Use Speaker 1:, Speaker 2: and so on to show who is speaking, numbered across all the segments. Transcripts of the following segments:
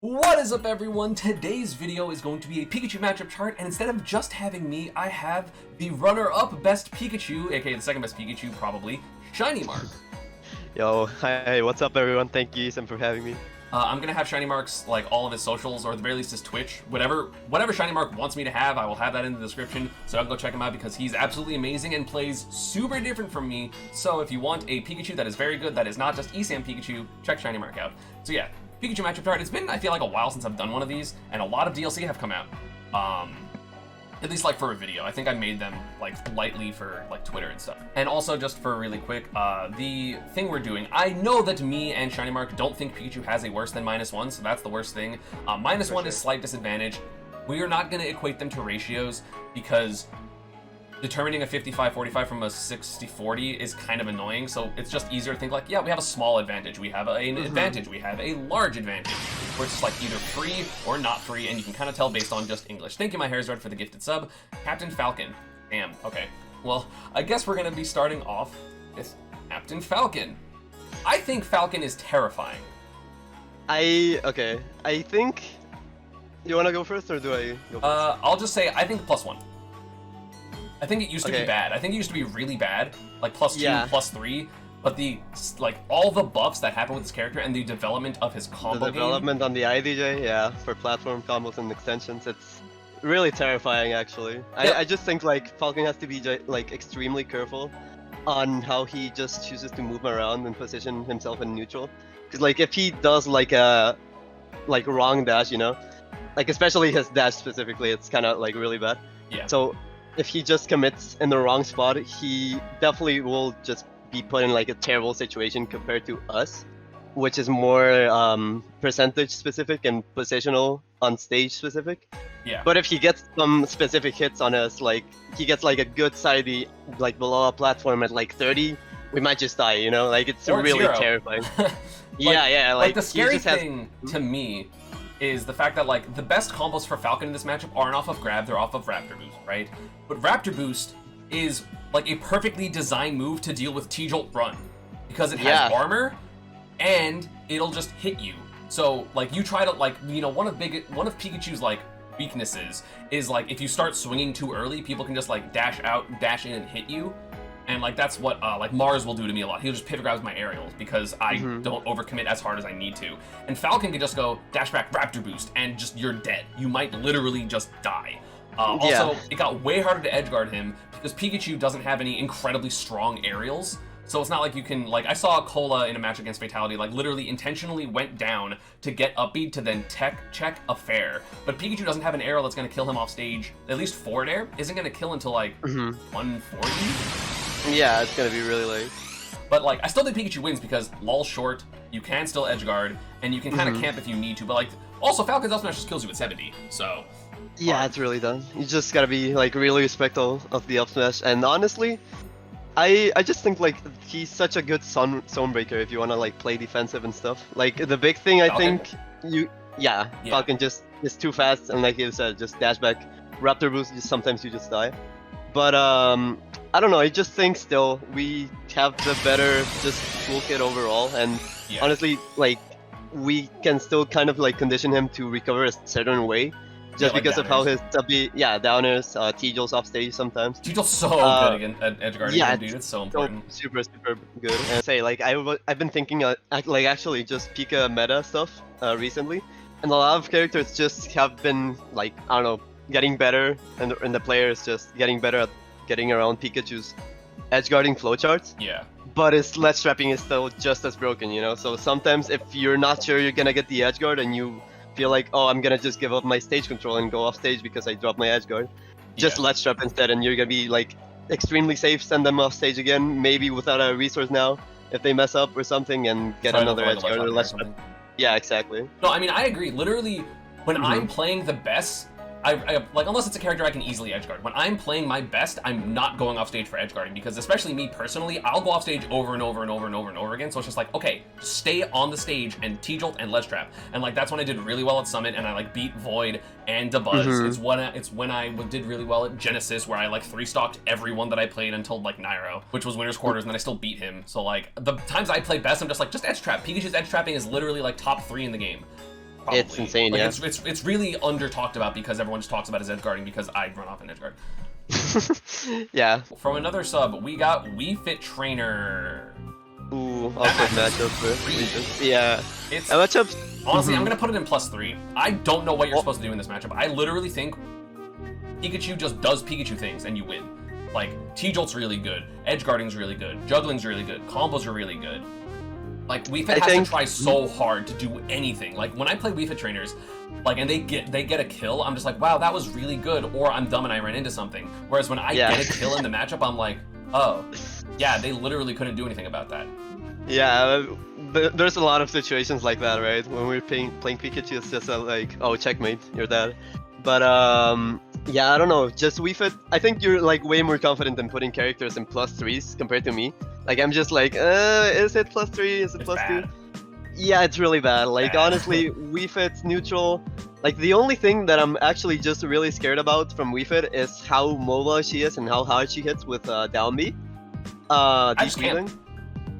Speaker 1: What is up, everyone? Today's video is going to be a Pikachu matchup chart, and instead of just having me, I have the runner-up best Pikachu, aka the second best Pikachu, probably, ShinyMark.
Speaker 2: Yo, hi, what's up everyone? Thank you, Sam, for having me.
Speaker 1: I'm gonna have ShinyMark's, like, all of his socials, or at the very least his Twitch. Whatever ShinyMark wants me to have, I will have that in the description, so I'll go check him out because he's absolutely amazing and plays super different from me. So if you want a Pikachu that is very good, that is not just ESAM Pikachu, check ShinyMark out. So yeah, Pikachu matchup chart. It's been, I feel like, a while since I've done one of these, and a lot of DLC have come out. At least, like, for a video. I think I made them, like, lightly for, like, Twitter and stuff. And also, just for really quick, the thing we're doing, I know that me and ShinyMark don't think Pikachu has a worse than -1, so that's the worst thing. -1 is slight disadvantage. We are not going to equate them to ratios, because determining a 55-45 from a 60-40 is kind of annoying, so it's just easier to think like, yeah, we have a small advantage, we have an advantage, we have a large advantage, where it's just like either free or not free, and you can kind of tell based on just English. Thank you, my hair's red, for the gifted sub. Captain Falcon. Damn, okay. Well, I guess we're going to be starting off with Captain Falcon. I think Falcon is terrifying.
Speaker 2: Okay, I think... You wanna go first, or do I go first?
Speaker 1: I'll just say, I think +1. I think it used to be bad. I think it used to be really bad, like +2, +3, but all the buffs that happen with this character and the development of his combo
Speaker 2: The development on the IDJ, yeah, for platform combos and extensions, it's really terrifying, actually.
Speaker 1: Yep.
Speaker 2: I just think, like, Falcon has to be, like, extremely careful on how he just chooses to move around and position himself in neutral. Because, like, if he does, like, a, wrong dash, you know? Like, especially his dash specifically, it's kind of, like, really bad.
Speaker 1: Yeah.
Speaker 2: So if he just commits in the wrong spot, he definitely will just be put in like a terrible situation compared to us, which is more percentage specific and positional on stage specific.
Speaker 1: Yeah.
Speaker 2: But if he gets some specific hits on us, like he gets like a good side of the, like below a platform at like 30, we might just die, you know? Like it's
Speaker 1: or
Speaker 2: really
Speaker 1: 0.
Speaker 2: terrifying.
Speaker 1: Like,
Speaker 2: yeah.
Speaker 1: Like the scary thing to me is the fact that, like, the best combos for Falcon in this matchup aren't off of grab, they're off of Raptor Boost, right? But Raptor Boost is, like, a perfectly designed move to deal with T-Jolt Run, because it has armor, and it'll just hit you. So, like, you try to, like, you know, one of Pikachu's, like, weaknesses is, like, if you start swinging too early, people can just, like, dash out, dash in, and hit you. And, like, that's what, like, Mars will do to me a lot. He'll just pivot grab my aerials because I don't overcommit as hard as I need to. And Falcon can just go dash back Raptor Boost and just, you're dead. You might literally just die. Also, it got way harder to edgeguard him because Pikachu doesn't have any incredibly strong aerials. So it's not like you can, like, I saw Cola in a match against Fatality, like, literally intentionally went down to get up B to then check a fair. But Pikachu doesn't have an aerial that's going to kill him off stage. At least forward air isn't going to kill until, like, 140?
Speaker 2: Yeah, it's gonna be really late.
Speaker 1: But, like, I still think Pikachu wins because LOL short, you can still edgeguard, and you can kind of camp if you need to. But, like, also Falcon's up smash just kills you at 70, so...
Speaker 2: Yeah, it's really done. You just gotta be, like, really respectful of the up smash. And honestly, I just think, like, he's such a good zone breaker if you wanna, like, play defensive and stuff. Like, the big thing I think Falcon just is too fast, and like you said, just dash back. Raptor Boost, sometimes you just die. But, I don't know, I just think still we have the better just toolkit overall, and honestly, like, we can still kind of like condition him to recover a certain way, just because
Speaker 1: like
Speaker 2: of how his downers, T-Jolt's off stage sometimes.
Speaker 1: T-Jolt's so good against edgeguarding, dude, it's so important.
Speaker 2: Super good. And say, like, I've been thinking, like, actually just Pika meta stuff recently, and a lot of characters just have been, like, I don't know, getting better, and the players just getting better at getting around Pikachu's edgeguarding flowcharts.
Speaker 1: Yeah.
Speaker 2: But his ledge trapping is still just as broken, you know? So sometimes if you're not sure you're gonna get the edgeguard and you feel like, oh, I'm gonna just give up my stage control and go off stage because I dropped my edgeguard, just ledge trap instead, and you're gonna be, like, extremely safe, send them off stage again, maybe without a resource now, if they mess up or something, and get another edgeguard or ledge trap. Yeah, exactly.
Speaker 1: No, I mean, I agree. Literally, when I'm playing the best, I like, unless it's a character I can easily edgeguard. When I'm playing my best, I'm not going off stage for edgeguarding, because especially me personally, I'll go off stage over and over and over and over and over again. So it's just like, okay, stay on the stage and T-Jolt and ledge trap. And, like, that's when I did really well at Summit, and I, like, beat Void and Dabuzz. It's when I did really well at Genesis, where I, like, 3-stocked everyone that I played until, like, Nairo, which was winner's quarters, and then I still beat him. So, like, the times I play best, I'm just like, just edge trap. Pikachu's edge trapping is literally, like, top 3 in the game. Probably.
Speaker 2: It's insane,
Speaker 1: like,
Speaker 2: yeah.
Speaker 1: It's really under talked about because everyone just talks about his edge guarding because I run off an edge guard.
Speaker 2: Yeah.
Speaker 1: From another sub, we got Wii Fit Trainer.
Speaker 2: Ooh, awkward matchup for yeah.
Speaker 1: It's
Speaker 2: that matchup.
Speaker 1: Honestly, I'm gonna put it in +3. I don't know what you're supposed to do in this matchup. I literally think Pikachu just does Pikachu things and you win. Like, T-Jolt's really good, edge guarding's really good, juggling's really good, combos are really good. Like, Wii Fit has to try so hard to do anything. Like, when I play Wii Fit Trainers, like, and they get a kill, I'm just like, wow, that was really good, or I'm dumb and I ran into something. Whereas when I get a kill in the matchup, I'm like, oh, yeah, they literally couldn't do anything about that.
Speaker 2: Yeah, there's a lot of situations like that, right? When we're playing Pikachu, it's just like, oh, checkmate, you're dead. But yeah, I don't know. Just Wii Fit, I think you're like way more confident in putting characters in +3s compared to me. Like, I'm just like, is it +3? Is it +2? Yeah, it's really bad. Like, honestly, Wii Fit neutral. Like, the only thing that I'm actually just really scared about from Wii Fit is how mobile she is and how hard she hits with down B. Deep breathing.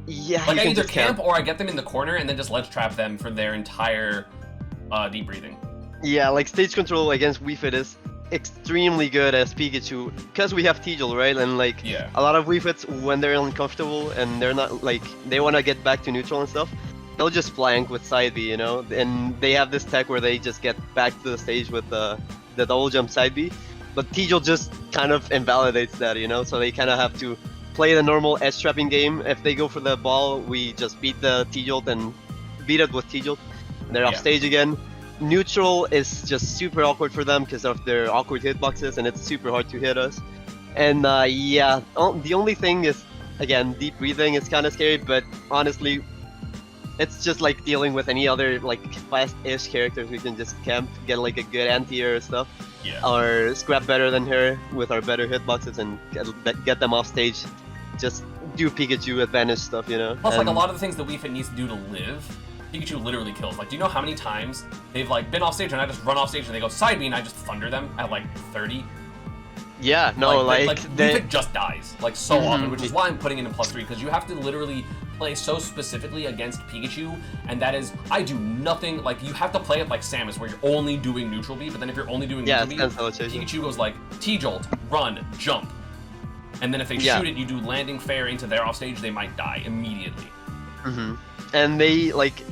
Speaker 2: Yeah,
Speaker 1: like, I either camp or I get them in the corner and then just ledge trap them for their entire deep breathing. Yeah,
Speaker 2: like, stage control against Wii Fit is extremely good as Pikachu, because we have T-Jolt, right? And like, a lot of Wii Fits, when they're uncomfortable and they're not, like, they want to get back to neutral and stuff, they'll just flank with side B, you know? And they have this tech where they just get back to the stage with the double jump side B. But T-Jolt just kind of invalidates that, you know? So they kind of have to play the normal edge trapping game. If they go for the ball, we just beat the T-Jolt and beat it with T-Jolt. They're off stage again. Neutral is just super awkward for them because of their awkward hitboxes, and it's super hard to hit us. And yeah, the only thing is, again, deep breathing is kind of scary, but honestly, it's just like dealing with any other like fast-ish characters. We can just camp, get like a good anti-air stuff, or scrap better than her with our better hitboxes and get them off stage. Just do Pikachu advantage stuff, you know?
Speaker 1: Plus, like, a lot of the things that Wii Fit needs to do to live, Pikachu literally kills. Like, do you know how many times they've like been off stage and I just run off stage and they go side B and I just thunder them at like 30?
Speaker 2: Yeah, no, like
Speaker 1: Wii Fit just dies like so often, which is why I'm putting it in +3, because you have to literally play so specifically against Pikachu, and that is, I do nothing. Like, you have to play it like Samus, where you're only doing neutral B, but then if you're only doing neutral B, Pikachu goes like T-Jolt, run, jump, and then if they shoot it, you do landing fair into their off stage, they might die immediately.
Speaker 2: And they, like,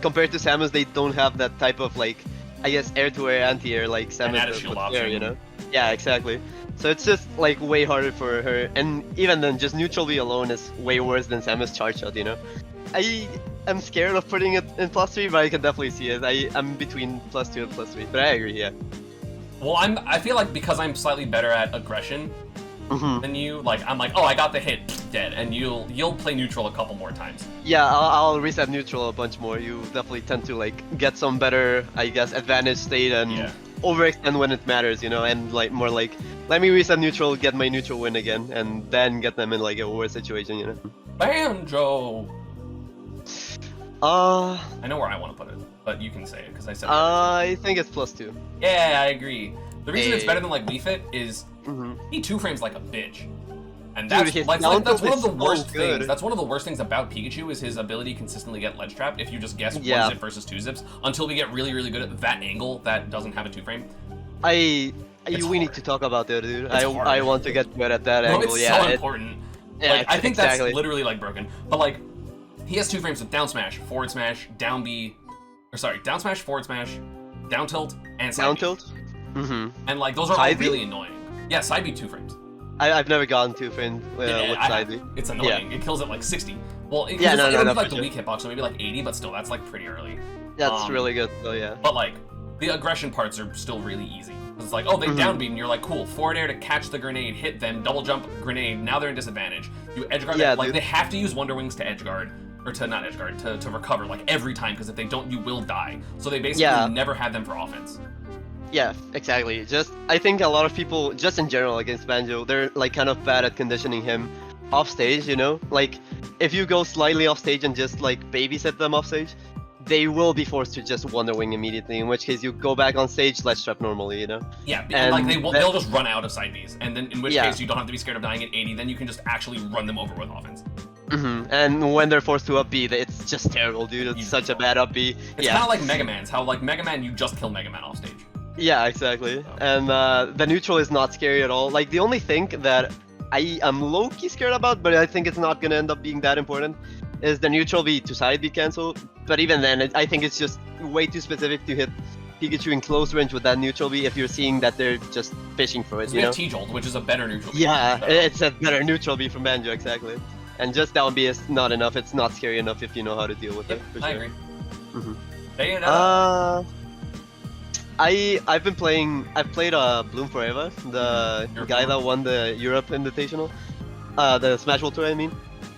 Speaker 2: compared to Samus, they don't have that type of, like, I guess, air-to-air, anti-air, like Samus with air, you know? Yeah, exactly. So it's just, like, way harder for her. And even then, just neutral B alone is way worse than Samus charge shot, you know? I am scared of putting it in +3, but I can definitely see it. I'm between +2 and +3, but I agree, yeah.
Speaker 1: Well, I feel like because I'm slightly better at aggression than you, like, I'm like, oh, I got the hit, dead, and you'll play neutral a couple more times.
Speaker 2: Yeah, I'll reset neutral a bunch more. You definitely tend to like get some better, I guess, advantage state and overextend when it matters, you know, and like more like, let me reset neutral, get my neutral win again, and then get them in like a worse situation, you know.
Speaker 1: Banjo. I know where I want to put it, but you can say it because I said.
Speaker 2: I think it's +2.
Speaker 1: Yeah, I agree. The reason it's better than like Wii Fit is he two frames like a bitch, and that's that's one of the worst things. That's one of the worst things about Pikachu is his ability to consistently get ledge trapped if you just guess 1 zip versus 2 zips until we get really good at that angle that doesn't have a 2 frame.
Speaker 2: We need to talk about that, dude. I want to get good at that angle.
Speaker 1: It's so important. Yeah, like, I think that's literally like broken. But like, he has 2 frames with down smash, forward smash, down B, or sorry, down smash, forward smash, down tilt, and side B.
Speaker 2: Tilt.
Speaker 1: And like those are all really annoying. Yeah, side B 2 frames.
Speaker 2: I've never gotten 2 frames with side B.
Speaker 1: It's annoying. It kills at like 60. Well, it like the weak hitbox, so maybe like 80, but still, that's like pretty early.
Speaker 2: That's really good, though, yeah.
Speaker 1: But like, the aggression parts are still really easy. It's like, oh, they down beat, and you're like, cool, forward air to catch the grenade, hit them, double jump grenade, now they're in disadvantage. You edge guard, like, they have to use Wonder Wings to edge guard, or to not edge guard, to recover, like, every time, because if they don't, you will die. So they basically never had them for offense.
Speaker 2: Yeah, exactly. I think a lot of people, just in general against Banjo, they're like kind of bad at conditioning him off stage, you know? Like, if you go slightly off stage and just like babysit them off stage, they will be forced to just Wonder Wing immediately, in which case you go back on stage, ledge trap normally, you know?
Speaker 1: Yeah, and like they'll just run out of side Bs, and then in which case you don't have to be scared of dying at 80, then you can just actually run them over with offense.
Speaker 2: And when they're forced to up B, it's just terrible, dude. It's such a bad up B.
Speaker 1: It's kind of like Megaman's, how like Megaman, you just kill Megaman off stage.
Speaker 2: Yeah, exactly. And the neutral is not scary at all. Like, the only thing that I am low-key scared about, but I think it's not gonna end up being that important, is the neutral B to side B cancel. But even then, I think it's just way too specific to hit Pikachu in close range with that neutral B if you're seeing that they're just fishing for it, you
Speaker 1: We
Speaker 2: know?
Speaker 1: have T-Jolt, which is a better neutral B.
Speaker 2: Yeah,
Speaker 1: so.
Speaker 2: it's a better neutral B from Banjo, exactly. And just down B is not enough. It's not scary enough if you know how to deal with
Speaker 1: Yep,
Speaker 2: it. For
Speaker 1: I
Speaker 2: sure.
Speaker 1: agree.
Speaker 2: Mhm.
Speaker 1: Bayonetta.
Speaker 2: I've been playing. I've played Bloom Forever, the guy that won the Europe Invitational, the Smash World Tour, I mean.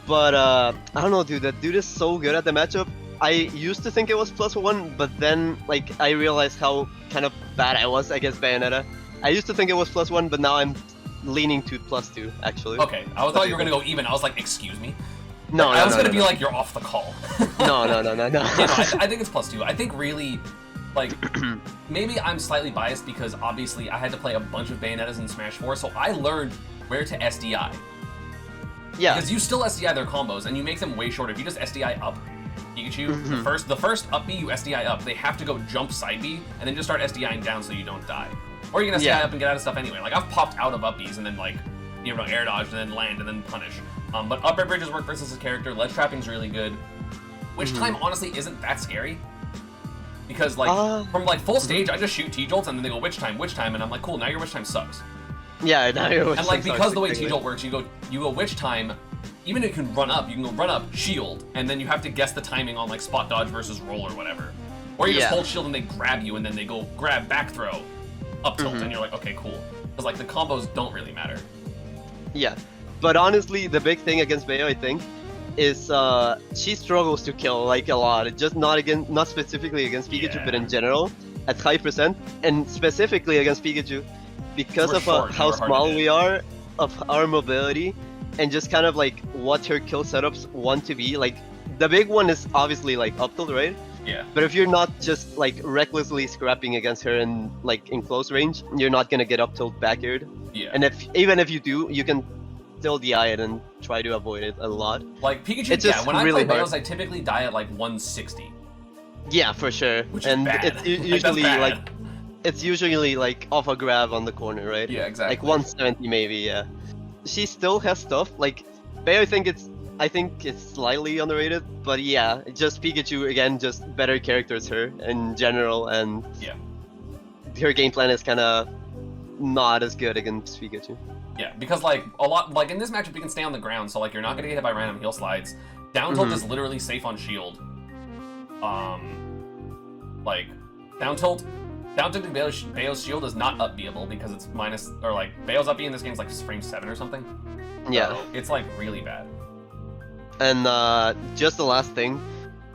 Speaker 2: But I don't know, dude. That dude is so good at the matchup. I used to think it was +1, but then like I realized how kind of bad I was against Bayonetta. I used to think it was +1, but now I'm leaning to +2 actually.
Speaker 1: Okay, I thought you were gonna go even. I was like, excuse me.
Speaker 2: No,
Speaker 1: I was gonna be
Speaker 2: no.
Speaker 1: like, you're off the call.
Speaker 2: No.
Speaker 1: You know, I think it's +2. I think really, like, maybe I'm slightly biased because obviously I had to play a bunch of Bayonettas in Smash 4, so I learned where to SDI.
Speaker 2: Yeah.
Speaker 1: Because you still SDI their combos, and you make them way shorter. If you just SDI up Pikachu, the first up B you SDI up, they have to go jump side B, and then just start SDIing down so you don't die. Or you can SDI up and get out of stuff anyway. Like, I've popped out of up Bs and then, like, you know, air dodge and then land and then punish. But up air bridges work versus his character. Ledge trapping's really good. Witch time, honestly, isn't that scary. Because, like, from, like, full stage, I just shoot T-Jolts, and then they go witch time, and I'm like, cool, now your witch time sucks.
Speaker 2: Yeah, now your witch
Speaker 1: And, like,
Speaker 2: time
Speaker 1: because
Speaker 2: sucks,
Speaker 1: the way
Speaker 2: exactly.
Speaker 1: T-Jolt works, you go witch time, even if you can run up, shield, and then you have to guess the timing on, like, spot dodge versus roll or whatever. Or you just hold shield and they grab you, and then they go grab, back throw, up tilt, and you're like, okay, cool. Because, like, the combos don't really matter.
Speaker 2: Yeah, but honestly, the big thing against Bayo, I think, is she struggles to kill like a lot. Just not specifically against Pikachu, but in general, at high percent, and specifically against Pikachu, because of how small we are, of our mobility, and just kind of like what her kill setups want to be. Like, the big one is obviously like up tilt, right?
Speaker 1: Yeah.
Speaker 2: But if you're not just like recklessly scrapping against her in like in close range, you're not gonna get up tilt back aired.
Speaker 1: Yeah.
Speaker 2: And even if you do, you can still DI it and try to avoid it a lot.
Speaker 1: Like, Pikachu,
Speaker 2: it's just
Speaker 1: when
Speaker 2: really
Speaker 1: I play
Speaker 2: hard.
Speaker 1: Bayos, I typically die at like 160.
Speaker 2: Yeah, for sure.
Speaker 1: Which is
Speaker 2: and
Speaker 1: bad.
Speaker 2: it's
Speaker 1: Like,
Speaker 2: usually
Speaker 1: that's
Speaker 2: like
Speaker 1: bad.
Speaker 2: it's usually like off a grab on the corner, right?
Speaker 1: Yeah, exactly.
Speaker 2: Like 170 maybe, yeah. She still has stuff, like Bayo, I think it's slightly underrated, but yeah, just Pikachu again, just better characters her in general, and
Speaker 1: Yeah.
Speaker 2: her game plan is kinda not as good against Pikachu.
Speaker 1: Yeah, because like like in this matchup you can stay on the ground, so like you're not gonna get hit by random heal slides. Down tilt is literally safe on shield. Like down tilt Bayo's shield is not up B'able because it's minus, or like Bayo's up B in this game is like frame 7 or something.
Speaker 2: Yeah.
Speaker 1: So it's like really bad.
Speaker 2: And just the last thing,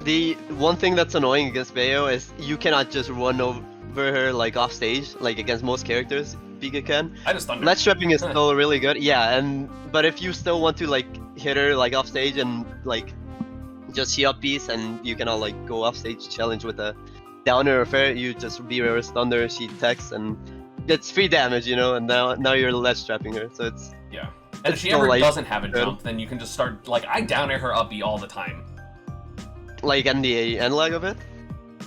Speaker 2: the one thing that's annoying against Bayo is you cannot just run over her like off stage, like against most characters Pika can.
Speaker 1: I just thunder.
Speaker 2: Ledge trapping is still really good, yeah, but if you still want to like hit her like off stage and like just she up piece and you cannot like go off stage challenge with a downer or fair, you just be reverse thunder, she techs, and it's free damage, you know, and now you're ledge trapping her, so it's
Speaker 1: yeah. And if she ever doesn't have a jump, then you can just start, like, I down air her up B all the time.
Speaker 2: like in the end leg of it.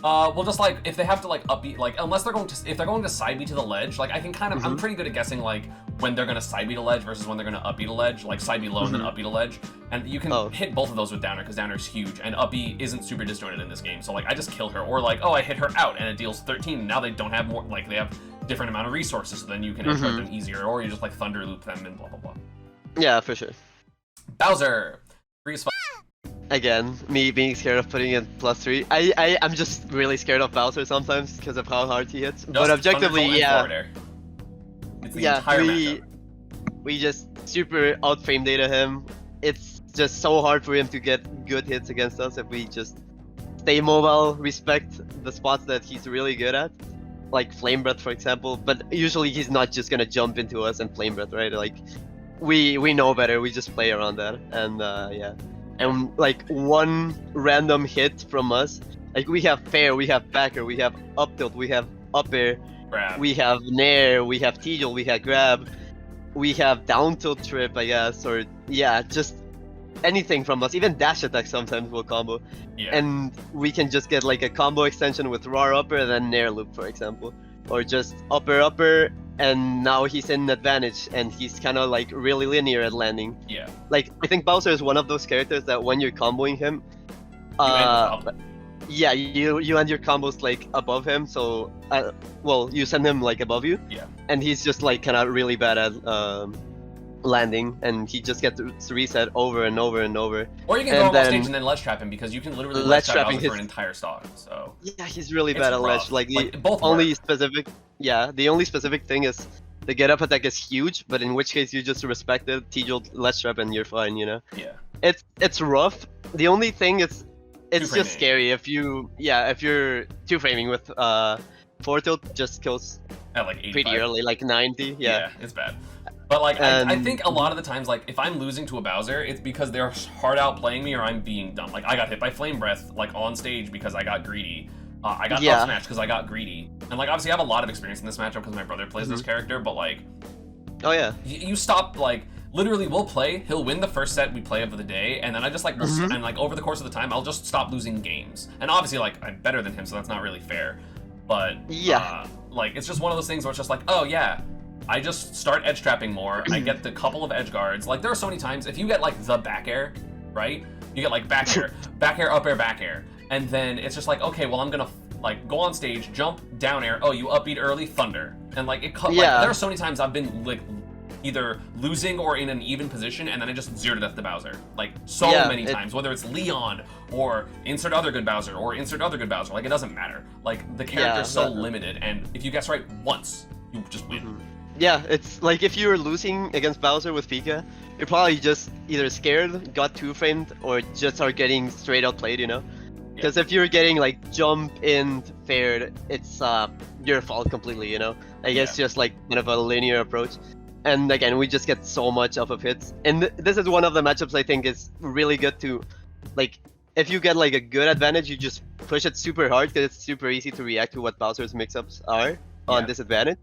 Speaker 1: Well, just like if they have to like up B, like unless they're going to side B to the ledge, like I can kind of I'm pretty good at guessing like when they're gonna side B to ledge versus when they're gonna up B to ledge, like side B low and then up B to ledge, and you can hit both of those with downer because downer is huge and up B isn't super disjointed in this game, so like I just kill her, or like oh I hit her out and it deals 13. And now they don't have more, like they have different amount of resources, so then you can hit them easier, or you just like thunder loop them and blah blah blah.
Speaker 2: Yeah, for sure.
Speaker 1: Bowser, freeze.
Speaker 2: Again, me being scared of putting in +3. I'm just really scared of Bowser sometimes because of how hard he hits. But objectively, yeah.
Speaker 1: It's the entire matchup.
Speaker 2: We just super outframe data him. It's just so hard for him to get good hits against us if we just stay mobile, respect the spots that he's really good at. Like Flame Breath, for example. But usually he's not just gonna jump into us and Flame Breath, right? Like, we know better, we just play around that. And yeah. And like one random hit from us, like we have fair, we have backer, we have up tilt, we have up air,
Speaker 1: Grab.
Speaker 2: we have nair, we have T-Jolt, we have grab, we have down tilt trip, I guess, or yeah, just anything from us. Even dash attack sometimes will combo.
Speaker 1: Yeah.
Speaker 2: And we can just get like a combo extension with raw upper and then nair loop, for example. Or just upper, and now he's in advantage, and he's kind of like really linear at landing.
Speaker 1: Yeah.
Speaker 2: Like, I think Bowser is one of those characters that when you're comboing him, yeah, you end your combos like above him, so well, you send him like above you.
Speaker 1: Yeah.
Speaker 2: And he's just like kind of really bad at landing, and he just gets to reset over and over and over.
Speaker 1: Or you can go off stage and then ledge trap him, because you can literally ledge trap Bowser for an entire stock. So
Speaker 2: yeah, he's really bad at ledge. Like
Speaker 1: both
Speaker 2: only
Speaker 1: work.
Speaker 2: specific, yeah, the only specific thing is the get up attack is huge, but in which case you just respect it, T-jolt ledge trap, and you're fine, you know.
Speaker 1: Yeah.
Speaker 2: It's rough. The only thing is, it's
Speaker 1: Two-framing.
Speaker 2: just scary if you're two framing with forward tilt just kills
Speaker 1: At like 85.
Speaker 2: pretty early, like 90. Yeah.
Speaker 1: It's bad. But like, I think a lot of the times, like, if I'm losing to a Bowser, it's because they're hard outplaying me or I'm being dumb. Like, I got hit by Flame Breath, like, on stage because I got greedy. I got up smash because I got greedy. And, like, obviously I have a lot of experience in this matchup because my brother plays this character, but, like...
Speaker 2: Oh, yeah.
Speaker 1: You stop, like... Literally, we'll play, he'll win the first set we play of the day, and then I just, like, and, like, over the course of the time, I'll just stop losing games. And obviously, like, I'm better than him, so that's not really fair. But,
Speaker 2: yeah,
Speaker 1: like, it's just one of those things where it's just like, oh, yeah, I just start edge trapping more. I get the couple of edge guards. Like, there are so many times, if you get, like, the back air, right? You get, like, back air, up air, back air. And then it's just like, okay, well, I'm gonna, like, go on stage, jump, down air. Oh, you upbeat early, thunder. And, like, like, there are so many times I've been, like, either losing or in an even position, and then I just zero to death the Bowser. Like, so many times. Whether it's Leon, or insert other good Bowser, or insert other good Bowser. Like, it doesn't matter. Like, the character's so limited, and if you guess right once, you just win.
Speaker 2: Yeah, it's like if you're losing against Bowser with Pika, you're probably just either scared, got two-framed, or just are getting straight out played, you know? Because if you're getting like jump in fared, it's your fault completely, you know? I guess just like kind of a linear approach. And again, we just get so much off of hits. And this is one of the matchups I think is really good to, like, if you get like a good advantage, you just push it super hard because it's super easy to react to what Bowser's mix-ups are on disadvantage.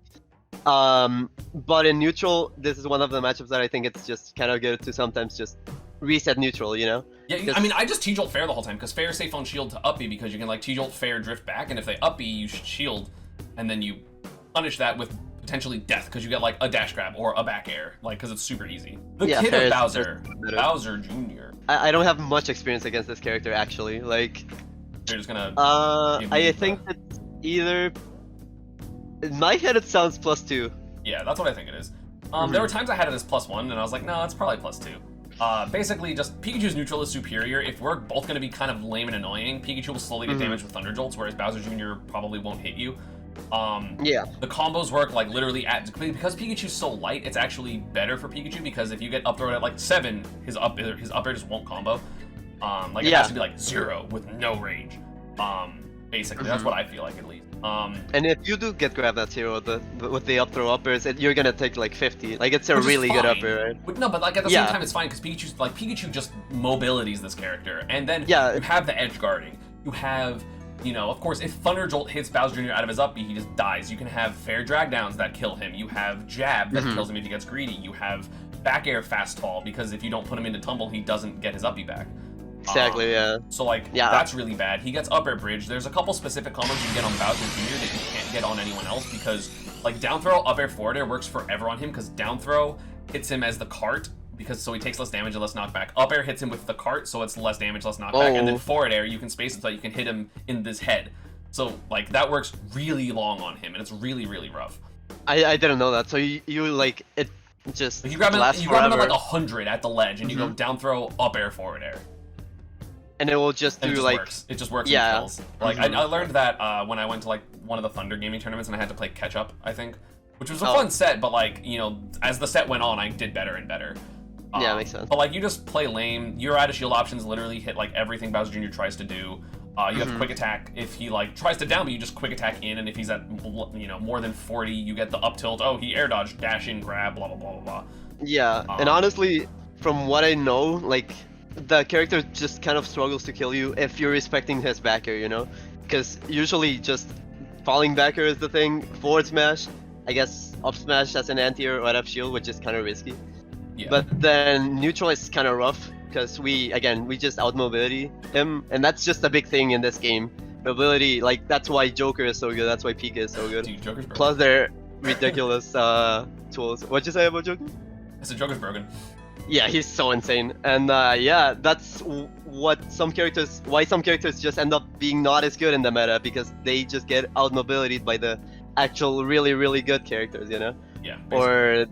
Speaker 2: But in neutral, this is one of the matchups that I think it's just kind of good to sometimes just reset neutral, you know?
Speaker 1: Yeah, I mean, I just T-jolt fair the whole time, because fair is safe on shield to up B, because you can like T-jolt fair drift back, and if they up B, you shield, and then you punish that with potentially death, because you get like a dash grab or a back air, like, because it's super easy. The kid of Bowser, Bowser Jr.
Speaker 2: I don't have much experience against this character, actually. Like,
Speaker 1: you're just gonna...
Speaker 2: I think it's either... In my head, it sounds +2.
Speaker 1: Yeah, that's what I think it is. There were times I had it as +1, and I was like, no, it's probably +2. Basically, just Pikachu's neutral is superior. If we're both going to be kind of lame and annoying, Pikachu will slowly get damaged with Thunder Jolts, whereas Bowser Jr. probably won't hit you. The combos work like literally because Pikachu's so light, it's actually better for Pikachu, because if you get up thrown at like 7, his up air just won't combo. Like it has to be like 0 with no range. Basically, that's what I feel like, at least.
Speaker 2: And if you do get grabbed at 0 with the up throw uppers, you're gonna take like 50. Like, it's a really good upper, right?
Speaker 1: But no, but like at the same time, it's fine because Pikachu just mobilities this character, and then you have the edge guarding. You have, you know, of course, if Thunder Jolt hits Bowser Jr. out of his up B, he just dies. You can have fair drag downs that kill him. You have jab that kills him if he gets greedy. You have back air fast fall, because if you don't put him into tumble, he doesn't get his up B back.
Speaker 2: Exactly,
Speaker 1: So, like, that's really bad. He gets up air bridge. There's a couple specific combos you can get on Bowser Jr. that you can't get on anyone else, because, like, down throw, up air, forward air works forever on him, because down throw hits him as the cart, so he takes less damage and less knockback. Up air hits him with the cart, so it's less damage, less knockback. And then forward air, you can space it so you can hit him in this head. So, like, that works really long on him, and it's really, really rough.
Speaker 2: I didn't know that. So you like, it just
Speaker 1: you grab him at like 100 at the ledge, and you go down throw, up air, forward air.
Speaker 2: And it will just do like...
Speaker 1: It just works in kills. Like, I learned that when I went to, like, one of the Thunder gaming tournaments, and I had to play catch-up, I think. Which was a fun set, but, like, you know, as the set went on, I did better and better.
Speaker 2: Yeah, makes sense.
Speaker 1: But, like, you just play lame. Your out of shield options literally hit, like, everything Bowser Jr. tries to do. You have quick attack. If he, like, tries to down me, you just quick attack in, and if he's at, you know, more than 40, you get the up tilt. Oh, he air dodged, dash in, grab, blah, blah, blah, blah, blah.
Speaker 2: Yeah, and honestly, from what I know, like, the character just kind of struggles to kill you if you're respecting his back air, you know? Because usually just falling back air is the thing, forward smash, I guess up smash as an anti-air or up shield, which is kind of risky. Yeah. But then neutral is kind of rough, because we just outmobility him, and that's just a big thing in this game. Mobility, like that's why Joker is so good. That's why Pika is so good.
Speaker 1: Dude, Joker's broken.
Speaker 2: Plus their ridiculous tools. What'd you say about Joker?
Speaker 1: I said Joker's broken.
Speaker 2: Yeah, he's so insane, and yeah, that's why some characters just end up being not as good in the meta because they just get outmobility by the actual really good characters, you know?
Speaker 1: Yeah.
Speaker 2: Or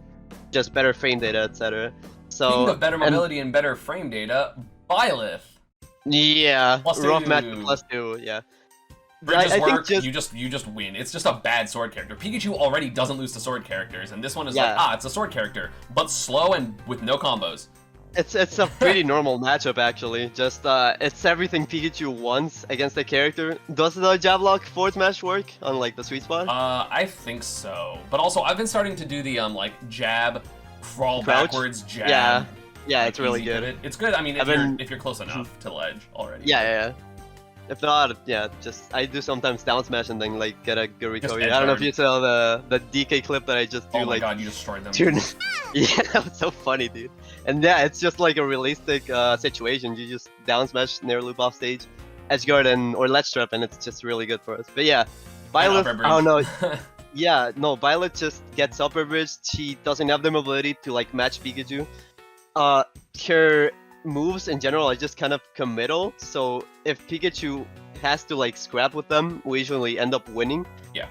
Speaker 2: just better frame data, etc. So
Speaker 1: speaking of better mobility and better frame data, Byleth.
Speaker 2: Yeah,
Speaker 1: +2.
Speaker 2: rough match +2, yeah.
Speaker 1: Bridges work, you just win. It's just a bad sword character. Pikachu already doesn't lose to sword characters, and this one is like, it's a sword character, but slow and with no combos.
Speaker 2: It's a pretty normal matchup actually. Just it's everything Pikachu wants against the character. Does the jab lock forward smash work on like the sweet spot?
Speaker 1: I think so. But also I've been starting to do the like jab, crawl backwards, jab.
Speaker 2: Yeah,
Speaker 1: like,
Speaker 2: it's really good.
Speaker 1: Pivot. It's good. I mean, if you're close enough to the ledge already.
Speaker 2: Yeah. If not, yeah, just I do sometimes down smash and then like get a good recovery. I don't know if you saw the DK clip that I just do.
Speaker 1: Oh my
Speaker 2: like,
Speaker 1: god, you destroyed them.
Speaker 2: Yeah, that was so funny, dude. And yeah, it's just like a realistic situation. You just down smash near loop off stage, edge guard or ledge trap, and it's just really good for us. But yeah, Byleth, I don't know. Yeah, no, Byleth just gets upper bridge. She doesn't have the mobility to like match Pikachu. Her moves in general are just kind of committal, so if Pikachu has to like scrap with them, we usually end up winning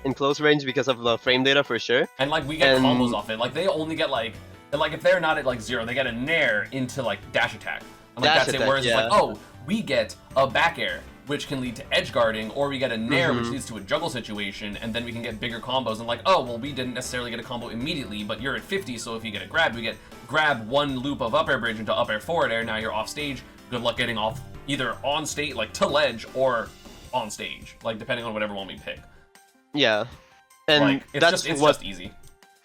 Speaker 2: in close range because of the frame data for sure.
Speaker 1: And like we get combos off it. Like they only get like if they're not at like 0, they get a nair into like dash attack. And like that's it. Whereas it's like, oh, we get a back air, which can lead to edge guarding, or we get a nair, which leads to a juggle situation, and then we can get bigger combos. And like, oh, well, we didn't necessarily get a combo immediately, but you're at 50, so if you get a grab, we get grab one loop of up air bridge into up air forward air. Now you're off stage. Good luck getting off either on stage, like to ledge, or on stage, like depending on whatever one we pick.
Speaker 2: Yeah, and
Speaker 1: like, it's just easy.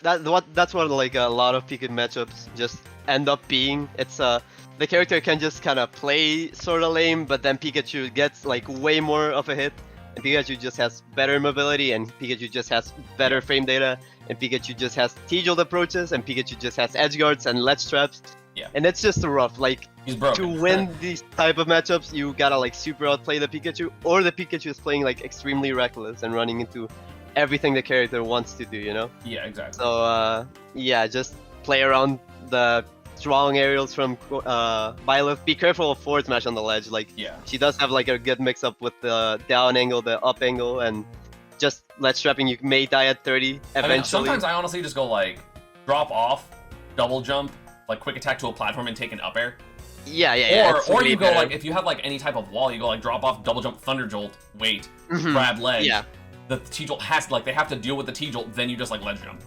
Speaker 2: That's what like a lot of Pikachu matchups just end up being. It's the character can just kind of play sort of lame, but then Pikachu gets like way more of a hit, and Pikachu just has better mobility, and Pikachu just has better frame data, and Pikachu just has T-jolt approaches, and Pikachu just has edge guards and ledge traps.
Speaker 1: Yeah.
Speaker 2: And it's just rough. Like
Speaker 1: he's broken.
Speaker 2: To win these type of matchups, you gotta like super outplay the Pikachu, or the Pikachu is playing like extremely reckless and running into everything the character wants to do, you know?
Speaker 1: Yeah, exactly.
Speaker 2: So yeah, just play around the strong aerials from Byleth. Be careful of forward smash on the ledge. Like she does have like a good mix up with the down angle, the up angle, and just ledge trapping. You may die at 30 eventually.
Speaker 1: I mean, sometimes I honestly just go like drop off, double jump, like quick attack to a platform and take an up air.
Speaker 2: Yeah.
Speaker 1: Or you go like if you have like any type of wall, you go like drop off, double jump, thunder jolt, wait, grab ledge.
Speaker 2: Yeah.
Speaker 1: The T-jolt has to, like, they have to deal with the T-jolt, then you just, like, ledge jump.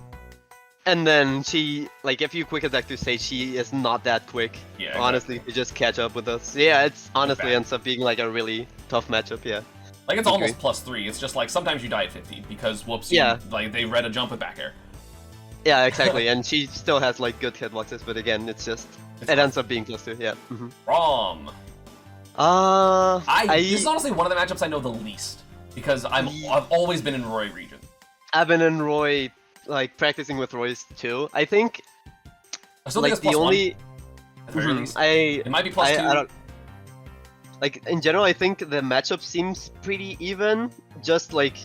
Speaker 2: And then she, like, if you quick attack to stage, she is not that quick. Yeah, exactly. Honestly, to just catch up with us. Yeah, it's honestly ends up being, like, a really tough matchup, yeah.
Speaker 1: Like, it's almost +3. It's just, like, sometimes you die at 50, because, whoops, like, they read a jump with back air. Yeah,
Speaker 2: exactly, and she still has, like, good hitboxes, but again, it ends up being +2, yeah.
Speaker 1: Chrom. This is honestly one of the matchups I know the least. Because I've always been in Roy region.
Speaker 2: I've been in Roy, like practicing with Roy's too. I think.
Speaker 1: I still think it's +1. At the very least. It might be +2.
Speaker 2: I don't. Like in general, I think the matchup seems pretty even. Just like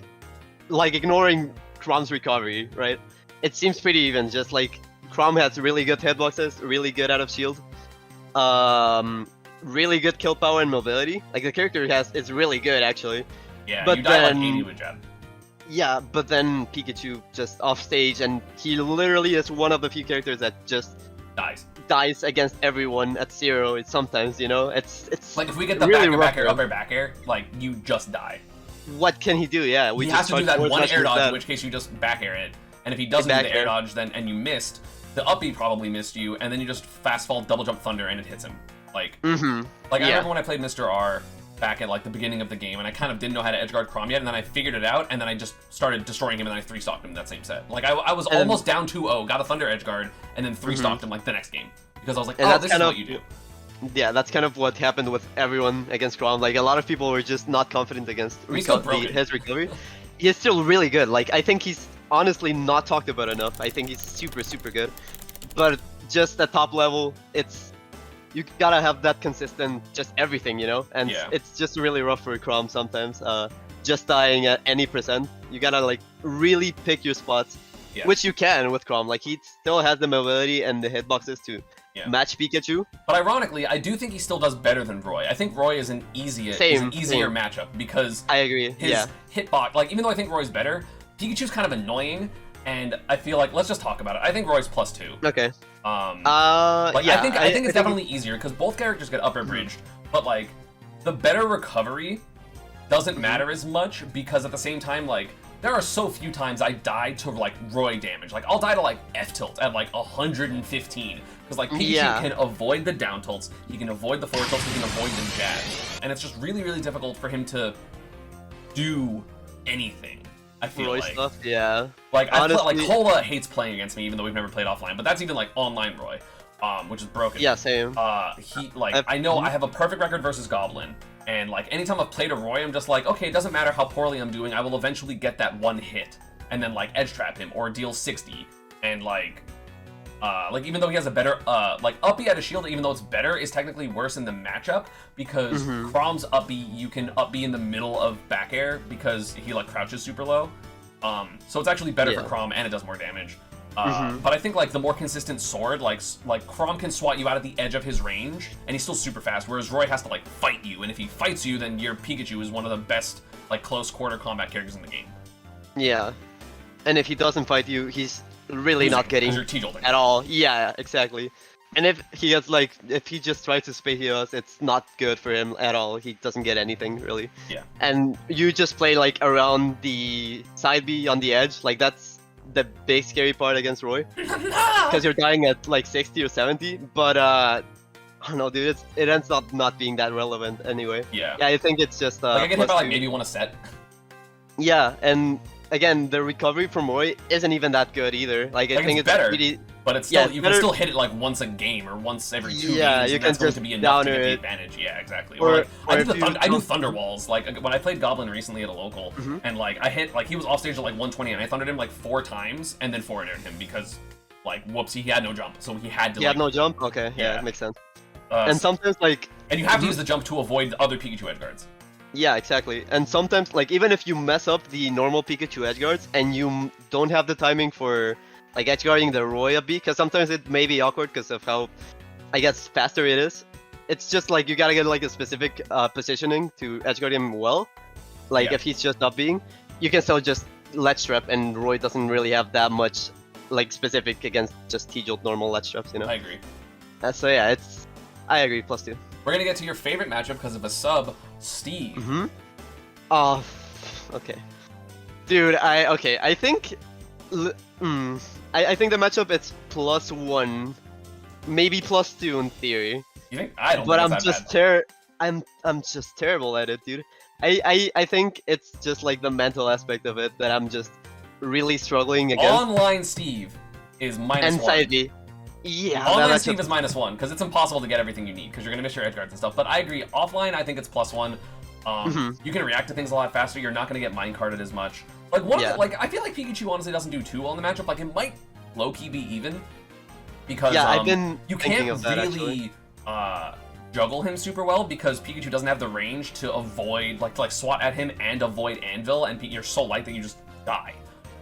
Speaker 2: ignoring Chrom's recovery, right? It seems pretty even. Just like Chrom has really good hitboxes, really good out of shield, really good kill power and mobility. Like the character is really good actually.
Speaker 1: Yeah, but you die like 80 with jab.
Speaker 2: Yeah, but then Pikachu just off stage, and he literally is one of the few characters that just dies against everyone at 0. It's sometimes, you know, it's
Speaker 1: like if we get the
Speaker 2: really
Speaker 1: back air, up air, back air, like you just die.
Speaker 2: What can he do? Yeah,
Speaker 1: he has to do that one air dodge, in which case you just back air it, and if he doesn't do the air dodge, then and you missed, the up B probably missed you, and then you just fast fall, double jump thunder, and it hits him. Like, I remember when I played Mr. R. back at like the beginning of the game, and I kind of didn't know how to edgeguard Chrom yet, and then I figured it out, and then I just started destroying him, and then I 3-stocked him that same set. Like I was almost down 2-0, got a Thunder edgeguard, and then 3-stocked him like the next game. Because I was like, oh, this is what you do.
Speaker 2: Yeah, that's kind of what happened with everyone against Chrom. Like a lot of people were just not confident against his recovery. He's still really good. Like I think he's honestly not talked about enough. I think he's super good. But just at top level, it's you gotta have that consistent, just everything, you know. And
Speaker 1: Yeah.
Speaker 2: it's just really rough for Chrom sometimes. Just dying at any percent, you gotta like really pick your spots,
Speaker 1: Yeah.
Speaker 2: which you can with Chrom. Like he still has the mobility and the hitboxes to match Pikachu.
Speaker 1: But ironically, I do think he still does better than Roy. I think Roy is an easier matchup because
Speaker 2: I agree.
Speaker 1: His hitbox, like even though I think Roy's better, Pikachu's kind of annoying, and I feel like let's just talk about it. I think Roy's +2.
Speaker 2: Okay.
Speaker 1: Like,
Speaker 2: yeah,
Speaker 1: I think it's definitely easier because both characters get upper bridged, but like the better recovery doesn't matter as much because at the same time, like there are so few times I die to like Roy damage. Like I'll die to like F tilt at like 115 because like Pikachu can avoid the down tilts, he can avoid the forward tilts, he can avoid the jabs, and it's just really really difficult for him to do anything. I feel
Speaker 2: Roy
Speaker 1: like
Speaker 2: stuff, yeah.
Speaker 1: Like
Speaker 2: honestly,
Speaker 1: like Cola hates playing against me even though we've never played offline, but that's even like online Roy, which is broken.
Speaker 2: Yeah, same.
Speaker 1: He like I know I have a perfect record versus Goblin. And like anytime I've played a Roy, I'm just like, okay, it doesn't matter how poorly I'm doing, I will eventually get that one hit and then like edge trap him or deal 60. And like even though he has a better like up-B at a shield, even though it's better, is technically worse in the matchup because Chrom's up-B you can up-B in the middle of back air because he like crouches super low. So it's actually better for Chrom and it does more damage. But I think like the more consistent sword, like Chrom can swat you out at the edge of his range, and he's still super fast. Whereas Roy has to like fight you, and if he fights you, then your Pikachu is one of the best like close quarter combat characters in the game.
Speaker 2: Yeah, and if he doesn't fight you, he's really not getting at all. Yeah, exactly. And if he gets like if he just tries to spay heals, it's not good for him at all. He doesn't get anything really.
Speaker 1: Yeah.
Speaker 2: And you just play like around the side B on the edge, like that's the big scary part against Roy, because you're dying at like 60 or 70, but I don't know, dude, it ends up not being that relevant anyway.
Speaker 1: Yeah,
Speaker 2: I think it's just
Speaker 1: like I get hit by like maybe one a set.
Speaker 2: Yeah, and again, the recovery from Roy isn't even that good either. Like I think it's
Speaker 1: better,
Speaker 2: really,
Speaker 1: but it's still you can still hit it like once a game or once every 2 games,
Speaker 2: you
Speaker 1: and
Speaker 2: can
Speaker 1: that's going
Speaker 2: just
Speaker 1: to be enough to get the
Speaker 2: it.
Speaker 1: advantage. Yeah, exactly. Or like, I do Thunder Walls. Like when I played Goblin recently at a local, and like I hit like he was off stage at like 120, and I thundered him like 4 times, and then forward aired him because like whoopsie, he had no jump, so he had to.
Speaker 2: He had no jump. Okay, yeah, it makes sense. And sometimes like,
Speaker 1: and you have to use the jump to avoid the other Pikachu edge guards.
Speaker 2: Yeah, exactly. And sometimes, like, even if you mess up the normal Pikachu edgeguards and you don't have the timing for, like, edgeguarding the Roy up-B, because sometimes it may be awkward because of how, I guess, faster it is. It's just, like, you gotta get, like, a specific positioning to edgeguard him well. Like, if he's just up-being, you can still just ledge trap, and Roy doesn't really have that much, like, specific against just T-Jolt normal ledge traps, you know?
Speaker 1: I agree.
Speaker 2: So, yeah, I agree, +2.
Speaker 1: We're gonna get to your favorite matchup because of a sub, Steve.
Speaker 2: Oh, okay. Dude, I think... I think the matchup it's +1, maybe +2 in theory.
Speaker 1: You think? I don't
Speaker 2: but
Speaker 1: think
Speaker 2: I'm just I'm just terrible at it, dude. I think it's just like the mental aspect of it that I'm just really struggling against.
Speaker 1: Online Steve is -1.
Speaker 2: And side B. Yeah,
Speaker 1: online Steve is -1 because it's impossible to get everything you need because you're gonna miss your edge guards and stuff. But I agree. Offline, I think it's +1. You can react to things a lot faster. You're not gonna get minecarded as much. Like I feel like Pikachu honestly doesn't do too well in the matchup. Like it might low-key be even because
Speaker 2: I've been
Speaker 1: you can't really juggle him super well because Pikachu doesn't have the range to avoid like swat at him and avoid Anvil, and you're so light that you just die.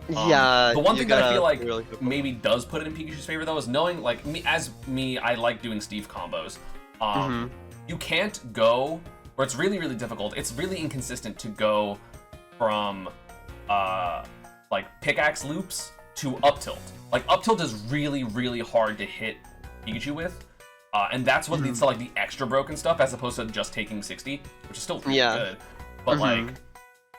Speaker 1: The one thing that I feel like maybe does put it in Pikachu's favor though is knowing like me, I like doing Steve combos. You can't go, or it's really really difficult. It's really inconsistent to go from like pickaxe loops to up tilt. Like up tilt is really really hard to hit Pikachu with, and that's what leads to like the extra broken stuff as opposed to just taking 60, which is still pretty good. But like.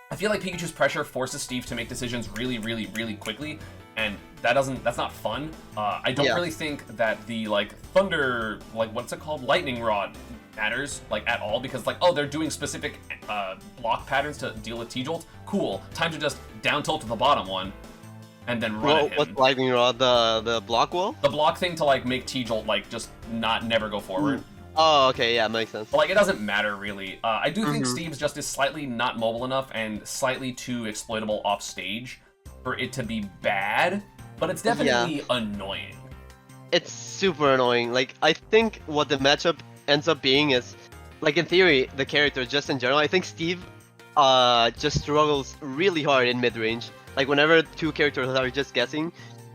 Speaker 1: I feel like Pikachu's pressure forces Steve to make decisions really, really, really quickly, and that's not fun. I don't really think that the like thunder, like what's it called, lightning rod matters like at all because like they're doing specific block patterns to deal with T-Jolt. Cool, time to just down tilt to the bottom one, and then run at him.
Speaker 2: What's lightning rod? The block wall?
Speaker 1: The block thing to like make T-Jolt like just never go forward.
Speaker 2: Oh, okay, yeah, makes sense.
Speaker 1: But, like, it doesn't matter, really. I do think Steve's just is slightly not mobile enough and slightly too exploitable off stage for it to be bad, but it's definitely annoying.
Speaker 2: it's super annoying. Like, I think what the matchup ends up being is, like, in theory, the character just in general. I think Steve, just struggles really hard in mid range. Like, whenever two characters are just guessing,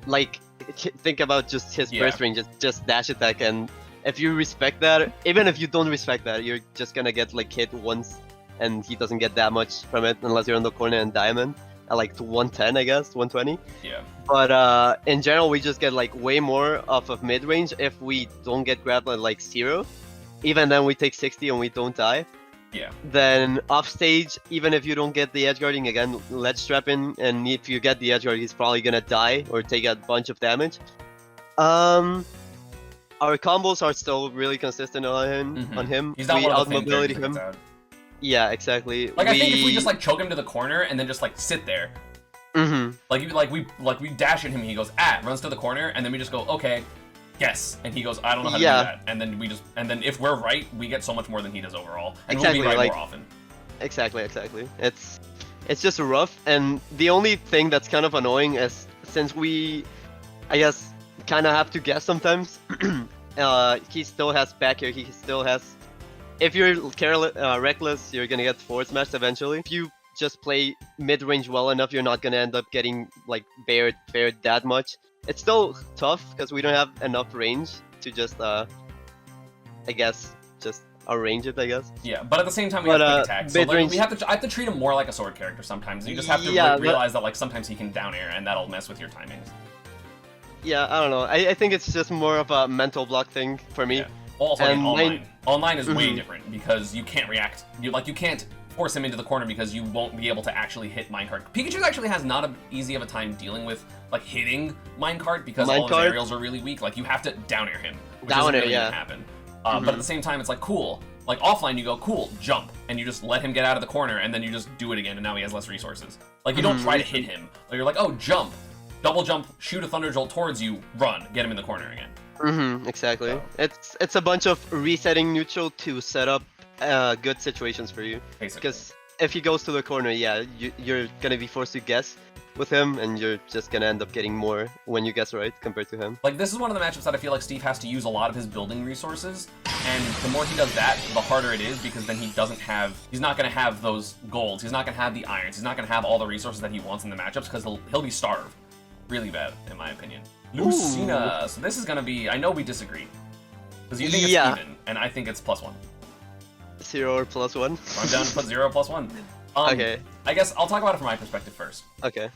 Speaker 2: like, think about just his burst range, it's just dash attack, and if you respect that, even if you don't respect that, you're just gonna get like hit once, and he doesn't get that much from it unless you're on the corner and diamond at like to 110, I guess, 120.
Speaker 1: Yeah.
Speaker 2: But in general, we just get like way more off of mid range if we don't get grabbed at like 0. Even then, we take 60 and we don't die.
Speaker 1: Yeah.
Speaker 2: Then off stage, even if you don't get the edge guarding, again, ledge trapping, and if you get the edge guard, he's probably gonna die or take a bunch of damage. Our combos are still really consistent on him.
Speaker 1: He's not
Speaker 2: we
Speaker 1: one of the
Speaker 2: out-mobility him. Yeah, exactly.
Speaker 1: Like, I think if we just like choke him to the corner and then just like sit there. Like we dash at him, he goes runs to the corner, and then we just go okay, guess, and he goes I don't know how to do that, and then if we're right, we get so much more than he does overall, and we'll be right more often. Exactly.
Speaker 2: It's just rough, and the only thing that's kind of annoying is since we, I guess, kind of have to guess sometimes. He still has back here. He still has. If you're reckless, you're gonna get forward smashed eventually. If you just play mid range well enough, you're not gonna end up getting like bared that much. It's still tough because we don't have enough range to just I guess just arrange it, I guess.
Speaker 1: Yeah, but at the same time we have quick attack, so like, I have to treat him more like a sword character sometimes. You just have to realize that like sometimes he can down air, and that'll mess with your timings.
Speaker 2: Yeah, I don't know. I think it's just more of a mental block thing for me.
Speaker 1: Yeah. Also, online. Online is way different because you can't react. You can't force him into the corner because you won't be able to actually hit minecart. Pikachu actually has not as easy of a time dealing with like hitting minecart because all his aerials are really weak. Like you have to down air him, which isn't really gonna happen. But at the same time, it's like cool. Like offline, you go cool, jump, and you just let him get out of the corner, and then you just do it again, and now he has less resources. Like you don't try to hit him. Like you're like, oh, jump, double jump, shoot a thunder jolt towards you, run, get him in the corner again.
Speaker 2: Exactly. So. It's a bunch of resetting neutral to set up good situations for you. Because if he goes to the corner, you're gonna be forced to guess with him, and you're just gonna end up getting more when you guess right compared to him.
Speaker 1: Like this is one of the matchups that I feel like Steve has to use a lot of his building resources, and the more he does that, the harder it is because then he's not gonna have those golds, he's not gonna have the irons, he's not gonna have all the resources that he wants in the matchups because he'll be starved. Really bad, in my opinion. Lucina. So this is gonna be. I know we disagree because you think it's even, and I think it's +1.
Speaker 2: 0 or +1.
Speaker 1: I'm down to put 0 +1.
Speaker 2: Okay.
Speaker 1: I guess I'll talk about it from my perspective first.
Speaker 2: Okay.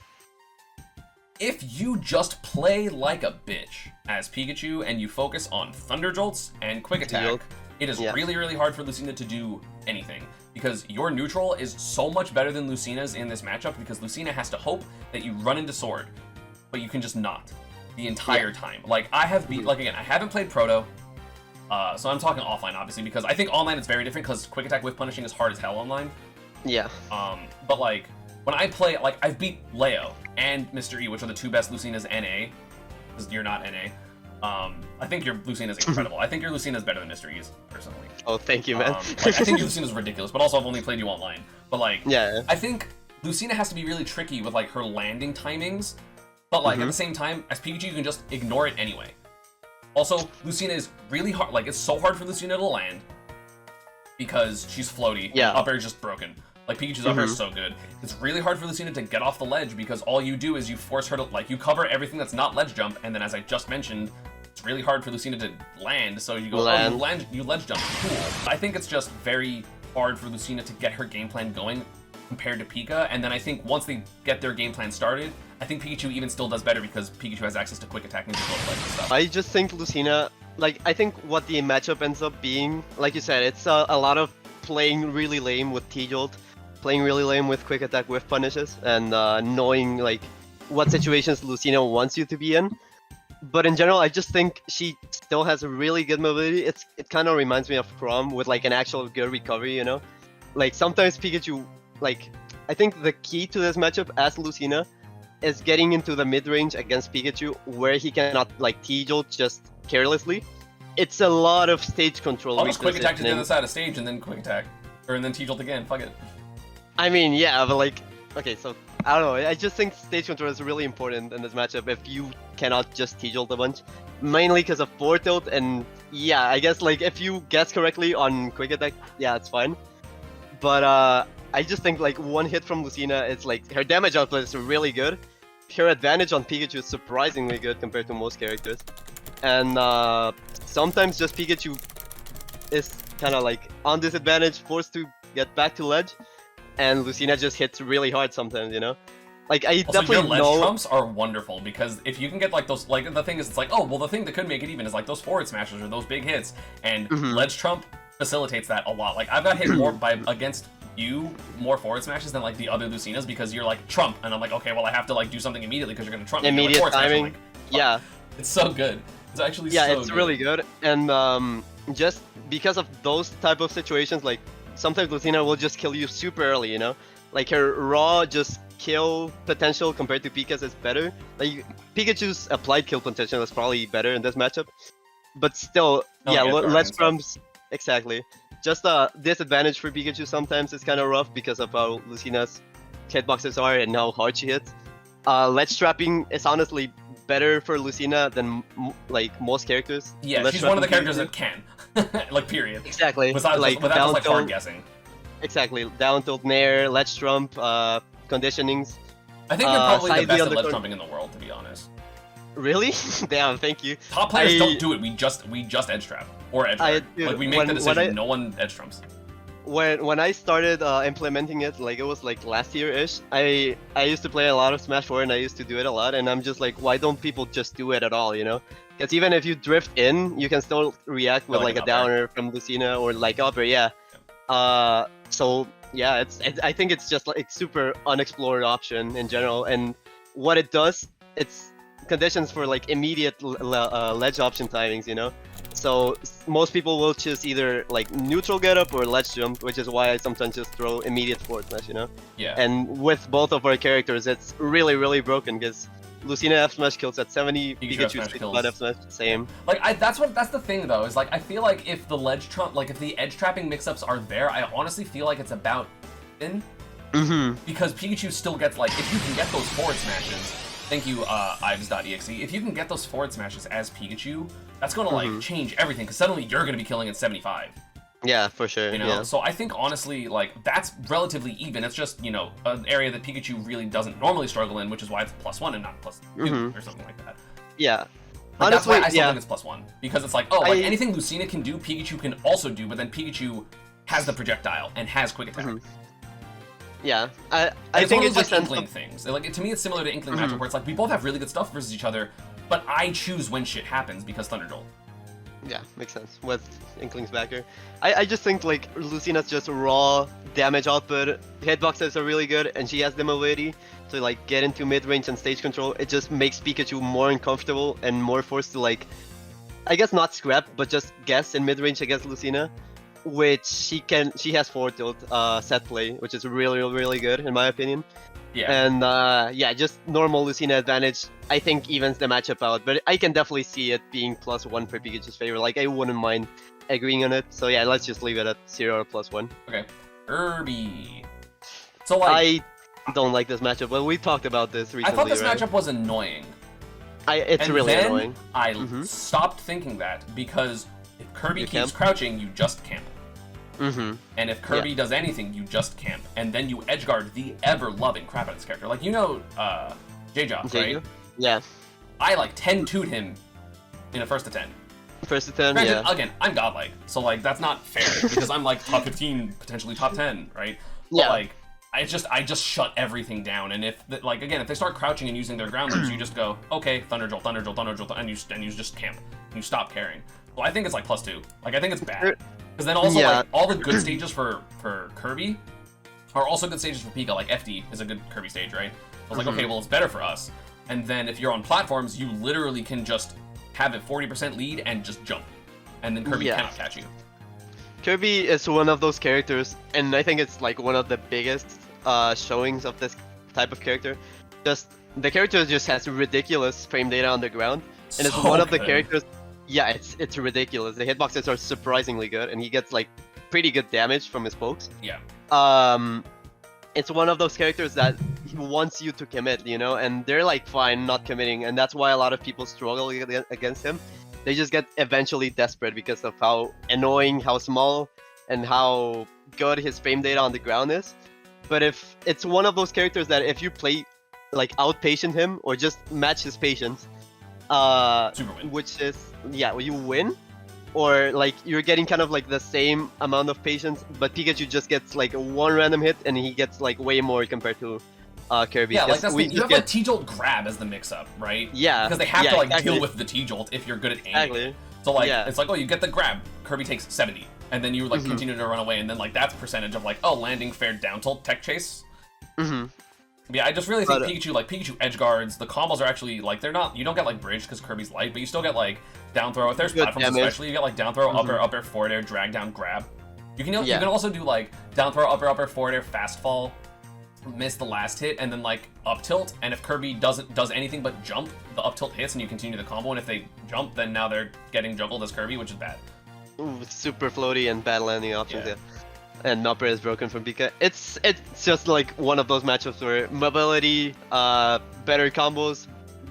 Speaker 1: If you just play like a bitch as Pikachu and you focus on Thunder Jolts and Quick Attack, it is really hard for Lucina to do anything because your neutral is so much better than Lucina's in this matchup because Lucina has to hope that you run into Sword, but you can just not the entire time. Like I have I haven't played Proto, so I'm talking offline obviously because I think online it's very different because Quick Attack with punishing is hard as hell online.
Speaker 2: Yeah.
Speaker 1: But like when I play, like I've beat Leo and Mr. E, which are the two best Lucinas NA, because you're not NA. I think your Lucina's incredible. I think your Lucina's better than Mr. E's personally.
Speaker 2: Oh, thank you, man.
Speaker 1: Like, I think your Lucina's ridiculous, but also I've only played you online. But like, I think Lucina has to be really tricky with like her landing timings. But like at the same time, as Pikachu, you can just ignore it anyway. Also, Lucina is really hard. Like it's so hard for Lucina to land because she's floaty.
Speaker 2: Yeah.
Speaker 1: Up air is just broken. Like Pikachu's up air is so good. It's really hard for Lucina to get off the ledge because all you do is you force her to you cover everything that's not ledge jump, and then as I just mentioned, it's really hard for Lucina to land. So you go, you ledge jump. Cool. I think it's just very hard for Lucina to get her game plan going compared to Pika, and then I think once they get their game plan started, I think Pikachu even still does better because Pikachu has access to quick attack and stuff.
Speaker 2: I just think Lucina, like, I think what the matchup ends up being, like you said, it's a lot of playing really lame with T-Jolt, playing really lame with quick attack with punishes, and knowing, like, what situations Lucina wants you to be in. But in general, I just think she still has a really good mobility. It kind of reminds me of Chrom with, like, an actual good recovery, you know? Like, sometimes Pikachu, like, I think the key to this matchup as Lucina is getting into the mid-range against Pikachu where he cannot, like, T-Jolt just carelessly. It's a lot of stage control.
Speaker 1: I'll just quick attack to the other side of stage and then quick attack. And then T-Jolt again, fuck it.
Speaker 2: I mean, yeah, but like, okay, so I don't know. I just think stage control is really important in this matchup if you cannot just T-jolt a bunch. Mainly because of forward tilt, and yeah, I guess like if you guess correctly on quick attack, yeah, it's fine. But I just think like one hit from Lucina, it's like her damage output is really good. Her advantage on Pikachu is surprisingly good compared to most characters. And sometimes just Pikachu is kind of like on disadvantage, forced to get back to ledge. And Lucina just hits really hard sometimes, you know? Like, I
Speaker 1: also,
Speaker 2: definitely
Speaker 1: your ledge
Speaker 2: know...
Speaker 1: trumps are wonderful, because if you can get, like, those... Like, the thing is, it's like, oh, well, the thing that could make it even is, like, those forward smashes or those big hits. And ledge trump facilitates that a lot. Like, I've got hit more against you, more forward smashes than, like, the other Lucinas, because you're, like, trump. And I'm like, okay, well, I have to, like, do something immediately, because you're going to trump me.
Speaker 2: Immediate
Speaker 1: like,
Speaker 2: timing,
Speaker 1: like,
Speaker 2: yeah.
Speaker 1: It's so good. It's actually
Speaker 2: yeah,
Speaker 1: so
Speaker 2: it's
Speaker 1: good.
Speaker 2: really good. And just because of those type of situations, like, sometimes Lucina will just kill you super early, you know? Like, her raw just kill potential compared to Pika's is better. Like, Pikachu's applied kill potential is probably better in this matchup. But still, yeah, ledge trumps, exactly. Just a disadvantage for Pikachu sometimes is kind of rough because of how Lucina's hitboxes are and how hard she hits. Ledge trapping is honestly better for Lucina than like most characters.
Speaker 1: Yeah,
Speaker 2: ledge
Speaker 1: she's one of the characters
Speaker 2: Pikachu.
Speaker 1: that can. Like, period.
Speaker 2: Exactly.
Speaker 1: Without
Speaker 2: like,
Speaker 1: just like hard guessing.
Speaker 2: Exactly. Down tilt nair, ledge trump, conditionings.
Speaker 1: I think you're probably the
Speaker 2: slightly
Speaker 1: best at
Speaker 2: under
Speaker 1: ledge
Speaker 2: con-
Speaker 1: trumping in the world, to be honest.
Speaker 2: Really? Damn, thank you.
Speaker 1: Top players don't do it. We just edge trap or edge guard.
Speaker 2: dude,
Speaker 1: Like, we make the decision. No one edge trumps.
Speaker 2: When I started implementing it, like it was like last year-ish, I used to play a lot of Smash 4 and I used to do it a lot, and I'm just like, why don't people just do it at all, you know? Because even if you drift in, you can still react with like a downer from Lucina or like upper, yeah. So yeah, I think it's just like super unexplored option in general, and what it does, it's conditions for like immediate ledge option timings, you know. So most people will choose either like neutral getup or ledge jump, which is why I sometimes just throw immediate forward smash, you know.
Speaker 1: Yeah.
Speaker 2: And with both of our characters, it's really broken because Lucina F smash kills at 70, Pikachu's F smash same.
Speaker 1: Like that's the thing though, is like I feel like if the ledge trump, like if the edge trapping mix-ups are there, I honestly feel like it's about in. Because Pikachu still gets like, if you can get those forward smashes, thank you Ives.exe, if you can get those forward smashes as Pikachu, that's gonna like change everything, because suddenly you're gonna be killing at 75.
Speaker 2: Yeah, for sure.
Speaker 1: You know,
Speaker 2: yeah.
Speaker 1: So I think honestly, like that's relatively even. It's just, you know, an area that Pikachu really doesn't normally struggle in, which is why it's +1 and not +2 or something like that.
Speaker 2: Yeah.
Speaker 1: Like,
Speaker 2: honestly,
Speaker 1: that's why I still think it's +1, because it's like, oh, like anything Lucina can do, Pikachu can also do, but then Pikachu has the projectile and has quick attack.
Speaker 2: Yeah, I think
Speaker 1: it's
Speaker 2: just
Speaker 1: like Inkling things. Like, to me, it's similar to Inkling matchup, where it's like we both have really good stuff versus each other, but I choose when shit happens because Thunderjolt.
Speaker 2: Yeah, makes sense with Inkling's backer. I just think like Lucina's just raw damage output, hitboxes are really good, and she has the mobility to like get into mid-range and stage control. It just makes Pikachu more uncomfortable and more forced to like, I guess not scrap, but just guess in mid-range against Lucina, which she has forward tilt set play, which is really good in my opinion.
Speaker 1: Yeah.
Speaker 2: And yeah, just normal Lucina advantage, I think evens the matchup out, but I can definitely see it being +1 for Pikachu's favor. Like, I wouldn't mind agreeing on it. So yeah, let's just leave it at 0 or +1.
Speaker 1: Okay. Kirby. So like,
Speaker 2: I don't like this matchup, but we talked about this recently.
Speaker 1: I thought this
Speaker 2: right?
Speaker 1: matchup was annoying.
Speaker 2: It's
Speaker 1: and
Speaker 2: really
Speaker 1: then
Speaker 2: annoying.
Speaker 1: I stopped thinking that, because if Kirby keeps crouching, you just camp. And if Kirby does anything, you just camp. And then you edgeguard the ever-loving crap out of this character. Like, you know, J-Job, right?
Speaker 2: Yeah.
Speaker 1: I, like, 10-2'd him in a first to 10.
Speaker 2: First to 10,
Speaker 1: Granted,
Speaker 2: yeah.
Speaker 1: again, I'm godlike. So, like, that's not fair, because I'm, like, top 15, potentially top 10, right? But,
Speaker 2: Yeah.
Speaker 1: like, I just shut everything down. And if, like, again, if they start crouching and using their ground moves, you just go, okay, Thunderjolt, and you just camp. And you stop caring. So I think it's, like, +2. Like, I think it's bad. Because then also, like, all the good stages for Kirby are also good stages for Pika. Like, FD is a good Kirby stage, right? I was like, okay, well, it's better for us. And then if you're on platforms, you literally can just have a 40% lead and just jump. And then Kirby cannot catch you.
Speaker 2: Kirby is one of those characters, and I think it's, like, one of the biggest showings of this type of character. Just, the character just has ridiculous frame data on the ground. And it's one of the characters... Yeah, it's ridiculous. The hitboxes are surprisingly good, and he gets like pretty good damage from his pokes.
Speaker 1: Yeah.
Speaker 2: It's one of those characters that wants you to commit, you know, and they're like fine not committing, and that's why a lot of people struggle against him. They just get eventually desperate because of how annoying, how small, and how good his frame data on the ground is. But if it's one of those characters that if you play, like, outpatient him or just match his patience,
Speaker 1: Super win.
Speaker 2: which is, yeah, you win, or like you're getting kind of like the same amount of patience, but Pikachu just gets like one random hit and he gets like way more compared to Kirby.
Speaker 1: Yeah, like that's the,
Speaker 2: we
Speaker 1: you
Speaker 2: just
Speaker 1: have like T-Jolt grab as the mix-up, right?
Speaker 2: Yeah,
Speaker 1: Because they have
Speaker 2: yeah,
Speaker 1: to like
Speaker 2: exactly.
Speaker 1: deal with the T-Jolt if you're good at aiming.
Speaker 2: Exactly.
Speaker 1: So like
Speaker 2: Yeah.
Speaker 1: it's like, oh, you get the grab, Kirby takes 70, and then you like
Speaker 2: Mhm.
Speaker 1: continue to run away, and then like that's percentage of like, oh, landing fair down tilt tech chase.
Speaker 2: hmm
Speaker 1: Yeah, I just really think
Speaker 2: But,
Speaker 1: Pikachu edge guards, the combos are actually like they're not, you don't get like bridge because Kirby's light, but you still get like down throw. If there's
Speaker 2: Good
Speaker 1: platforms
Speaker 2: damage.
Speaker 1: especially, you get like down throw, up air, forward air, drag down, grab. You can
Speaker 2: Yeah.
Speaker 1: also do like down throw, up air, forward air, fast fall, miss the last hit, and then like up tilt. And if Kirby does anything but jump, the up tilt hits and you continue the combo. And if they jump, then now they're getting juggled as Kirby, which is bad.
Speaker 2: Ooh, super floaty and bad landing options,
Speaker 1: Yeah.
Speaker 2: yeah. And upper is broken from Pika. It's just like one of those matchups where mobility, better combos,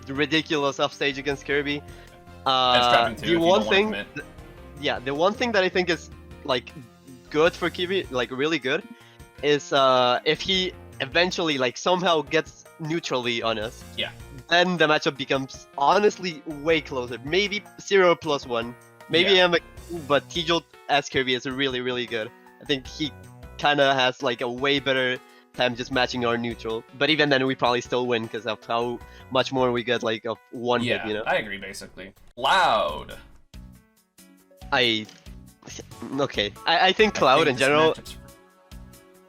Speaker 2: ridiculous offstage against Kirby.
Speaker 1: Edge trapping too,
Speaker 2: The
Speaker 1: if you
Speaker 2: one
Speaker 1: don't wanna
Speaker 2: thing,
Speaker 1: commit.
Speaker 2: yeah, the one thing that I think is like good for Kirby, like really good, is if he eventually like somehow gets neutrally on us.
Speaker 1: Yeah.
Speaker 2: Then the matchup becomes honestly way closer. Maybe 0+1. Maybe
Speaker 1: Yeah.
Speaker 2: but T-Jolt as Kirby is really, really good. I think he kind of has like a way better time just matching our neutral. But even then, we probably still win because of how much more we get like of one
Speaker 1: Yeah,
Speaker 2: hit, you know?
Speaker 1: I agree basically. Loud.
Speaker 2: Okay. I think Cloud
Speaker 1: think
Speaker 2: in
Speaker 1: this
Speaker 2: general,
Speaker 1: matchup's-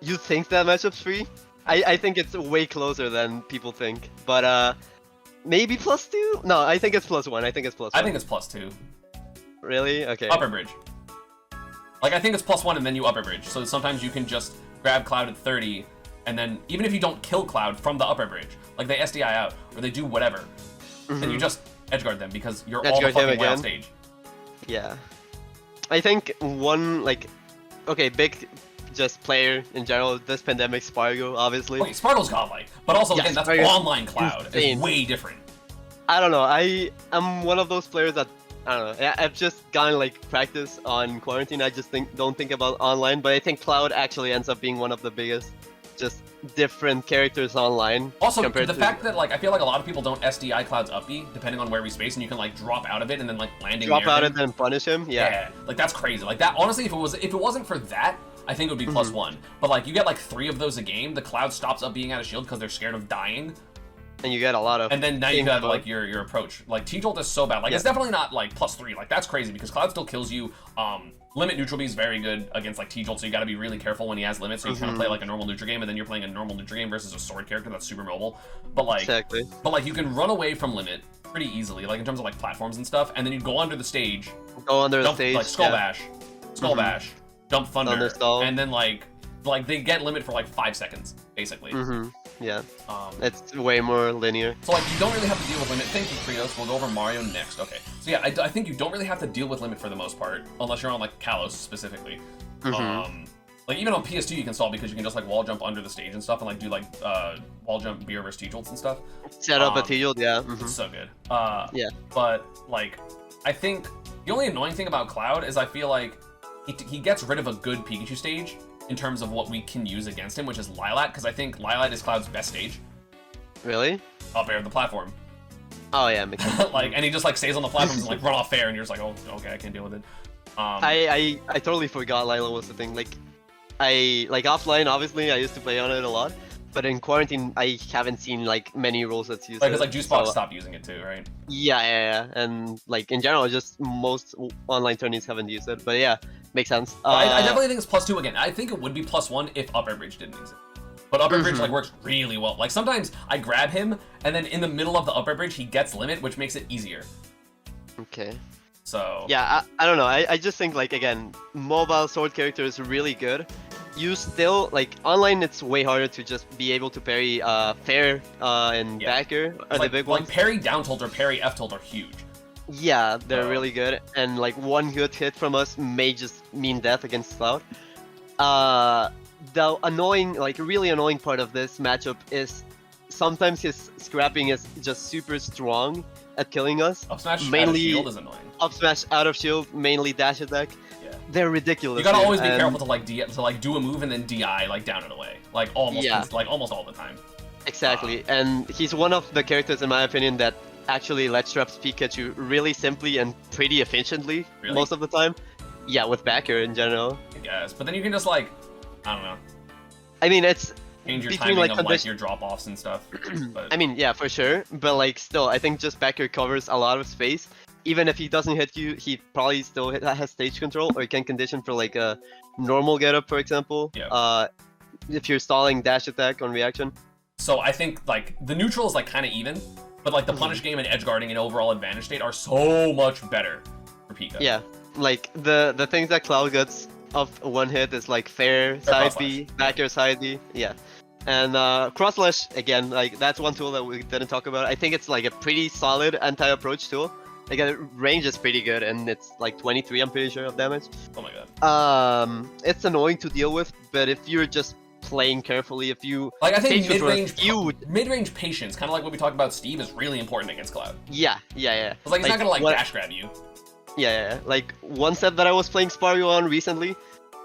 Speaker 2: you think that matchup's free? I think it's way closer than people think. But maybe +2? No, I think it's +1. I think it's +1.
Speaker 1: I think it's +2.
Speaker 2: Really? Okay.
Speaker 1: Upper bridge. Like, I think it's +1 and then you upper bridge. So sometimes you can just grab Cloud at 30, and then even if you don't kill Cloud from the upper bridge, like they SDI out, or they do whatever, then you just edgeguard them because you're all the
Speaker 2: Edgeguard him
Speaker 1: fucking way off
Speaker 2: again.
Speaker 1: stage.
Speaker 2: Yeah. I think one, like, okay, big just player in general, this pandemic, Spargo, obviously.
Speaker 1: Okay, Sparkle's godlike, but also,
Speaker 2: Yeah,
Speaker 1: again, that's
Speaker 2: Sparkle's
Speaker 1: online Cloud.
Speaker 2: insane.
Speaker 1: It's way different.
Speaker 2: I don't know, I'm one of those players that, I don't know, I've just gotten, like, practice on quarantine, I just don't think about online, but I think Cloud actually ends up being one of the biggest, just different characters online.
Speaker 1: Also,
Speaker 2: compared
Speaker 1: the
Speaker 2: to
Speaker 1: fact that, like, I feel like a lot of people don't SDI Cloud's up B, depending on where we space, and you can, like, drop out of it and then, like, landing
Speaker 2: drop
Speaker 1: near
Speaker 2: out
Speaker 1: him.
Speaker 2: and then punish him, yeah.
Speaker 1: Like, that's crazy. Like, that, honestly, if it wasn't for that, I think it would be +1. But, like, you get, like, 3 of those a game, the Cloud stops up being out of shield because they're scared of dying,
Speaker 2: And you get a lot of...
Speaker 1: and then now you
Speaker 2: Same
Speaker 1: have,
Speaker 2: Cloud.
Speaker 1: like, your approach. Like, T-Jolt is so bad. Like, it's definitely not, like, +3. Like, that's crazy, because Cloud still kills you. Limit neutral B is very good against, like, T-Jolt, so you gotta be really careful when he has limits, so you kind of play, like, a normal neutral game, and then you're playing a normal neutral game versus a sword character that's super mobile. But, like,
Speaker 2: Exactly.
Speaker 1: you can run away from limit pretty easily, like, in terms of, like, platforms and stuff, and then you go under the stage,
Speaker 2: Go under the
Speaker 1: dump,
Speaker 2: stage,
Speaker 1: like, Skull
Speaker 2: yeah.
Speaker 1: Bash, dump Thunder,
Speaker 2: Thunder Skull.
Speaker 1: and then, like, they get limit for, like, 5 seconds, basically.
Speaker 2: Yeah,
Speaker 1: Um,
Speaker 2: it's way more linear.
Speaker 1: So, like, you don't really have to deal with limit. Thank you, Krios. We'll go over Mario next. Okay. So, yeah, I think you don't really have to deal with limit for the most part, unless you're on, like, Kalos specifically. Like, even on PS2 you can stall because you can just, like, wall jump under the stage and stuff and, like, do, like, wall jump beer versus T-Jolts and stuff.
Speaker 2: Set up a T-Jolt, yeah.
Speaker 1: It's so good.
Speaker 2: Yeah.
Speaker 1: But, like, I think the only annoying thing about Cloud is I feel like he gets rid of a good Pikachu stage in terms of what we can use against him, which is Lilat, because I think Lilat is Cloud's best stage.
Speaker 2: Really?
Speaker 1: Up air the platform.
Speaker 2: Oh yeah, makes sense.
Speaker 1: Like, and he just, like, stays on the platforms and, like, run off fair, and you're just like, oh, okay, I can't deal with it.
Speaker 2: I totally forgot Lila was the thing. Like offline, obviously, I used to play on it a lot, but in quarantine, I haven't seen like many roles that's used.
Speaker 1: Because, like, Juicebox
Speaker 2: so,
Speaker 1: stopped using it too, right?
Speaker 2: yeah, and like in general, just most online tourneys haven't used it. But yeah, makes sense.
Speaker 1: I definitely think it's +2 again. I think it would be +1 if Up Air Bridge didn't exist. But Up Air Bridge, like, works really well. Like, sometimes I grab him, and then in the middle of the Up Air Bridge, he gets limit, which makes it easier.
Speaker 2: Okay.
Speaker 1: So...
Speaker 2: Yeah, I don't know. I just think, like, again, mobile sword character is really good. You still, like, online it's way harder to just be able to parry fair and backer are
Speaker 1: like,
Speaker 2: the big
Speaker 1: like
Speaker 2: ones.
Speaker 1: parry down tilt or parry F tilt are huge.
Speaker 2: Yeah, they're really good, and like one good hit from us may just mean death against Cloud. The annoying, like really annoying part of this matchup is sometimes his scrapping is just super strong at killing us.
Speaker 1: Up smash
Speaker 2: mainly
Speaker 1: out of shield is annoying.
Speaker 2: Up smash out of shield, mainly dash attack.
Speaker 1: Yeah.
Speaker 2: They're ridiculous.
Speaker 1: You gotta
Speaker 2: dude,
Speaker 1: always be careful to like do a move and then DI like down and away, like almost almost all the time.
Speaker 2: Exactly, and he's one of the characters in my opinion that actually ledge traps Pikachu really simply and pretty efficiently most of the time. Yeah, with backer in general.
Speaker 1: I guess, but then you can just like, I don't know.
Speaker 2: I mean, it's
Speaker 1: change your
Speaker 2: between
Speaker 1: timing of like your drop offs and stuff. But...
Speaker 2: I mean, yeah, for sure. But like, still, I think just backer covers a lot of space. Even if he doesn't hit you, he probably still has stage control, or he can condition for like a normal getup, for example.
Speaker 1: Yeah.
Speaker 2: If you're stalling dash attack on reaction.
Speaker 1: So I think like the neutral is like kind of even, but like the punish game and edge guarding and overall advantage state are so much better for Pika.
Speaker 2: Yeah, like the things that Cloud gets off one hit is like fair side B, backer side B. Yeah. And cross slash again, like that's one tool that we didn't talk about. I think it's like a pretty solid anti-approach tool. Like range is pretty good, and it's like 23, I'm pretty sure, of damage.
Speaker 1: Oh my god.
Speaker 2: It's annoying to deal with, but if you're just playing carefully, if you
Speaker 1: like, I think mid-range patience, kind of like what we talked about, Steve, is really important against Cloud.
Speaker 2: Yeah.
Speaker 1: It's like he's not gonna like dash grab you.
Speaker 2: Yeah. Like one set that I was playing Spario on recently,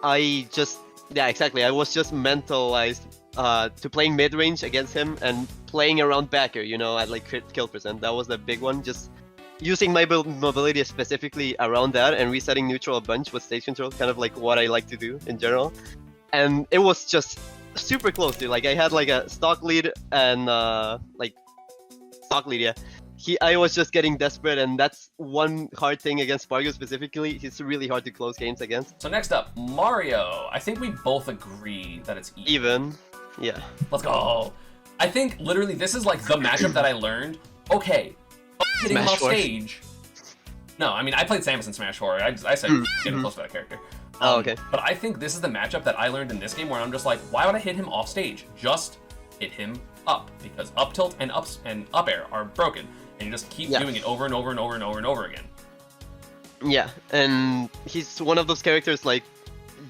Speaker 2: I was just mentalized to playing mid-range against him and playing around backer, you know, at like crit kill percent. That was the big one. Just using my mobility specifically around that and resetting neutral a bunch with stage control, kind of like what I like to do in general. And it was just super close, dude. Like I had like a stock lead and I was just getting desperate, and that's one hard thing against Spargo specifically. He's really hard to close games against.
Speaker 1: So next up, Mario. I think we both agree that it's even.
Speaker 2: Yeah.
Speaker 1: Let's go. I think literally this is like the matchup that I learned. Okay, hitting him off stage. No, I mean I played Samus in Smash 4. I said getting close to that character.
Speaker 2: Oh, okay.
Speaker 1: But I think this is the matchup that I learned in this game where I'm just like, why would I hit him off stage? Just hit him up, because up tilt and up air are broken, and you just keep doing it over and over and over and over and over again.
Speaker 2: Yeah, and he's one of those characters like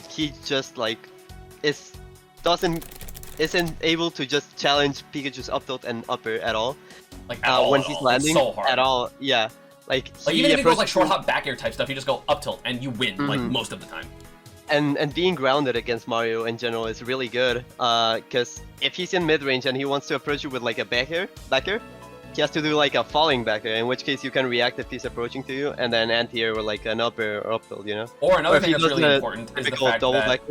Speaker 2: he just like isn't able to just challenge Pikachu's up tilt and up air at all.
Speaker 1: Like at all,
Speaker 2: when he's landing
Speaker 1: so hard.
Speaker 2: At all. Yeah. Like
Speaker 1: even if he goes like short hop back air type stuff, you just go up tilt and you win like most of the time.
Speaker 2: And being grounded against Mario in general is really good, because if he's in mid range and he wants to approach you with like a back air, he has to do like a falling back air, in which case you can react if he's approaching to you, and then anti-air with like an up air or up tilt, you know?
Speaker 1: Or another thing that's really important is the fact that...
Speaker 2: Back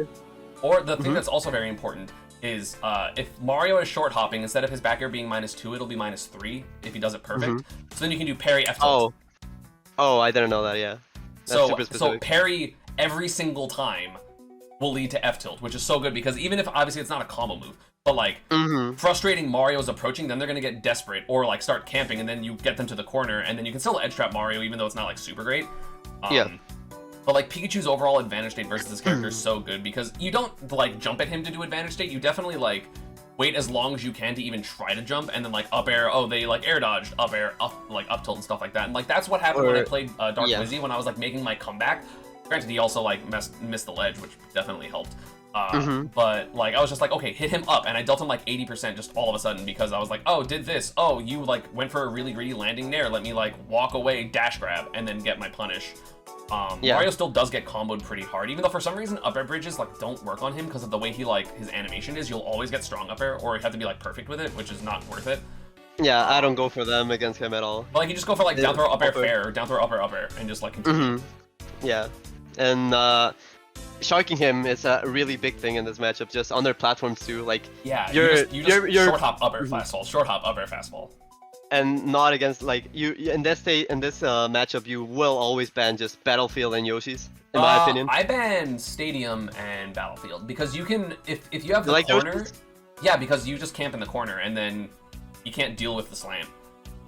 Speaker 1: or the thing that's also very important is if Mario is short hopping, instead of his back air being -2, it'll be -3 if he does it perfect. So then you can do parry F tilt.
Speaker 2: Oh, I didn't know that, yeah. That's
Speaker 1: so parry every single time will lead to F tilt, which is so good because even if obviously it's not a combo move, but like frustrating Mario's approaching, then they're gonna get desperate or like start camping, and then you get them to the corner, and then you can still edge trap Mario even though it's not like super great. But like Pikachu's overall advantage state versus this character is so good because you don't like jump at him to do advantage state. You definitely like wait as long as you can to even try to jump, and then like up air, they like air dodged, up air, up tilt and stuff like that. And like that's what happened when I played Dark Wizzy when I was like making my comeback. Granted, he also like missed the ledge, which definitely helped. But like I was just like, okay, hit him up, and I dealt him like 80% just all of a sudden because I was like, oh, did this? Oh, you like went for a really greedy landing there. Let me like walk away, dash grab, and then get my punish. Mario still does get comboed pretty hard, even though for some reason up air bridges like don't work on him because of the way he like his animation is. You'll always get strong up air, or you have to be like perfect with it, which is not worth it.
Speaker 2: Yeah, I don't go for them against him at all.
Speaker 1: But like you just go for like down throw up air fair, or down throw up air, and just like continue.
Speaker 2: Yeah, and sharking him is a really big thing in this matchup, just on their platforms too. Like
Speaker 1: you just short hop up air fastball, short hop up air fastball.
Speaker 2: And not against like you in this matchup you will always ban just Battlefield and Yoshi's in my opinion.
Speaker 1: I ban Stadium and Battlefield because you can if you have the corner, because you just camp in the corner and then you can't deal with the slam.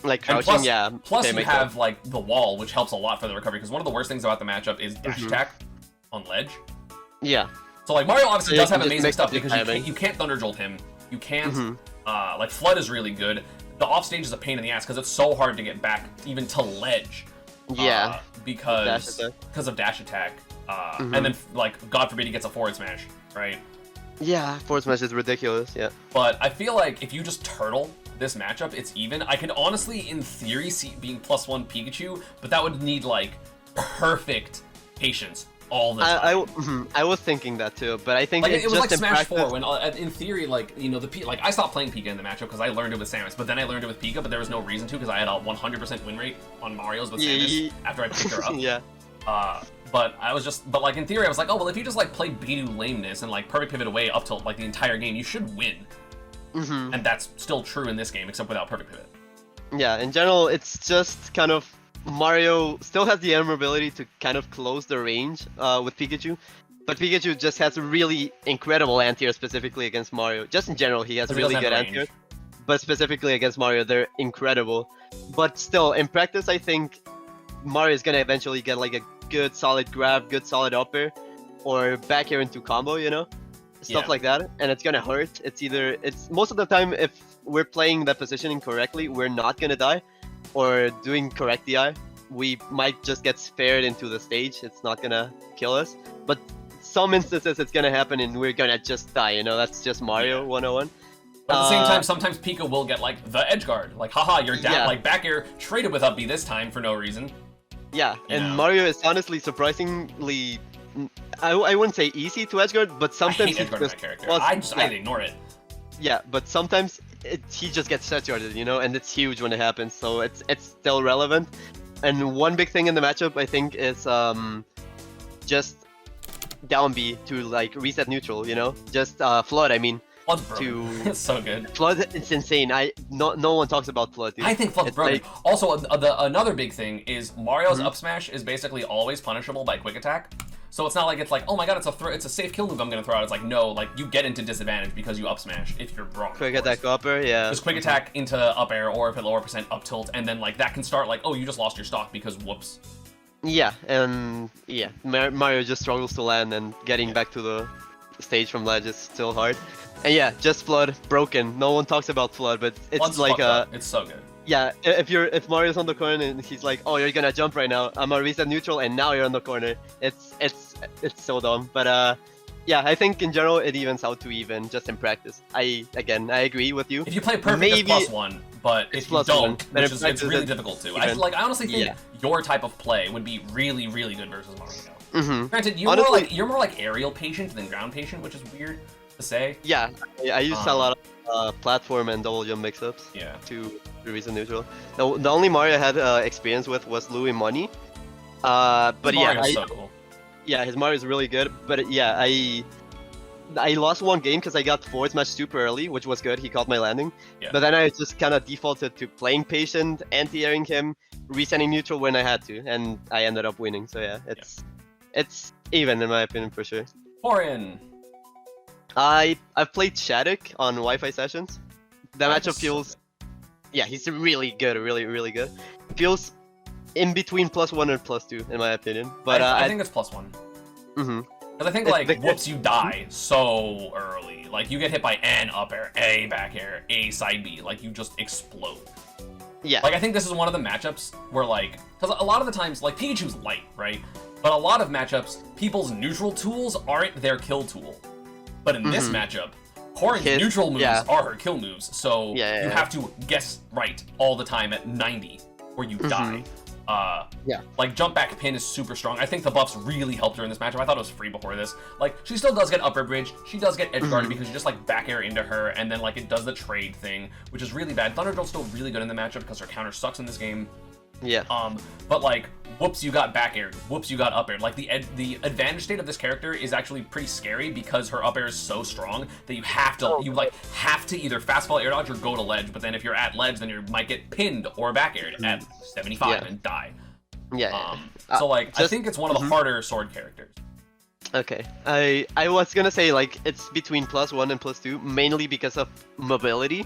Speaker 2: Like crouching,
Speaker 1: Plus you have like the wall, which helps a lot for the recovery because one of the worst things about the matchup is dash attack on ledge. Yeah. So like Mario obviously does have amazing stuff because you can't Thunder Jolt him. You can't like Flood is really good. The offstage is a pain in the ass because it's so hard to get back even to ledge. Because of dash attack. And then like God forbid he gets a forward smash, right?
Speaker 2: Yeah, forward smash is ridiculous. Yeah.
Speaker 1: But I feel like if you just turtle, this matchup, it's even. I could honestly, in theory, see being +1 Pikachu, but that would need like perfect patience all the time.
Speaker 2: I was thinking that too, but I think
Speaker 1: like, it was like Smash
Speaker 2: practice...
Speaker 1: 4 when, in theory, like, you know, like I stopped playing Pika in the matchup because I learned it with Samus, but then I learned it with Pika, but there was no reason to because I had a 100% win rate on Mario's with Samus after I picked her up.
Speaker 2: Yeah.
Speaker 1: But but like in theory, I was like, oh well, if you just like play Bidoof lameness and like perfect pivot away up till like the entire game, you should win. And that's still true in this game, except without perfect pivot.
Speaker 2: Yeah, in general, it's just kind of Mario still has the ability to kind of close the range with Pikachu, but Pikachu just has a really incredible anti-air specifically against Mario. Just in general, he has really good anti-air, but specifically against Mario, they're incredible. But still, in practice, I think Mario is gonna eventually get like a good solid grab, good solid up air, or back air into combo, you know, stuff like that, and it's gonna hurt. It's most of the time, if we're playing the positioning correctly, we're not gonna die, or doing correct DI, we might just get spared into the stage. It's not gonna kill us, but some instances it's gonna happen and we're gonna just die, you know. That's just Mario 101.
Speaker 1: But at the same time, sometimes Pika will get like the edge guard, like haha, you're down, like back air traded with up B this time for no reason.
Speaker 2: Yeah, and Mario is honestly surprisingly, I wouldn't say easy to edgeguard, but sometimes
Speaker 1: I hate edgeguarding my character. I ignore it.
Speaker 2: Yeah, but sometimes he just gets edgeguarded, you know, and it's huge when it happens, so it's still relevant. And one big thing in the matchup, I think, is just down B to like reset neutral, you know, just flood. I mean.
Speaker 1: It's so good.
Speaker 2: Flood, it's insane. No one talks about Flood, dude.
Speaker 1: I think Flood's broken. Like... Also, another big thing is Mario's up smash is basically always punishable by quick attack. So it's not like it's like, oh my god, it's a safe kill move I'm gonna throw out. It's like, no, like you get into disadvantage because you up smash if you're wrong.
Speaker 2: Quick attack up air, yeah.
Speaker 1: Just quick attack into up air, or if at lower percent up tilt, and then like that can start like, oh, you just lost your stock because whoops.
Speaker 2: Yeah, and Mario just struggles to land, and getting back to the stage from ledge is still hard. And yeah, just Flood, broken. No one talks about Flood, but it's Flood's like
Speaker 1: it's so good.
Speaker 2: Yeah, if Mario's on the corner and he's like, oh, you're gonna jump right now, I'm gonna reset neutral, and now you're on the corner. It's so dumb. But yeah, I think in general it evens out to even just in practice. I agree with you.
Speaker 1: If you play perfect, maybe it's +1, but if you don't, it's really difficult to. I honestly think your type of play would be really, really good versus Mario. Granted, you're more like aerial patient than ground patient, which is weird to say.
Speaker 2: Yeah, I used a lot of platform and double jump mix-ups.
Speaker 1: Yeah.
Speaker 2: To reason neutral. The only Mario I had experience with was Louis Money. But
Speaker 1: Mario's so cool.
Speaker 2: Yeah, his Mario is really good. But yeah, I lost one game because I got forward smash super early, which was good. He caught my landing. Yeah. But then I just kind of defaulted to playing patient, anti-airing him, resetting neutral when I had to, and I ended up winning. So yeah, it's even in my opinion for sure.
Speaker 1: Corrin.
Speaker 2: I've played Shattuck on Wi-Fi sessions. The matchup feels, yeah, he's really good, really good. Feels in between +1 and +2 in my opinion. But
Speaker 1: I think it's +1. Because I think like whoops, you die so early. Like you get hit by an up air, a back air, a side B, like you just explode.
Speaker 2: Yeah.
Speaker 1: Like I think this is one of the matchups where like, because a lot of the times like Pikachu's light, right? But a lot of matchups, people's neutral tools aren't their kill tool. But in this matchup, Corrin's neutral moves are her kill moves, so you have to guess right all the time at 90, or you die. Like jump back pin is super strong. I think the buffs really helped her in this matchup. I thought it was free before this. Like she still does get upper bridge, she does get edge guarded because you just like back air into her, and then like it does the trade thing, which is really bad. Thunderdrill's still really good in the matchup because her counter sucks in this game.
Speaker 2: Yeah.
Speaker 1: But like, whoops, you got back aired. Whoops, you got up aired. Like the advantage state of this character is actually pretty scary because her up air is so strong that you have to have to either fast fall air dodge or go to ledge. But then if you're at ledge, then you might get pinned or back aired at 75 and die. So like, I think it's one of the harder sword characters.
Speaker 2: Okay, I was gonna say like it's between +1 and +2 mainly because of mobility.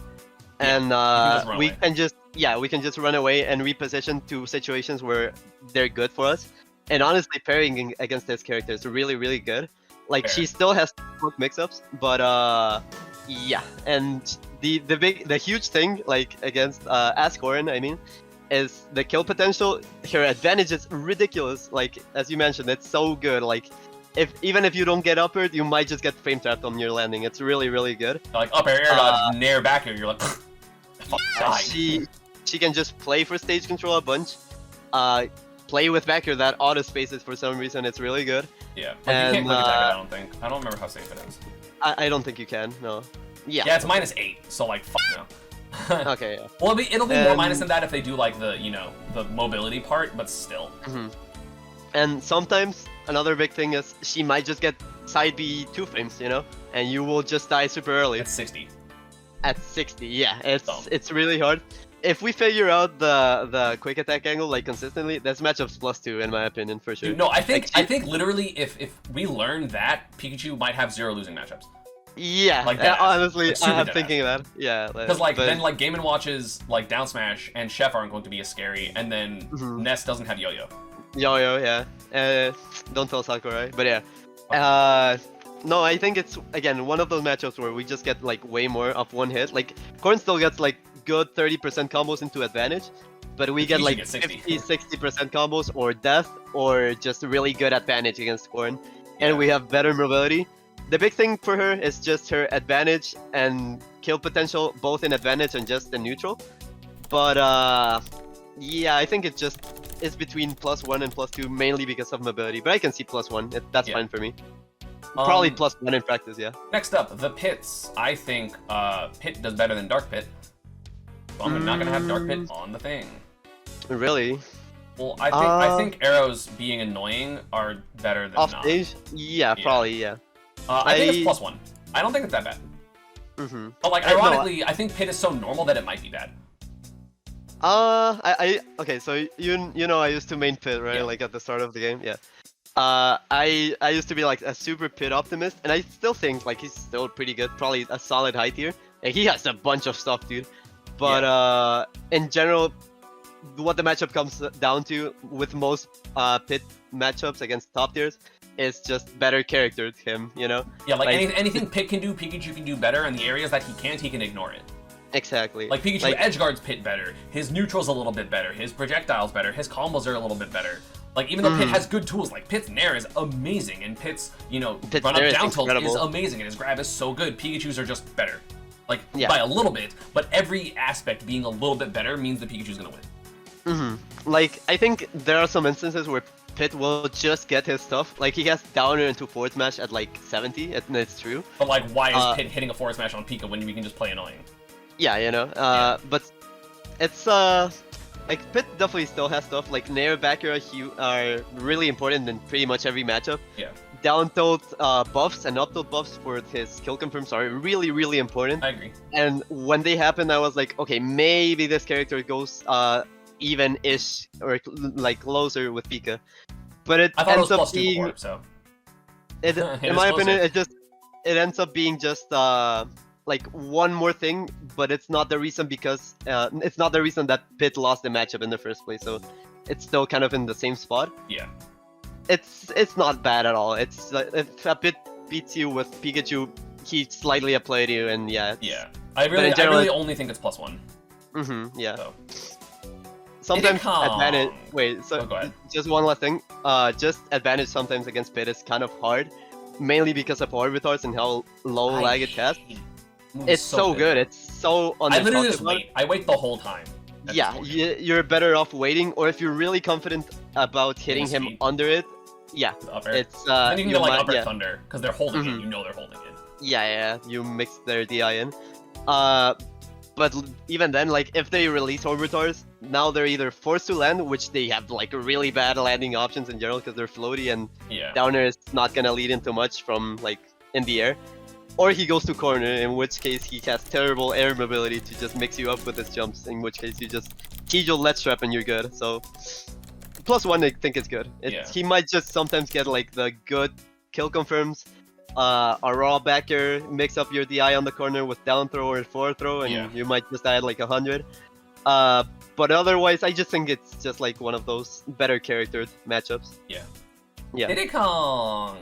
Speaker 2: And we can just run away and reposition to situations where they're good for us. And honestly, pairing against this character is really good. Like she still has quick mix-ups, but yeah. And the huge thing like against as Corrin, I mean, is the kill potential. Her advantage is ridiculous. Like as you mentioned, it's so good. Like even if you don't get upward, you might just get frame trapped on your landing. It's really good.
Speaker 1: Like up air dodge, nair back air, you're like. Die.
Speaker 2: She can just play for stage control a bunch. Play with back air that auto spaces for some reason. It's really good.
Speaker 1: Yeah, but you can't click attack it, I don't think. I don't remember how safe it is.
Speaker 2: I don't think you can. No. Yeah.
Speaker 1: Yeah, it's -8. So like, fuck no.
Speaker 2: Okay. Yeah.
Speaker 1: Well, it'll be more minus than that if they do like the the mobility part, but still.
Speaker 2: And sometimes another big thing is she might just get side B 2 frames, and you will just die super early.
Speaker 1: At 60.
Speaker 2: At 60, yeah, it's really hard. If we figure out the quick attack angle like consistently, that's matchups +2 in my opinion for sure.
Speaker 1: Dude, no, I think literally if we learn that, Pikachu might have 0 losing matchups.
Speaker 2: Yeah,
Speaker 1: like
Speaker 2: honestly, I'm thinking that. Yeah,
Speaker 1: because then Game & Watch's like down smash and Chef aren't going to be as scary, and then Ness doesn't have Yo-Yo.
Speaker 2: Yo-Yo, yeah. Don't tell Sakurai, but yeah. No, I think it's again one of those matchups where we just get like way more of one hit. Like Corrin still gets like good 30% combos into advantage, but we get like 50-60% combos or death or just really good advantage against Corrin, and we have better mobility. The big thing for her is just her advantage and kill potential, both in advantage and just in neutral. But yeah, I think it just is between +1 and +2 mainly because of mobility. But I can see +1. That's fine for me. Probably +1 in practice, yeah.
Speaker 1: Next up, the Pits. I think Pit does better than Dark Pit. So I'm not gonna have Dark Pit on the thing.
Speaker 2: Really?
Speaker 1: Well, I think arrows being annoying are better than
Speaker 2: off
Speaker 1: not.
Speaker 2: stage? Yeah, probably, yeah.
Speaker 1: I think it's +1. I don't think it's that bad. But like, ironically, I think Pit is so normal that it might be bad.
Speaker 2: Okay, so you know I used to main Pit, right? Like at the start of the game, yeah. I used to be like a super Pit optimist, and I still think like he's still pretty good, probably a solid high tier. And he has a bunch of stuff, dude. But in general, what the matchup comes down to with most Pit matchups against top tiers is just better character to him, Yeah, like
Speaker 1: anything Pit can do, Pikachu can do better, and the areas that he can't, he can ignore it.
Speaker 2: Exactly.
Speaker 1: Like Pikachu edgeguards Pit better, his neutral's a little bit better, his projectile's better, his combos are a little bit better. Like, even though Pit has good tools, like Pit's Nair is amazing, and Pit's, run up down tilt is amazing, and his grab is so good. Pikachu's are just better. Like, by a little bit, but every aspect being a little bit better means that Pikachu's gonna win.
Speaker 2: Like, I think there are some instances where Pit will just get his stuff. Like, he has downer into forward smash at like 70, and it's true.
Speaker 1: But like, why is Pit hitting a forward smash on Pika when we can just play annoying?
Speaker 2: Yeah, but it's like Pit definitely still has stuff like Nair, back air are really important in pretty much every matchup.
Speaker 1: Yeah.
Speaker 2: Down tilt buffs and up tilt buffs for his kill confirms are really, really important.
Speaker 1: I agree.
Speaker 2: And when they happen, I was like, okay, maybe this character goes even-ish or like closer with Pika. But it ends up being
Speaker 1: before, so.
Speaker 2: In my opinion, it ends up being just like one more thing, but it's not the reason because it's not the reason that Pit lost the matchup in the first place. So it's still kind of in the same spot.
Speaker 1: Yeah.
Speaker 2: It's not bad at all. It's if a Pit beats you with Pikachu, he slightly outplayed you, and yeah.
Speaker 1: Yeah. I really only think it's +1.
Speaker 2: Yeah.
Speaker 1: So.
Speaker 2: Sometimes advantage. Wait, so
Speaker 1: go ahead.
Speaker 2: Just one last thing. Just advantage sometimes against Pit is kind of hard, mainly because of orbitars and how low lag it has. It's so good. It's so
Speaker 1: I literally just wait. I wait the whole time.
Speaker 2: Yeah, you're better off waiting, or if you're really confident about hitting him under it, it's
Speaker 1: then you can go like upper thunder because they're holding it. You know they're holding it.
Speaker 2: Yeah, you mix their DI in. But even then, like if they release orbitars, now they're either forced to land, which they have like really bad landing options in general because they're floaty and downer is not gonna lead into much from like in the air. Or he goes to corner, in which case he has terrible air mobility to just mix you up with his jumps, in which case you just Keyjole Let Trap and you're good. So +1 I think is good. He might just sometimes get like the good kill confirms, a raw back air, mix up your DI on the corner with down throw or forward throw, and you might just die at like 100. But otherwise, I just think it's just like one of those better character matchups.
Speaker 1: Yeah.
Speaker 2: Diddy
Speaker 1: Kong!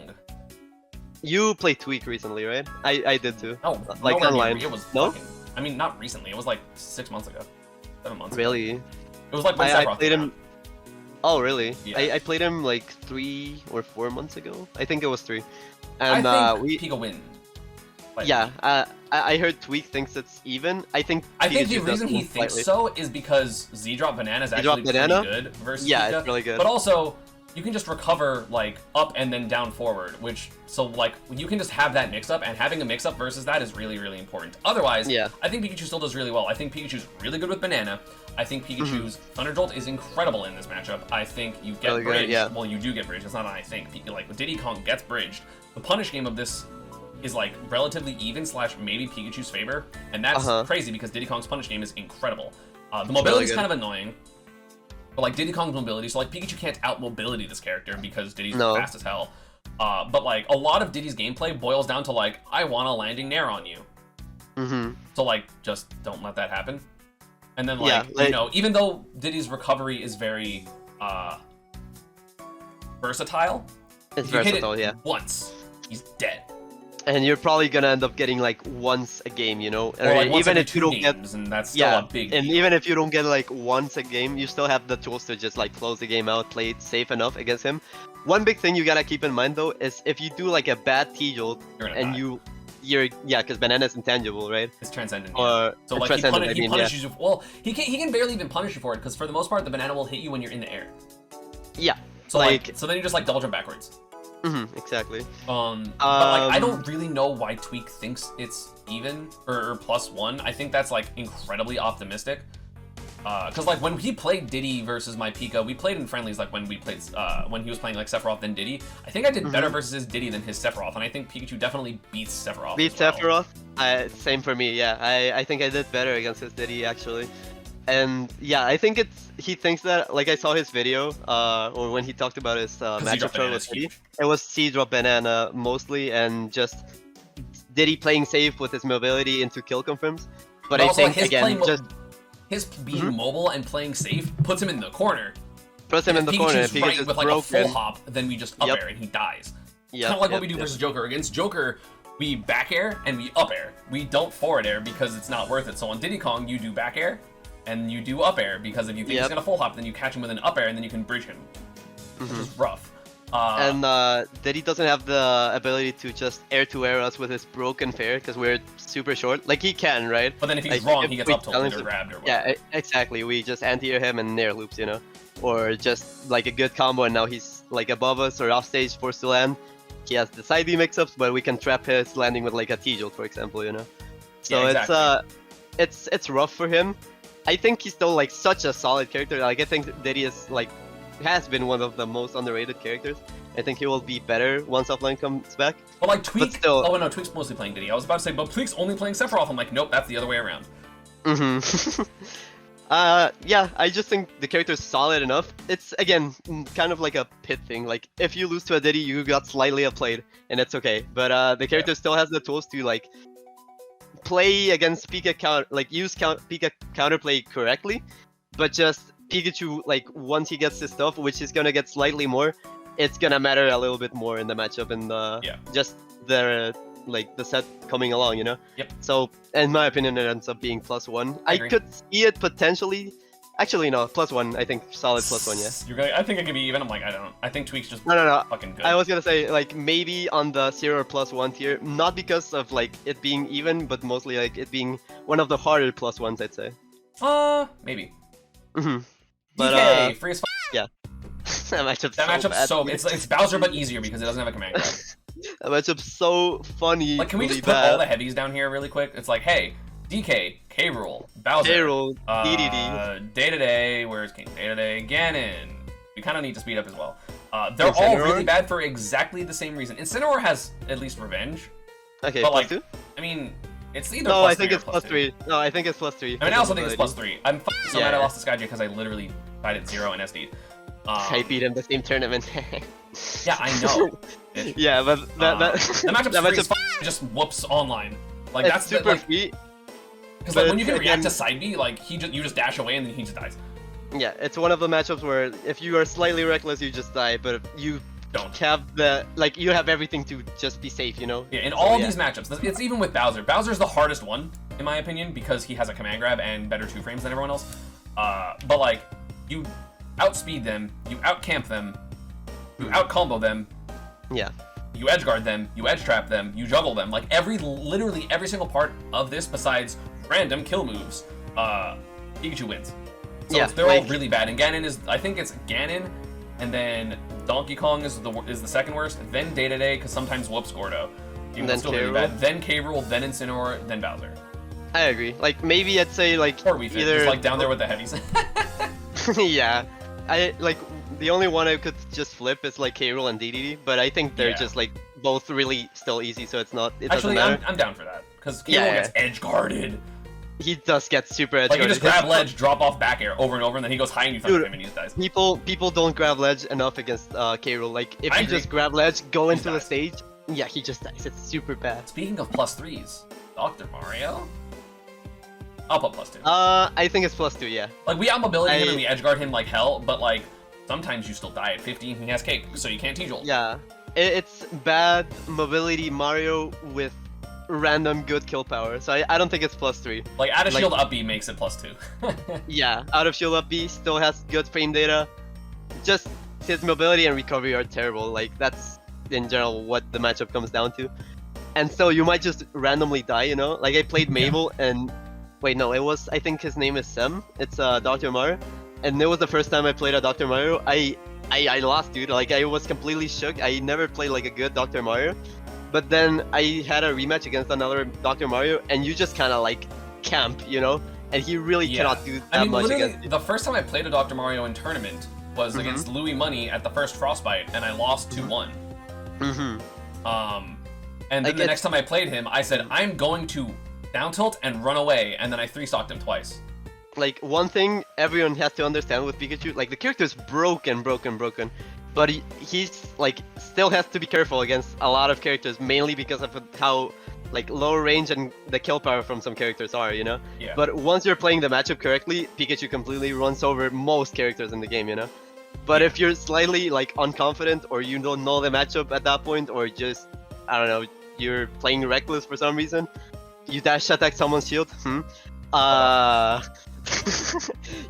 Speaker 2: You played Tweak recently, right? I did too.
Speaker 1: Oh,
Speaker 2: like online.
Speaker 1: It was I mean, not recently. It was like 6 months ago. 7 months ago.
Speaker 2: Really?
Speaker 1: It was like when
Speaker 2: I played him.
Speaker 1: out.
Speaker 2: Oh, really?
Speaker 1: Yeah.
Speaker 2: I played him like 3 or 4 months ago. I think it was 3.
Speaker 1: I
Speaker 2: And
Speaker 1: think Pika win. Like,
Speaker 2: Yeah, I heard Tweak thinks it's even. I think
Speaker 1: the
Speaker 2: Pikachu
Speaker 1: reason he
Speaker 2: does
Speaker 1: thinks
Speaker 2: slightly.
Speaker 1: so is because Z-Drop Banana is actually pretty
Speaker 2: Banana?
Speaker 1: good versus
Speaker 2: Yeah,
Speaker 1: Pika.
Speaker 2: it's really good.
Speaker 1: But also, you can just recover like up and then down forward, which so like you can just have that mix-up, and having a mix-up versus that is really, really important. Otherwise,
Speaker 2: Yeah.
Speaker 1: I think Pikachu still does really well. I think Pikachu's really good with Banana. I think Pikachu's Thunder Jolt is incredible in this matchup. I think you get
Speaker 2: Really good,
Speaker 1: bridged.
Speaker 2: yeah.
Speaker 1: Well, you do get bridged. It's not an I think. Like Diddy Kong gets bridged. The punish game of this is like relatively even / maybe Pikachu's favor, and that's crazy because Diddy Kong's punish game is incredible. The mobility is kind of annoying, but like Diddy Kong's mobility, so like Pikachu can't out mobility this character because Diddy's fast as hell. But like a lot of Diddy's gameplay boils down to like I want a landing nair on you. So like just don't let that happen. And then like, you know, even though Diddy's recovery is very versatile,
Speaker 2: It's
Speaker 1: if you
Speaker 2: versatile,
Speaker 1: hit it
Speaker 2: yeah.
Speaker 1: once, he's dead.
Speaker 2: And you're probably gonna end up getting like once a game, you know?
Speaker 1: Or like once
Speaker 2: even
Speaker 1: every
Speaker 2: if you
Speaker 1: 2
Speaker 2: don't get
Speaker 1: games, and that's still a big
Speaker 2: and
Speaker 1: deal.
Speaker 2: even if you don't get like once a game, you still have the tools to just like close the game out, play it safe enough against him. One big thing you gotta keep in mind though is if you do like a bad T-Jolt and you're because Banana's intangible, right?
Speaker 1: It's transcendent.
Speaker 2: Or
Speaker 1: so like he punishes you. Well, he can barely even punish you for it because for the most part the banana will hit you when you're in the air.
Speaker 2: Yeah.
Speaker 1: So like so then you just like double jump backwards.
Speaker 2: Exactly.
Speaker 1: But like I don't really know why Tweak thinks it's even or +1. I think that's like incredibly optimistic. Because like when he played Diddy versus my Pika, we played in friendlies like when we played when he was playing like Sephiroth than Diddy. I think I did better versus his Diddy than his Sephiroth, and I think Pikachu definitely beats Sephiroth.
Speaker 2: Beats Sephiroth? Same for me, yeah. I think I did better against his Diddy actually. And yeah, I think he thinks that, like I saw his video, or when he talked about his matchup with Diddy, it was C-Drop Banana mostly, and just Diddy playing safe with his mobility into kill confirms. But I think again,
Speaker 1: his being mobile and playing safe puts him in the corner.
Speaker 2: Puts him in the corner.
Speaker 1: If right with like a full hop, then we just up air and he dies. Kind of like what we do versus Joker. Against Joker, we back air and we up air. We don't forward air because it's not worth it. So on Diddy Kong, you do back air and you do up air because if you think he's gonna full hop, then you catch him with an up air and then you can bridge him, which is rough.
Speaker 2: And Diddy doesn't have the ability to just air-to-air us with his broken fair because we're super short. Like he can, right?
Speaker 1: But then if he's wrong, he gets up tilted or grabbed or whatever.
Speaker 2: Yeah, exactly. We just anti-air him and nair loops, you know? Or just like a good combo and now he's like above us or off stage, forced to land. He has the side B mix-ups, but we can trap his landing with like a T-Jolt, for example, you know? So it's rough for him. I think he's still like such a solid character. Like I think Diddy is like has been one of the most underrated characters. I think he will be better once offline comes back.
Speaker 1: But like Tweak, oh no, Tweak's mostly playing Diddy. I was about to say, but Tweak's only playing Sephiroth. I'm like, nope, that's the other way around.
Speaker 2: Yeah, I just think the character's solid enough. It's again kind of like a pit thing. Like if you lose to a Diddy, you got slightly outplayed, and it's okay. But the character still has the tools to like play against Pika use Pika counterplay correctly, but just Pikachu, like once he gets his stuff, which is gonna get slightly more, it's gonna matter a little bit more in the matchup and just the like the set coming along, you know. So in my opinion, it ends up being +1. I could see it potentially. Actually, no, +1. I think solid +1. Yeah.
Speaker 1: You're gonna. I think it could be even. I'm like, I don't. I think Tweak's just
Speaker 2: no.
Speaker 1: fucking good.
Speaker 2: I was gonna say like maybe on the 0 or +1 tier, not because of like it being even, but mostly like it being one of the harder +1s, I'd say.
Speaker 1: Maybe.
Speaker 2: But
Speaker 1: DK, free as fuck.
Speaker 2: Yeah. That
Speaker 1: matchup's so it's Bowser but easier because it doesn't have a command grab.
Speaker 2: That matchup's so funny.
Speaker 1: Like, can we just put all the heavies down here really quick? It's like, hey, DK, K. Rool, Bowser,
Speaker 2: K. Rool, DDD,
Speaker 1: Day-to-Day, where's King? Day-to-Day, Ganon. We kind of need to speed up as well. They're all really bad for exactly the same reason. Incineroar has at least revenge.
Speaker 2: Okay,
Speaker 1: but
Speaker 2: +2?
Speaker 1: I mean, it's either
Speaker 2: no, I think
Speaker 1: +3
Speaker 2: it's
Speaker 1: or
Speaker 2: +3. No, I think it's +3.
Speaker 1: I mean, I also think it's +3. I'm so mad I lost to Skyja because I literally died at 0 and SD'd.
Speaker 2: I beat him the same tournament.
Speaker 1: Yeah, I know.
Speaker 2: Yeah, but that
Speaker 1: matchup just whoops online. Like that's
Speaker 2: super free.
Speaker 1: Because like when you can react to side B, like you just dash away and then he just dies.
Speaker 2: Yeah, it's one of the matchups where if you are slightly reckless, you just die. But if you
Speaker 1: don't
Speaker 2: have you have everything to just be safe, you know.
Speaker 1: Yeah, in all these matchups, it's even with Bowser. Bowser's the hardest one in my opinion because he has a command grab and better 2 frames than everyone else. But like you outspeed them, you outcamp them, you out combo them.
Speaker 2: Yeah.
Speaker 1: you edge guard them, you edge trap them, you juggle them. Like literally every single part of this besides random kill moves, Pikachu wins. So
Speaker 2: Yeah,
Speaker 1: they're all really bad. And Ganon is, I think it's Ganon, and then Donkey Kong is the second worst, then Day-to-Day, because sometimes whoops Gordo. Even though it's still really bad. Then K-Rool, then Incineroar, then Bowser.
Speaker 2: I agree. Like maybe I'd say like
Speaker 1: Or Wii Fit,
Speaker 2: either
Speaker 1: it's like down there with the heavies.
Speaker 2: yeah, I like the only one I could just flip is like K-Rool and DDD, but I think they're just like both really still easy, so it's not. It
Speaker 1: Actually,
Speaker 2: doesn't matter.
Speaker 1: I'm down for that because K-Rool gets edge guarded.
Speaker 2: He does get super edge
Speaker 1: Like you
Speaker 2: guarded.
Speaker 1: just grab ledge, drop off back air over and over, and then he goes high and you thunder him and he just dies.
Speaker 2: People don't grab ledge enough against K-Rool. Like if
Speaker 1: I
Speaker 2: you
Speaker 1: agree.
Speaker 2: just grab ledge, go into the
Speaker 1: dies.
Speaker 2: stage, yeah, he just dies. It's super bad.
Speaker 1: Speaking of +3s, Dr. Mario. I'll put +2.
Speaker 2: I think it's +2, yeah.
Speaker 1: Like we out-mobility him and we edge guard him like hell, but like sometimes you still die at 50 and he has cake, so you can't T-jolt.
Speaker 2: Yeah, it's bad mobility Mario with random good kill power, so I don't think it's +3.
Speaker 1: Like out of shield up B makes it +2.
Speaker 2: Yeah, out of shield up B still has good frame data. Just his mobility and recovery are terrible. Like that's in general what the matchup comes down to. And so you might just randomly die, you know? Like I played Mabel and wait, no, it was I think his name is Sem. It's Dr. Mario. And it was the first time I played a Dr. Mario. I lost, dude. Like I was completely shook. I never played like a good Dr. Mario. But then I had a rematch against another Dr. Mario, and you just kind of like camp, you know? And he really cannot do that much against you.
Speaker 1: The first time I played a Dr. Mario in tournament was against Louis Money at the first Frostbite, and I lost 2-1. And then the next time I played him, I said, I'm going to down tilt and run away, and then I 3-stocked him twice.
Speaker 2: Like, one thing everyone has to understand with Pikachu, like, the character is broken, but he's, like, still has to be careful against a lot of characters, mainly because of how, like, low range and the kill power from some characters are, you know?
Speaker 1: Yeah.
Speaker 2: But once you're playing the matchup correctly, Pikachu completely runs over most characters in the game, you know? But if you're slightly, like, unconfident, or you don't know the matchup at that point, or just, I don't know, you're playing reckless for some reason, you dash attack someone's shield,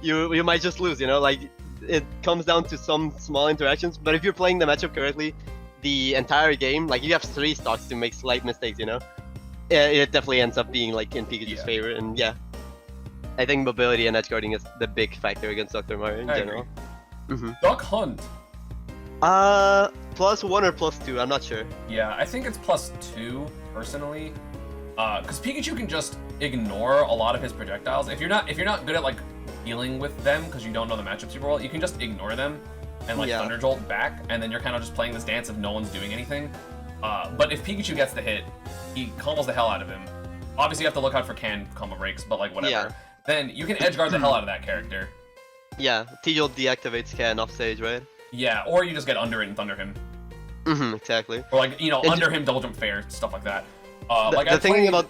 Speaker 2: you might just lose, you know? Like, it comes down to some small interactions, but if you're playing the matchup correctly, the entire game, like, you have 3 stocks to make slight mistakes, you know? It definitely ends up being, like, in Pikachu's favor, and yeah. I think mobility and edge guarding is the big factor against Dr. Mario in general.
Speaker 1: Duck Hunt.
Speaker 2: +1 or +2, I'm not sure.
Speaker 1: Yeah, I think it's +2, personally. Because Pikachu can just ignore a lot of his projectiles. If you're not good at, like, dealing with them, because you don't know the matchup super well, you can just ignore them and, like, Thunder Jolt back, and then you're kind of just playing this dance of no one's doing anything. But if Pikachu gets the hit, he combos the hell out of him. Obviously, you have to look out for can combo breaks, but, like, whatever.
Speaker 2: Yeah.
Speaker 1: Then you can edge guard the hell out of that character.
Speaker 2: Yeah, T-Jolt deactivates can off stage, right?
Speaker 1: Yeah, or you just get under it and thunder him.
Speaker 2: Exactly.
Speaker 1: Or, like, you know, under him, double jump fair, stuff like that. Like,
Speaker 2: the thing about...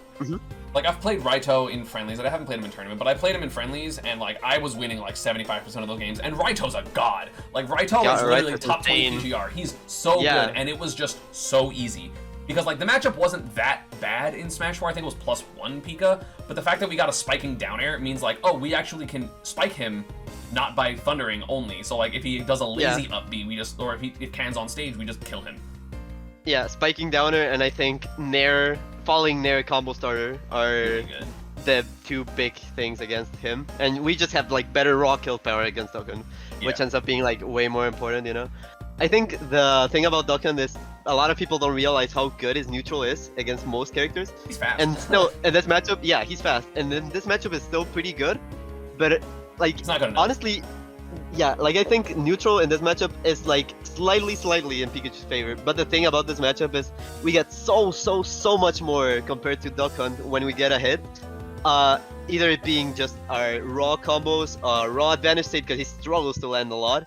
Speaker 1: Like, I've played Raito in friendlies, and I haven't played him in tournament, but I played him in friendlies, and, like, I was winning, like, 75% of those games, and Raito's a god! Like, Raito is literally top 20 PGR. He's so good, and it was just so easy. Because, like, the matchup wasn't that bad in Smash 4, I think it was +1 Pika, but the fact that we got a spiking down air means, like, oh, we actually can spike him, not by thundering only. So, like, if he does a lazy up B, we just, or if Can's on stage, we just kill him. Yeah,
Speaker 2: spiking downer and I think Nair, falling Nair combo starter are
Speaker 1: really good.
Speaker 2: The 2 big things against him. And we just have, like, better raw kill power against Dokkan, which ends up being, like, way more important, you know? I think the thing about Dokkan is a lot of people don't realize how good his neutral is against most characters.
Speaker 1: He's fast.
Speaker 2: And still, in this matchup, yeah, he's fast. And then this matchup is still pretty good, but, like,
Speaker 1: it's not good enough.
Speaker 2: Honestly, yeah, like, I think neutral in this matchup is, like, slightly in Pikachu's favor. But the thing about this matchup is we get so much more compared to Duck Hunt when we get a hit. Either it being just our raw combos, raw advantage state because he struggles to land a lot.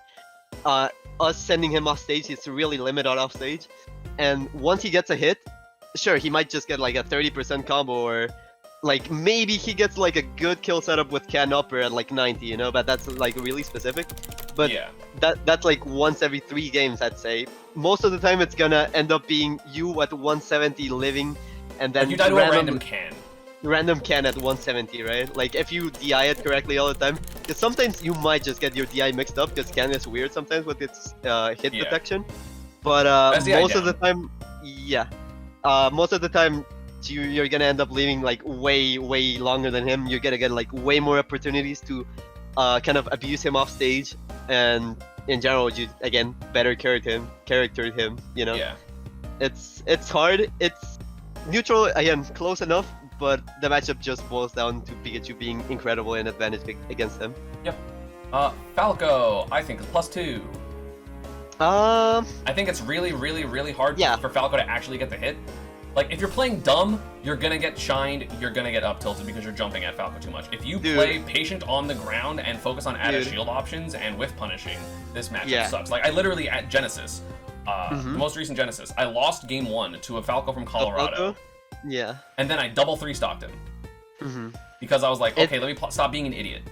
Speaker 2: Us sending him off stage, he's really limited off stage. And once he gets a hit, sure, he might just get like a 30% combo, or like maybe he gets like a good kill setup with can upper at like 90, you know, but that's like really specific. But
Speaker 1: yeah,
Speaker 2: that's like once every 3 games, I'd say. Most of the time it's gonna end up being you at 170 living, and then
Speaker 1: like you die to a random can
Speaker 2: at 170, right? Like if you DI it correctly all the time, because sometimes you might just get your DI mixed up because can is weird sometimes with its hit detection. But most of the time, Yeah. Most of the time, you're gonna end up leaving like way longer than him. You're gonna get like way more opportunities to kind of abuse him off stage, and in general, you again better character him. You know.
Speaker 1: Yeah.
Speaker 2: It's hard. It's neutral again, close enough, but the matchup just boils down to Pikachu being incredible in advantage against him.
Speaker 1: Yep. Falco, I think is +2. I think it's really hard for Falco to actually get the hit. Like, if you're playing dumb, you're gonna get shined, you're gonna get up tilted because you're jumping at Falco too much. If you play patient on the ground and focus on added shield options and whiff punishing, this matchup sucks. Like, I literally, at Genesis, the most recent Genesis, I lost game 1 to a Falco from Colorado.
Speaker 2: Yeah.
Speaker 1: And then I double 3-stocked him. Because I was like, okay, let me stop being an idiot.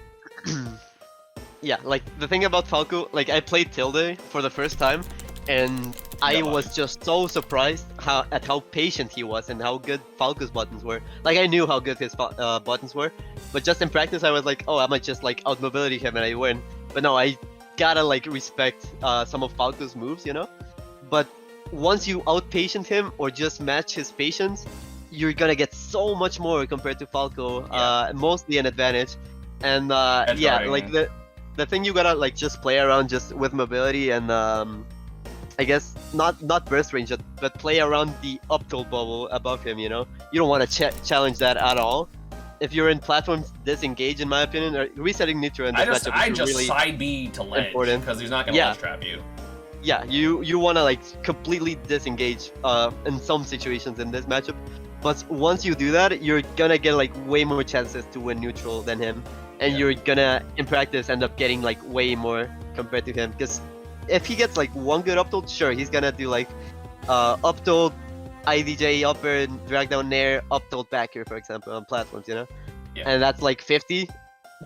Speaker 2: Yeah, like, the thing about Falco, like, I played Tilde for the first time, and I was just so surprised at how patient he was and how good Falco's buttons were. Like, I knew how good his buttons were, but just in practice I was like, oh, I might just like out-mobility him and I win. But no, I gotta like respect some of Falco's moves, you know? But once you out-patient him or just match his patience, you're gonna get so much more compared to Falco, mostly an advantage. And yeah, like the thing you gotta like just play around just with mobility and I guess not burst range, but play around the up tilt bubble above him. You know, you don't want to challenge that at all. If you're in platforms, disengage, in my opinion. Or resetting neutral in this matchup
Speaker 1: I
Speaker 2: is
Speaker 1: just
Speaker 2: really
Speaker 1: side B to ledge because he's not gonna ledge trap you.
Speaker 2: Yeah, you want to like completely disengage in some situations in this matchup. But once you do that, you're gonna get like way more chances to win neutral than him, and you're gonna in practice end up getting like way more compared to him. Because if he gets like one good up tilt, sure, he's gonna do like up tilt, IDJ upper, drag down nair, up tilt back here, for example, on platforms, you know? Yeah. And that's like 50.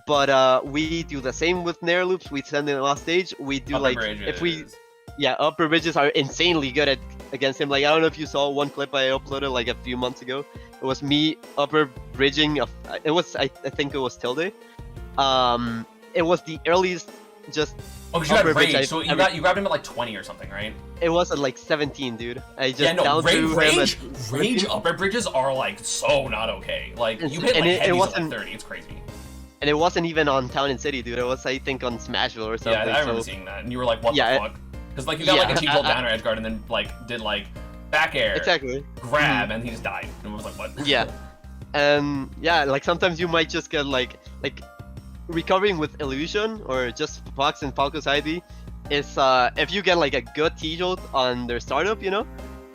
Speaker 2: But we do the same with nair loops. We send him off stage. We do upper like bridges. If we, upper bridges are insanely good against him. Like, I don't know if you saw one clip I uploaded like a few months ago. It was me upper bridging. It was I think it was Tilde. It was the earliest just.
Speaker 1: Oh, because you had rage, so you grabbed him at like 20 or something, right?
Speaker 2: It was at like 17, dude. I just down threw him at
Speaker 1: rage upper bridges are like so not okay. Like, you hit like heavies at 30, it's crazy.
Speaker 2: And it wasn't even on Town and City, dude. It was, I think, on Smashville or something.
Speaker 1: Yeah, I remember seeing that, and you were like, what the fuck? Because like you got like a T-tilt down air edge guard and then like did like back air, grab, and he just died. And it was like, what?
Speaker 2: Yeah. And yeah, like sometimes you might just get like recovering with illusion or just Fox and Falco's ID is if you get like a good T-jolt on their startup, you know,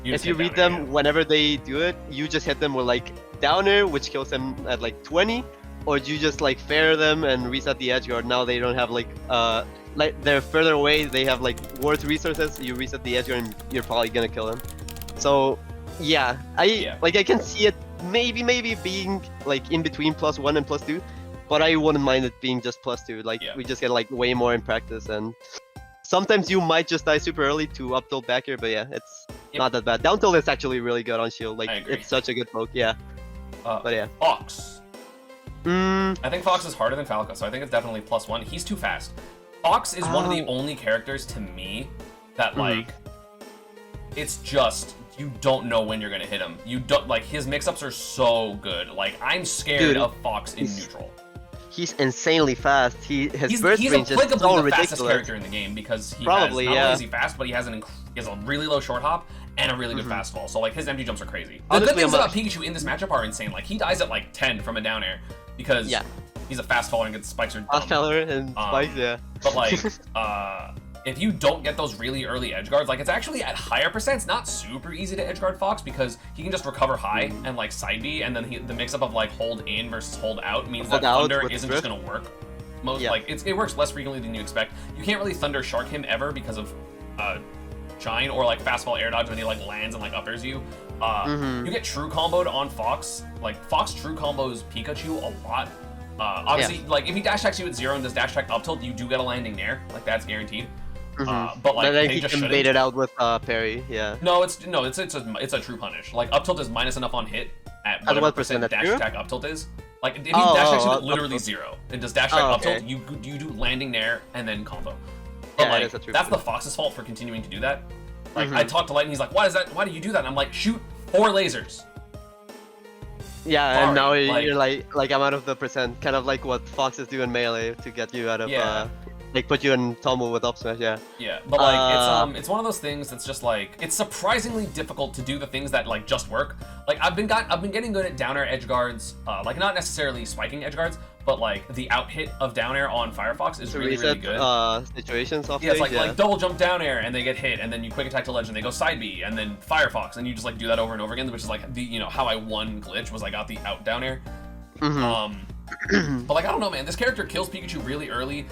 Speaker 2: if you read them whenever they do it, you just hit them with like downer, which kills them at like 20, or you just like fair them and reset the edge guard. Now they don't have like they're further away, they have like worth resources, you reset the edge guard and you're probably gonna kill them. So yeah, I can see it maybe being like in between +1 and +2. But I wouldn't mind it being just +2. Like, we just get like way more in practice, and sometimes you might just die super early to up tilt back here, but yeah, it's not that bad. Down tilt is actually really good on shield. Like, it's such a good poke, but yeah.
Speaker 1: Fox. I think Fox is harder than Falco, so I think it's definitely +1. He's too fast. Fox is one of the only characters to me that like, it's just, you don't know when you're gonna hit him. You don't, like, his mix-ups are so good. Like, I'm scared of Fox in neutral.
Speaker 2: He's insanely fast. His burst range is so ridiculous. He's
Speaker 1: applicably the fastest character in the game because he has, not only is he fast, but he has a really low short hop and a really good fast fall. So like his empty jumps are crazy. The good things about Pikachu in this matchup are insane. Like he dies at like 10 from a down air because he's a fast faller and gets spikes or
Speaker 2: fast faller and spikes,
Speaker 1: But like if you don't get those really early edge guards, like it's actually at higher percent. It's not super easy to edge guard Fox because he can just recover high and like side B, and then the mix up of like hold in versus hold out means that Thunder isn't just gonna work. Like it works less frequently than you expect. You can't really Thunder Shark him ever because of Shine or like fastball air dodge when he like lands and like uppers you. You get true comboed on Fox. Like Fox true combos Pikachu a lot. Obviously, like if he dash attacks you at 0 and does dash attack up tilt, you do get a landing there. Like that's guaranteed. But like
Speaker 2: then he can bait it out with parry,
Speaker 1: No, it's a true punish. Like up tilt is minus enough on hit at whatever percent dash attack up tilt is. Like if he dash attacks you at literally 0 and does dash attack up tilt, you do landing there and then combo. But like that's the Fox's fault for continuing to do that. Like, I talked to Light, and he's like, why do you do that? And I'm like, shoot 4 lasers.
Speaker 2: Yeah,
Speaker 1: Sorry,
Speaker 2: and now
Speaker 1: like-
Speaker 2: you're like I'm out of the percent, kind of like what foxes do in melee to get you out of like put you in tumble with up smash. Yeah.
Speaker 1: Yeah, but like it's one of those things that's just like it's surprisingly difficult to do the things that like just work. Like I've been getting good at down air edge guards, like not necessarily spiking edge guards, but like the out hit of down air on Firefox is really good.
Speaker 2: Situations off
Speaker 1: Yeah, it's like double jump down air and they get hit, and then you quick attack to ledge and they go side B, and then Firefox, and you just like do that over and over again, which is like the how I won glitch was I got the out down air. But like I don't know, man, this character kills Pikachu really early.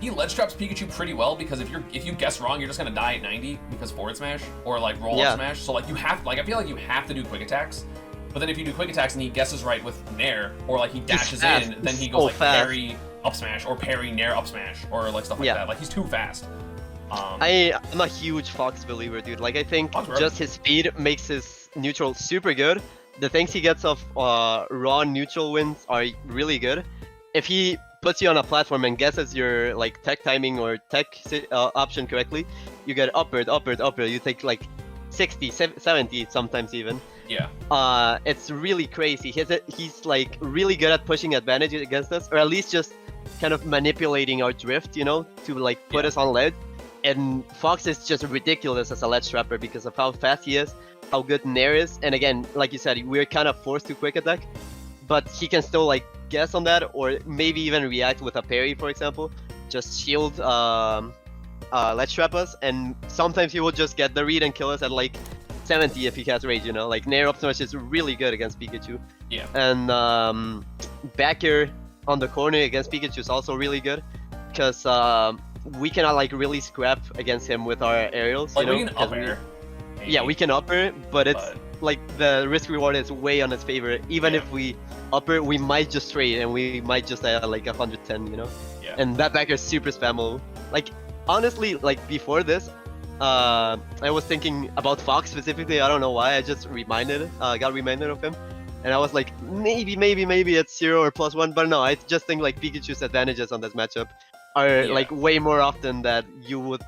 Speaker 1: He ledge traps Pikachu pretty well because if you guess wrong, you're just gonna die at 90 because forward smash or like roll up smash. So like I feel like you have to do quick attacks. But then if you do quick attacks and he guesses right with Nair, or like he dashes in, then he goes like parry up smash or parry Nair up smash or like stuff like that. Like he's too fast.
Speaker 2: I'm a huge Fox believer, dude. Like I think just his speed makes his neutral super good. The things he gets off raw neutral wins are really good. If he puts you on a platform and guesses your like tech timing or tech option correctly, you get upward. You take like 60, 70 sometimes even.
Speaker 1: Yeah.
Speaker 2: It's really crazy. He's like really good at pushing advantage against us, or at least just kind of manipulating our drift, you know, to like put us on ledge. And Fox is just ridiculous as a ledge trapper because of how fast he is, how good Nair is, and again, like you said, we're kind of forced to quick attack, but he can still like guess on that, or maybe even react with a parry, for example. Just shield ledge trap us, and sometimes he will just get the read and kill us at like 70 if he has rage, you know. Like Nair up smash is really good against Pikachu.
Speaker 1: Yeah.
Speaker 2: And back air on the corner against Pikachu is also really good because we cannot like really scrap against him with our aerials.
Speaker 1: Like
Speaker 2: you know,
Speaker 1: we can up air.
Speaker 2: Yeah, we can up air, but it's like the risk reward is way on his favor. Even if we upper, we might just trade and we might just add like 110, you know.
Speaker 1: Yeah.
Speaker 2: And that backer is super spammable. Like honestly, like before this, I was thinking about Fox specifically. I don't know why. I just got reminded of him, and I was like, maybe it's 0 or +1. But no, I just think like Pikachu's advantages on this matchup are like way more often that you would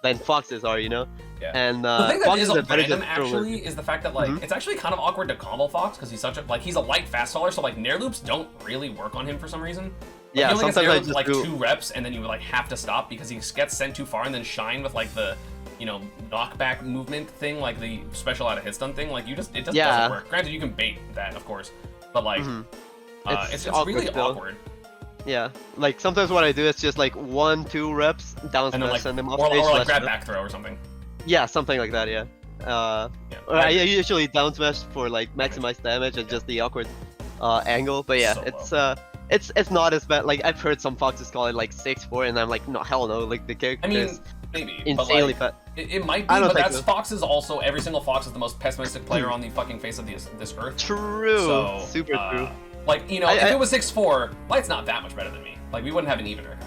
Speaker 2: than Fox's are, you know.
Speaker 1: Yeah.
Speaker 2: And
Speaker 1: the thing that
Speaker 2: Fox's
Speaker 1: is
Speaker 2: advantages
Speaker 1: random actually is the fact that like it's actually kind of awkward to combo Fox because he's such a he's a light fast faller, so like Nair loops don't really work on him for some reason. Like,
Speaker 2: yeah,
Speaker 1: he only
Speaker 2: sometimes I
Speaker 1: gets
Speaker 2: just
Speaker 1: like
Speaker 2: do
Speaker 1: 2 reps and then you like have to stop because he gets sent too far, and then Shine with like the knockback movement thing, like the special out of hit stun thing, like it just doesn't work. Granted, you can bait that, of course, but like it's really awkward.
Speaker 2: Yeah, like sometimes what I do is just like 1-2 reps down smash,
Speaker 1: like,
Speaker 2: send them off
Speaker 1: or
Speaker 2: stage.
Speaker 1: Or like grab back throw or something.
Speaker 2: Yeah, something like that. Yeah. I usually down smash for like maximize damage and just the awkward angle. But yeah, it's not as bad. Like I've heard some foxes call it like 6-4, and I'm like, no, hell no. Like the character is
Speaker 1: maybe
Speaker 2: insanely
Speaker 1: fast. It might be, but that's Fox is also every single Fox is the most pessimistic player on the fucking face of this earth.
Speaker 2: True.
Speaker 1: So,
Speaker 2: super true.
Speaker 1: Like if it was 6-4, Light's not that much better than me. Like we wouldn't have an even record.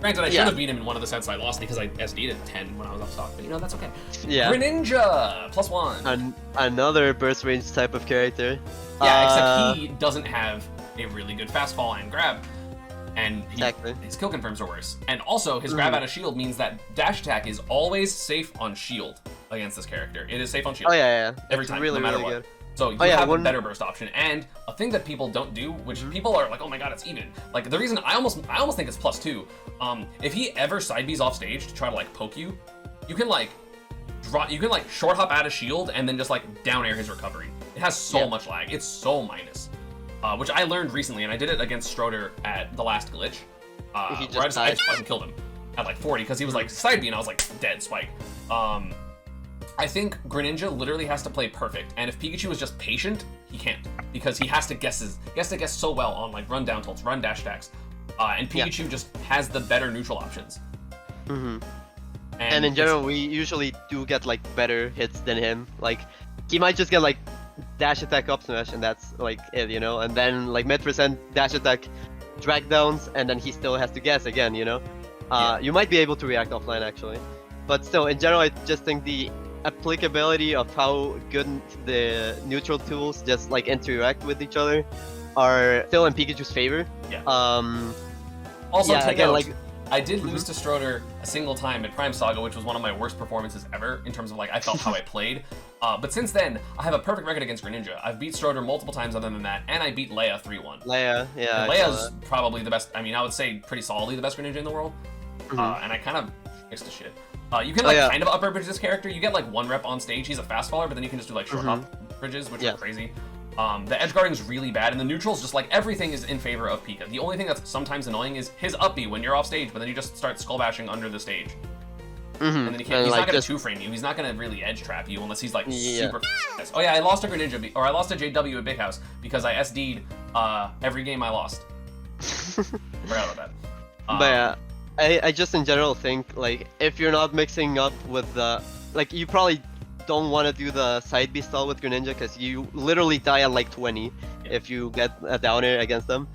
Speaker 1: Granted, I should have beat him in one of the sets I lost because I SD'd at 10 when I was up stock, but that's okay.
Speaker 2: Yeah.
Speaker 1: Greninja +1.
Speaker 2: Another burst range type of character.
Speaker 1: Yeah, except he doesn't have a really good fast fall and grab. And his kill confirms are worse. And also, his grab out of shield means that dash attack is always safe on shield against this character. It is safe on shield.
Speaker 2: Oh yeah.
Speaker 1: Every time,
Speaker 2: really,
Speaker 1: no matter
Speaker 2: really
Speaker 1: what.
Speaker 2: Good.
Speaker 1: So you have a better burst option. And a thing that people don't do, which people are like, oh my god, it's even. Like the reason I almost think it's +2. If he ever side B's off stage to try to like poke you, you can like short hop out of shield and then just like down air his recovery. It has so much lag. It's so minus. Which I learned recently, and I did it against Stroder at the last glitch. Where I just fucking killed him at like 40 because he was like side B and I was like dead spike. I think Greninja literally has to play perfect, and if Pikachu is just patient, he can't because he has to guess so well on like run down tilts, run dash attacks, and Pikachu just has the better neutral options.
Speaker 2: And in general, we usually do get like better hits than him. Like he might just get like dash attack up smash, and that's like it, you know. And then like mid% dash attack, drag downs, and then he still has to guess again, you know. You might be able to react offline actually, but still, in general, I just think the applicability of how good the neutral tools just like interact with each other are still in Pikachu's favor.
Speaker 1: Also,
Speaker 2: again, like
Speaker 1: I did lose to Schroeder a single time at Prime Saga, which was one of my worst performances ever in terms of like I felt how I played. But since then, I have a perfect record against Greninja. I've beat Schroeder multiple times other than that, and I beat Leia 3-1.
Speaker 2: Leia, yeah.
Speaker 1: And Leia's probably the best. I mean, I would say pretty solidly the best Greninja in the world. And I kind of mixed the shit. You can like kind of upper bridge this character. You get like 1 rep on stage. He's a fast faller, but then you can just do like short hop bridges, which are crazy. The edge guarding is really bad, and the neutrals, just like everything is in favor of Pika. The only thing that's sometimes annoying is his up B when you're off stage, but then you just start skull bashing under the stage. And then he can't, he's like not gonna 2-frame you. He's not gonna really edge trap you unless he's like super fast. Oh yeah, I lost to Greninja, or I lost to JW at Big House because I SD'd every game I lost. Forgot about that.
Speaker 2: But yeah, I just in general think like if you're not mixing up with the like you probably don't want to do the side B style with Greninja because you literally die at like 20 if you get a downer against them.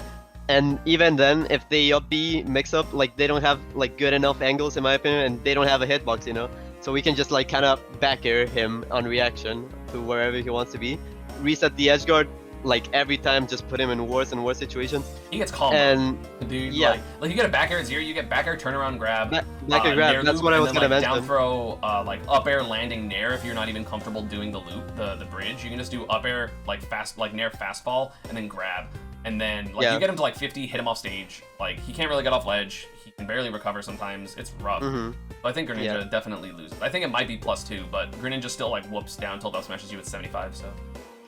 Speaker 2: And even then, if they up B mix up, like they don't have like good enough angles in my opinion, and they don't have a hitbox, you know. So we can just like kind of back air him on reaction to wherever he wants to be, reset the edge guard like every time, just put him in worse and worse situations.
Speaker 1: He gets calm.
Speaker 2: And
Speaker 1: dude, like you get a back air at 0, you get back air turnaround grab,
Speaker 2: back air grab. That's what I was gonna mention.
Speaker 1: Down throw, like up air landing nair if you're not even comfortable doing the loop, the bridge. You can just do up air like fast, like nair fast fall, and then grab. And then like you get him to like 50, hit him off stage. Like he can't really get off ledge. He can barely recover sometimes. It's rough. But I think Greninja definitely loses. I think it might be +2, but Greninja still like whoops down till up smashes you at 75. So.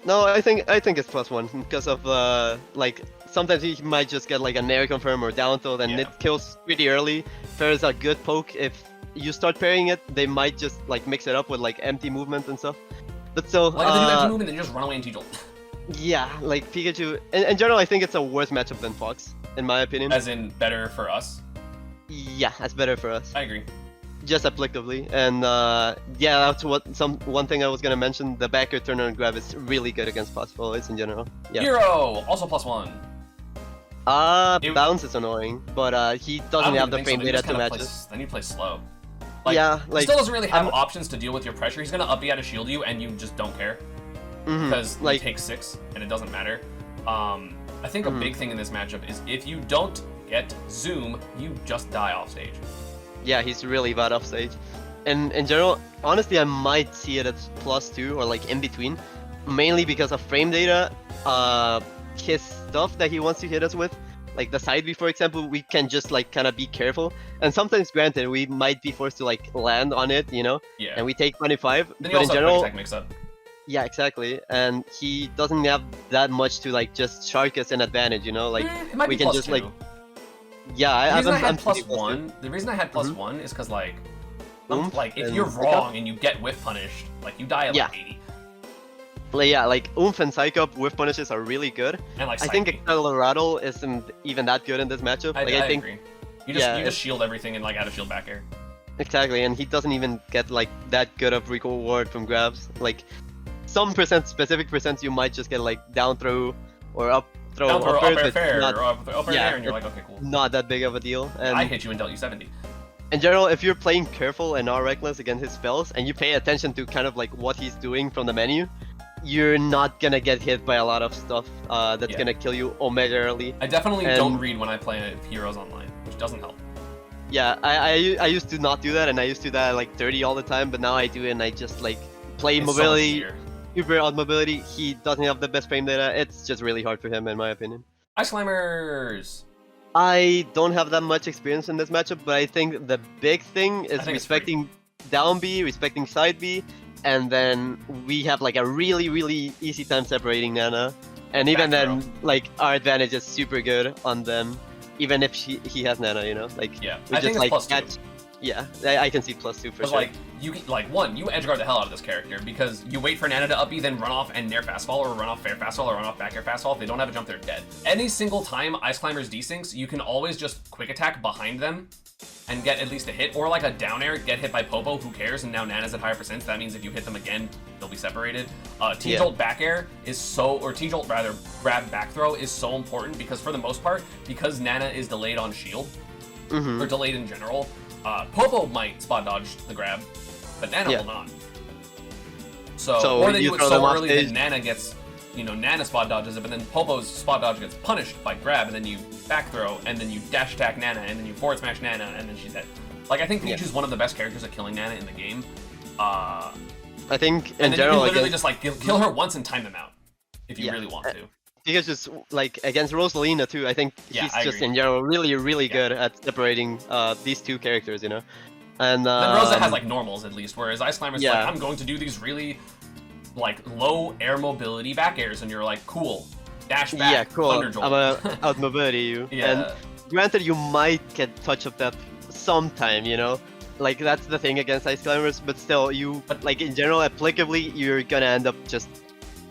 Speaker 2: No, I think it's +1 because of like sometimes he might just get like a nair confirm or down tilt and it kills pretty early. If there's a good poke, if you start pairing it, they might just like mix it up with like empty movement and stuff. But still,
Speaker 1: like if they do empty movement, then you just run away and T-jolt.
Speaker 2: Yeah, like Pikachu. In general, I think it's a worse matchup than Fox, in my opinion.
Speaker 1: As in better for us.
Speaker 2: Yeah, that's better for us.
Speaker 1: I agree.
Speaker 2: Just applicably, and yeah, that's one thing I was gonna mention. The back air turn and grab is really good against fast followers in general. Yeah.
Speaker 1: Hero also +1.
Speaker 2: Bounce is annoying, but he doesn't have the frame data to match it.
Speaker 1: Then you play slow. Like,
Speaker 2: yeah, like
Speaker 1: he still doesn't really have options to deal with your pressure. He's gonna up B out of shield you, and you just don't care because like, you take 6, and it doesn't matter. I think a big thing in this matchup is if you don't get zoom, you just die off stage.
Speaker 2: Yeah, he's really bad off stage. And in general, honestly, I might see it as +2 or like in between, mainly because of frame data. His stuff that he wants to hit us with, like the side B, for example, we can just like kind of be careful. And sometimes, granted, we might be forced to like land on it, you know.
Speaker 1: Yeah.
Speaker 2: And we take 25.
Speaker 1: Then
Speaker 2: but in general,
Speaker 1: mix up.
Speaker 2: Yeah, exactly. And he doesn't have that much to like just shark us an advantage, you know. Like we can just like. Yeah,
Speaker 1: the reason I had +1. The reason I had +1 is because like, if you're wrong and you get whiff punished, like you die at like 80.
Speaker 2: Like, yeah, like Oomph and Psych Up whiff punishes are really good.
Speaker 1: And like
Speaker 2: I think Acceleratle isn't even that good in this matchup.
Speaker 1: I think agree. You just shield everything and like add a shield back air.
Speaker 2: Exactly, and he doesn't even get like that good of reward from grabs. Like some specific percents you might just get like down throw or up throw,
Speaker 1: down throw, up air fair, or up air and you're like, okay, cool.
Speaker 2: Not that big of a deal. And
Speaker 1: I hit you and dealt you 70.
Speaker 2: In general, if you're playing careful and not reckless against his spells, and you pay attention to kind of like what he's doing from the menu, you're not gonna get hit by a lot of stuff that's gonna kill you omega early.
Speaker 1: I definitely don't read when I play Heroes online, which doesn't help.
Speaker 2: Yeah, I used to not do that, and I used to do that like 30 all the time, but now I do it, and I just like play mobility, super odd mobility. He doesn't have the best frame data. It's just really hard for him, in my opinion.
Speaker 1: Ice Climbers!
Speaker 2: I don't have that much experience in this matchup, but I think the big thing is respecting down B, respecting side B, and then we have like a really, really easy time separating Nana. And even then, like our advantage is super good on them, even if he has Nana, you know? Like, we
Speaker 1: I
Speaker 2: just
Speaker 1: think
Speaker 2: like
Speaker 1: it's +2.
Speaker 2: Yeah, I can see +2 for sure.
Speaker 1: Like, you edge guard the hell out of this character because you wait for Nana to up B, then run off and nair fastfall, or run off fair fastfall, or run off back air fastfall. If they don't have a jump, they're dead. Any single time Ice Climbers desyncs, you can always just quick attack behind them and get at least a hit, or like a down air, get hit by Popo, who cares, and now Nana's at higher percents. That means if you hit them again, they'll be separated. T-Jolt back air is T-Jolt rather, grab back throw is so important because for the most part, because Nana is delayed on shield, or delayed in general, Popo might spot dodge the grab, but Nana will not. So or they do it so early that Nana gets, you know, Nana spot dodges it, but then Popo's spot dodge gets punished by grab, and then you back throw, and then you dash attack Nana, and then you forward smash Nana, and then she's dead. Like, I think Pikachu's one of the best characters at killing Nana in the game.
Speaker 2: I think in
Speaker 1: and then
Speaker 2: general,
Speaker 1: you can literally just like kill her once and time them out if you really want to.
Speaker 2: Pikachu's like against Rosalina too. I think he's just in general really good at separating these two characters, you know. And
Speaker 1: then Rosa has like normals at least, whereas Ice Climber's like, I'm going to do these really like low air mobility back airs, and you're like, cool, dash back,
Speaker 2: yeah, cool.
Speaker 1: Thunder Jolt.
Speaker 2: I'm gonna outmobility you. And granted, you might get touch of that sometime, you know. Like that's the thing against Ice Climbers, but still, like in general, applicably, you're gonna end up just.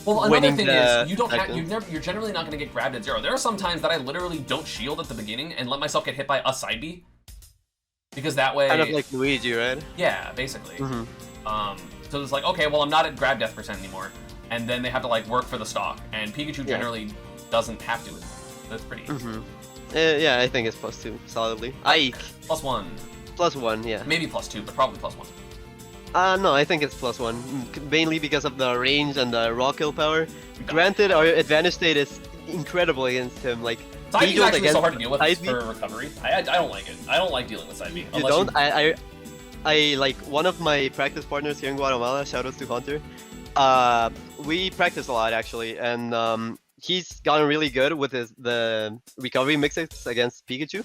Speaker 1: Well, another thing is, you're generally not going to get grabbed at 0. There are some times that I literally don't shield at the beginning and let myself get hit by a side B. Because that way...
Speaker 2: Kind of like Luigi, right?
Speaker 1: Yeah, basically. So it's like, okay, well, I'm not at grab death % anymore. And then they have to, like, work for the stock. And Pikachu generally doesn't have to. That's pretty easy.
Speaker 2: Yeah, I think it's +2, solidly. Ike.
Speaker 1: +1.
Speaker 2: +1, yeah.
Speaker 1: Maybe +2, but probably +1.
Speaker 2: No, I think it's +1, mainly because of the range and the raw kill power. Granted, our advantage state is incredible against him. Like,
Speaker 1: Side B is actually so hard to deal with for recovery. I don't like it. I don't like dealing with Side B.
Speaker 2: You don't? I like one of my practice partners here in Guatemala. Shoutouts to Hunter. We practice a lot actually, and he's gotten really good with the recovery mixes against Pikachu.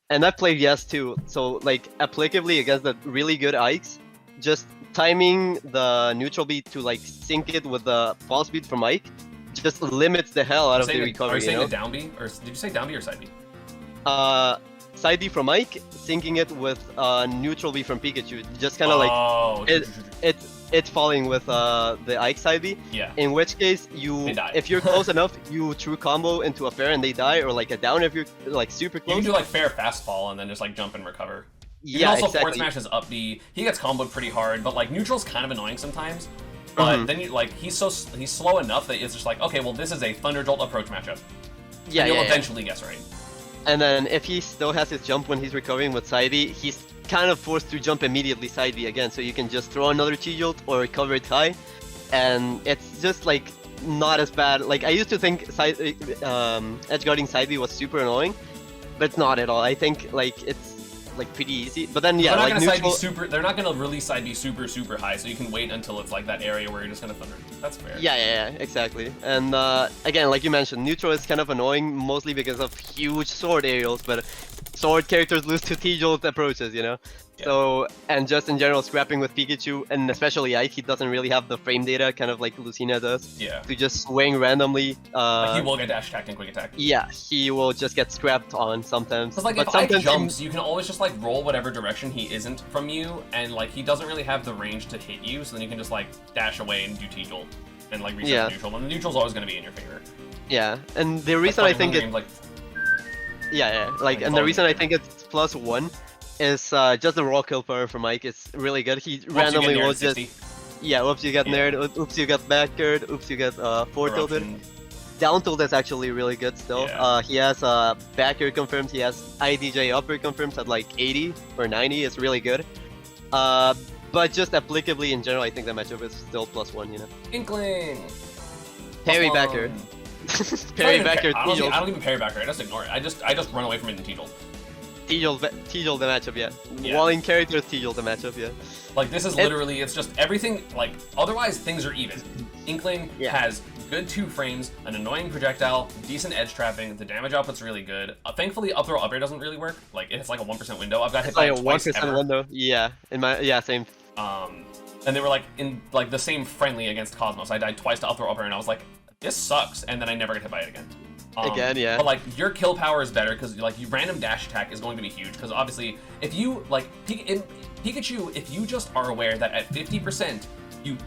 Speaker 2: And I've played Yes too. So like applicably against the really good Ikes. Just timing the neutral beat to like sync it with the fall speed from Ike just limits the hell out of the recovery.
Speaker 1: Are you saying a down B? Or did you say down B or side B?
Speaker 2: Side B from Ike, syncing it with neutral B from Pikachu. Just kind of like it's falling with the Ike side B.
Speaker 1: Yeah.
Speaker 2: In which case if you're close enough, you true combo into a fair and they die, or like a down if you're like super close.
Speaker 1: You can do like fair fast fall and then just like jump and recover. You can also forward smash his up B. He gets comboed pretty hard, but like neutral's kind of annoying sometimes. But then you like he's slow enough that it's just like, okay, well this is a Thunder Jolt approach matchup.
Speaker 2: Yeah,
Speaker 1: and you'll eventually guess right.
Speaker 2: And then if he still has his jump when he's recovering with side B, he's kind of forced to jump immediately side B again, so you can just throw another T-Jolt or recover it high, and it's just like not as bad. Like I used to think edge guarding side B was super annoying, but it's not at all. I think like it's like pretty easy, but then
Speaker 1: they're not
Speaker 2: like
Speaker 1: neutral... they're not gonna release side B super high, so you can wait until it's like that area where you're just gonna thunder. That's fair.
Speaker 2: Yeah, exactly. And again, like you mentioned, neutral is kind of annoying mostly because of huge sword aerials, but sword characters lose to T-Jolt approaches, you know. Yeah. So, and just in general, scrapping with Pikachu, and especially Ike, he doesn't really have the frame data, kind of like Lucina does.
Speaker 1: Yeah.
Speaker 2: To just swing randomly.
Speaker 1: Like he will get dash attack and quick attack.
Speaker 2: Yeah, he will just get scrapped on sometimes.
Speaker 1: Because like if Ike jumps, you can always just like roll whatever direction he isn't from you, and like he doesn't really have the range to hit you, so then you can just like dash away and do T-Jolt and like reset the neutral, and the neutral's always going to be in your favor.
Speaker 2: Yeah, and the reason I think it's... and the reason I think it's +1 is just the raw kill power from Mike. It's really good. He randomly will just... Yeah, oops you get nared, oops you get back-aired, oops you get forward tilted. Down tilt is actually really good still. Yeah. He has back air confirmed, he has IDJ up air confirmed at like 80 or 90, it's really good. But just applicably in general, I think the matchup is still +1, you know.
Speaker 1: Inkling!
Speaker 2: Parry back air. Parry back air T-Jolt.
Speaker 1: I don't even parry back air, I just ignore it. I just run away from it in T-Jolt.
Speaker 2: T-Jolt the matchup, yeah. Walling characters, T-Jolt the matchup, yeah.
Speaker 1: Like, this is literally, it's just everything, like, otherwise things are even. Inkling has good 2 frames, an annoying projectile, decent edge trapping, the damage output's really good. Thankfully, up throw up air doesn't really work. Like, it's like a 1% window. I've got hit by it twice ever.
Speaker 2: 1% window, same.
Speaker 1: And they were, like, in, like, the same friendly against Cosmos. I died twice to up throw up air, and I was like, this sucks, and then I never get hit by it again.
Speaker 2: Yeah.
Speaker 1: But, like, your kill power is better, because, like, your random dash attack is going to be huge, because obviously, if you, like, Pikachu, if you just are aware that at 50%,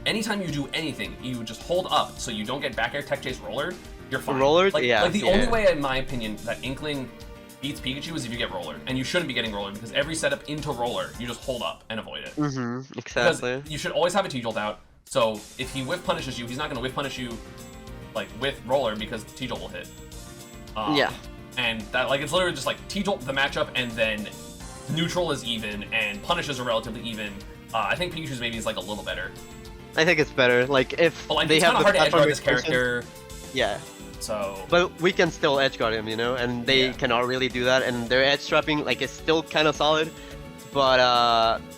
Speaker 1: anytime you do anything, you just hold up so you don't get back air tech chase rollered, you're fine.
Speaker 2: Rollered?
Speaker 1: Like the only way, in my opinion, that Inkling beats Pikachu is if you get rollered. And you shouldn't be getting rollered, because every setup into roller, you just hold up and avoid it.
Speaker 2: Exactly.
Speaker 1: Because you should always have a T-Jolt out, so if he whiff punishes you, he's not going to whiff punish you, like, with roller, because T-Jolt will hit. And that, like, it's literally just like T-Jolt the matchup, and then neutral is even, and punishes are relatively even. I think Pikachu's maybe is like a little better.
Speaker 2: I think it's better. Like if
Speaker 1: but, like,
Speaker 2: they
Speaker 1: it's
Speaker 2: have
Speaker 1: kind of hard to edge guard this
Speaker 2: expansion.
Speaker 1: character.
Speaker 2: Yeah.
Speaker 1: So.
Speaker 2: But we can still edge guard him, you know, and they cannot really do that, and their edge trapping like is still kind of solid, but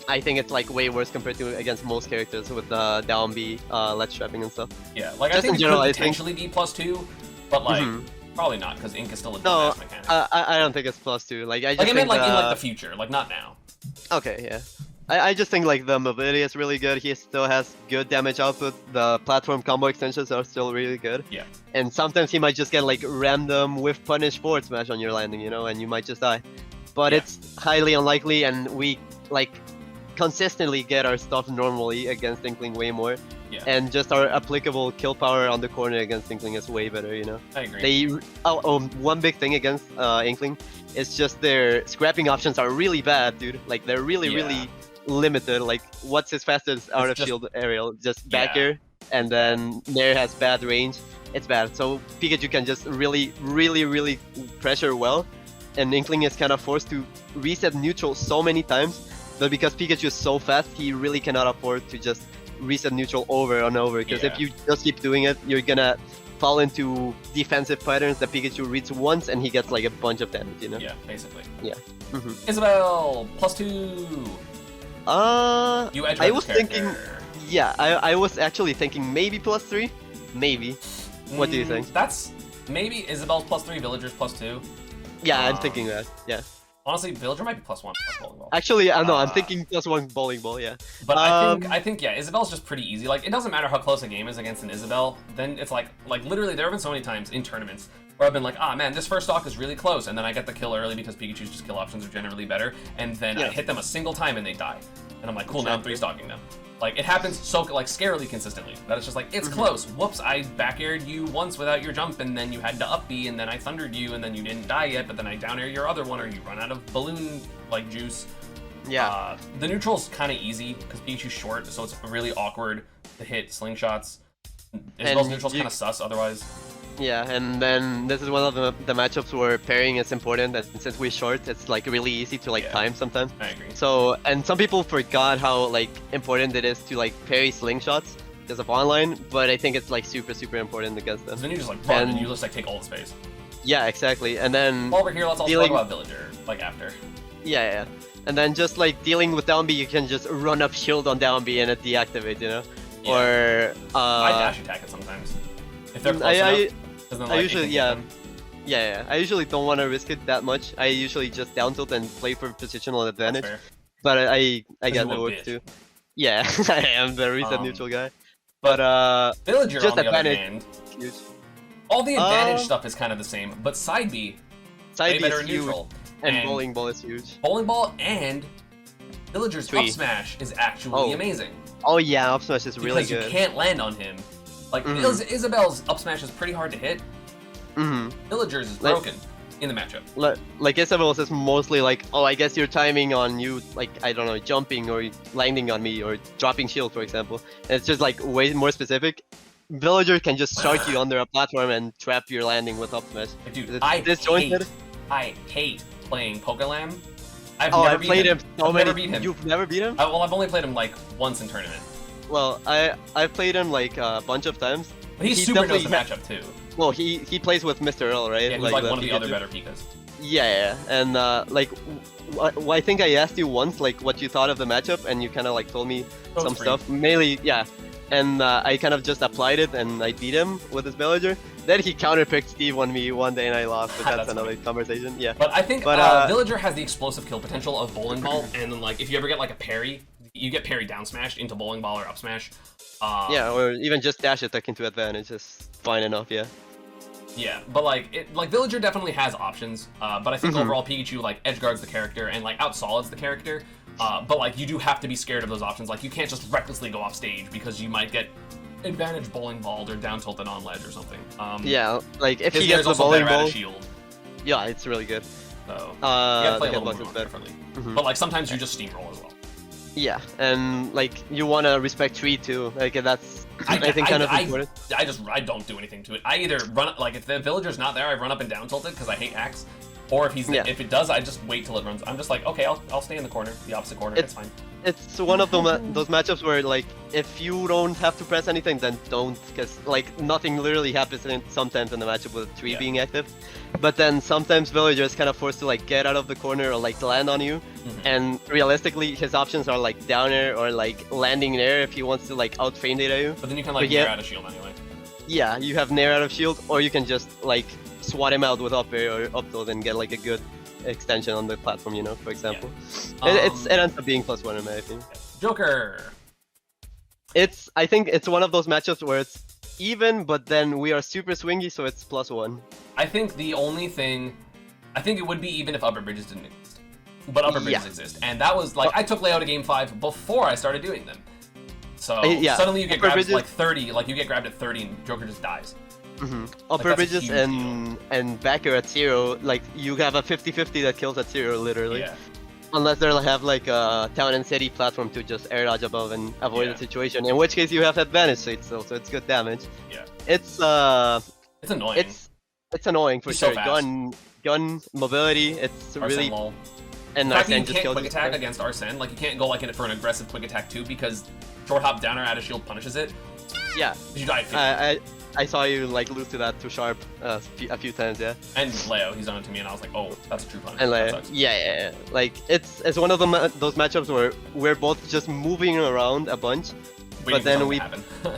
Speaker 2: I think it's like way worse compared to against most characters with down B ledge trapping and stuff.
Speaker 1: Yeah, like
Speaker 2: Just
Speaker 1: I think
Speaker 2: in general,
Speaker 1: it could
Speaker 2: I think-
Speaker 1: potentially be +2, but like probably not because Ink is still a
Speaker 2: No,
Speaker 1: dumbass mechanic.
Speaker 2: I don't think it's +2. Like I just
Speaker 1: Like I meant
Speaker 2: think
Speaker 1: like in like the future, like not now.
Speaker 2: Okay, yeah. I just think like the mobility is really good. He still has good damage output. The platform combo extensions are still really good.
Speaker 1: Yeah.
Speaker 2: And sometimes he might just get like random whiff punish forward smash on your landing, you know, and you might just die. But it's highly unlikely, and we like consistently get our stuff normally against Inkling way more.
Speaker 1: Yeah.
Speaker 2: And just our applicable kill power on the corner against Inkling is way better, you know.
Speaker 1: I agree.
Speaker 2: They one big thing against Inkling is just their scrapping options are really bad, dude. Like they're really limited. Like what's his fastest out of shield aerial? Just back air, and then Nair has bad range. It's bad. So Pikachu can just really pressure well, and Inkling is kind of forced to reset neutral so many times. But because Pikachu is so fast, he really cannot afford to just reset neutral over and over. Because if you just keep doing it, you're gonna fall into defensive patterns that Pikachu reads once and he gets like a bunch of damage, you know?
Speaker 1: Yeah, basically.
Speaker 2: Yeah.
Speaker 1: Isabelle, +2. You edge
Speaker 2: I was thinking, I was actually thinking maybe +3, maybe. What do you think?
Speaker 1: That's maybe Isabelle's +3, Villager's +2.
Speaker 2: Yeah, I'm thinking that. Yeah.
Speaker 1: Honestly, Villager might be +1 bowling ball.
Speaker 2: Actually, no, I'm thinking +1 bowling ball. Yeah.
Speaker 1: But I think yeah, Isabelle's just pretty easy. Like it doesn't matter how close a game is against an Isabelle. Then it's like literally there have been so many times in tournaments where I've been like, ah man, this first stock is really close, and then I get the kill early because Pikachu's just kill options are generally better, and then I hit them a single time and they die, and I'm like, cool, now I'm 3-stocking them. Like it happens so like scarily consistently that it's just like it's close. Whoops, I back aired you once without your jump, and then you had to up B, and then I thundered you, and then you didn't die yet, but then I down air your other one, or you run out of balloon like juice.
Speaker 2: Yeah.
Speaker 1: The neutral's kind of easy because Pikachu's short, so it's really awkward to hit slingshots. Isabelle's neutral's kind of sus otherwise.
Speaker 2: Yeah, and then this is one of the matchups where pairing is important, and since we're short, it's like really easy to like time sometimes.
Speaker 1: I agree.
Speaker 2: So, and some people forgot how like important it is to like parry slingshots because of online, but I think it's like super important against them.
Speaker 1: Then you just like run and you just like take all the space.
Speaker 2: Yeah, exactly. And then
Speaker 1: over here, let's also talk about Villager, like after.
Speaker 2: Yeah. And then just like dealing with down B, you can just run up shield on down B and it deactivate, you know?
Speaker 1: Yeah.
Speaker 2: Or
Speaker 1: I dash attack it sometimes. If they're close enough. Then, like,
Speaker 2: I usually I usually don't want to risk it that much. I usually just down tilt and play for positional advantage. But I guess it works too. Yeah, I am the reset neutral guy. But
Speaker 1: Villager
Speaker 2: just
Speaker 1: on the other
Speaker 2: advantage.
Speaker 1: hand,
Speaker 2: Huge.
Speaker 1: all the advantage stuff is kind of the same, but side B way better in neutral.
Speaker 2: And bowling ball is huge.
Speaker 1: Bowling ball and Villager's up smash is actually amazing.
Speaker 2: Oh yeah, up smash is really good.
Speaker 1: Because you can't land on him. Like, Isabelle's up smash is pretty hard to hit. Villager's is broken in the matchup.
Speaker 2: Like Isabelle's is mostly like, oh, I guess you're timing on you, like, I don't know, jumping or landing on me or dropping shield, for example. And it's just like way more specific. Villager can just shark you under a platform and trap your landing with up smash.
Speaker 1: Dude, I hate playing Pokelam.
Speaker 2: I've played him so many.
Speaker 1: Never beat him.
Speaker 2: You've never beat him?
Speaker 1: Well, I've only played him like once in tournament.
Speaker 2: Well, I've played him like a bunch of times.
Speaker 1: But he super knows the matchup too.
Speaker 2: Well, he plays with Mr. Earl, right?
Speaker 1: Yeah, he's like one of the other better Pikas.
Speaker 2: Yeah, and like, I think I asked you once like what you thought of the matchup, and you kind of like told me some stuff. Mainly, yeah. And I kind of just applied it, and I beat him with his Villager. Then he counterpicked Steve on me one day, and I lost. But that's another conversation. Yeah.
Speaker 1: But I think Villager has the explosive kill potential of Bowling Ball, and then like if you ever get like a parry, you get parry down smashed into Bowling Ball or up smash.
Speaker 2: Yeah, or even just dash attack into advantage is fine enough. Yeah.
Speaker 1: Yeah, but like Villager definitely has options. But I think overall Pikachu like edge guards the character and like out solids the character. But like you do have to be scared of those options. Like you can't just recklessly go off stage because you might get advantage bowling balled or down tilted on ledge or something.
Speaker 2: Yeah, like if he gets the bowling ball,
Speaker 1: shield.
Speaker 2: Yeah, it's really good.
Speaker 1: So you gotta play a little more
Speaker 2: better.
Speaker 1: differently. But like sometimes you just steamroll as well.
Speaker 2: Yeah, and like you wanna respect tree too. Like that's I think kind of important.
Speaker 1: I don't do anything to it. I either run like if the Villager's not there, I run up and down tilt it because I hate hacks. Or if it does, I just wait till it runs. I'm just like, okay, I'll stay in the corner, the opposite corner. It's fine.
Speaker 2: It's one of those matchups where like if you don't have to press anything, then don't, because like nothing literally happens sometimes in the matchup with a tree being active. But then sometimes Villager is kind of forced to like get out of the corner or like land on you, and realistically his options are like down air or like landing in air if he wants to like out frame data you.
Speaker 1: But then you can like nair out of shield anyway.
Speaker 2: Yeah, you have nair out of shield, or you can just like swat him out with up air or up tilt and get like a good extension on the platform, you know, for example. It ends up being +1 in my opinion.
Speaker 1: Joker.
Speaker 2: I think it's one of those matchups where it's even, but then we are super swingy, so it's +1.
Speaker 1: I think the only thing, I think it would be even if upper bridges didn't exist. But upper bridges exist, and that was like, I took layout of game 5 before I started doing them. So suddenly you get grabbed at like 30, like you get grabbed at 30 and Joker just dies.
Speaker 2: Upper bridges and back air at 0, like you have a 50-50 that kills at 0 literally.
Speaker 1: Yeah.
Speaker 2: Unless they have like a town and city platform to just air dodge above and avoid the situation, in which case you have advantage state still, so it's good damage.
Speaker 1: Yeah.
Speaker 2: It's
Speaker 1: annoying.
Speaker 2: It's annoying for
Speaker 1: He's
Speaker 2: sure.
Speaker 1: so fast.
Speaker 2: Gun mobility, it's
Speaker 1: Arsene
Speaker 2: really
Speaker 1: lol.
Speaker 2: and
Speaker 1: The fact that
Speaker 2: Arsene
Speaker 1: you
Speaker 2: just
Speaker 1: can't
Speaker 2: kills
Speaker 1: quick
Speaker 2: you.
Speaker 1: attack against Arsene, like you can't go like in it for an aggressive quick attack too, because short hop down or out of shield punishes it.
Speaker 2: Yeah.
Speaker 1: You die at 50.
Speaker 2: I saw you like lose to that to Sharp a few times, yeah.
Speaker 1: And Leo, he's done it to me, and I was like, oh, that's a true punish.
Speaker 2: And
Speaker 1: That
Speaker 2: like,
Speaker 1: sucks.
Speaker 2: yeah. Like it's one of those matchups where we're both just moving around a bunch,
Speaker 1: Waiting
Speaker 2: but then
Speaker 1: for
Speaker 2: we
Speaker 1: something to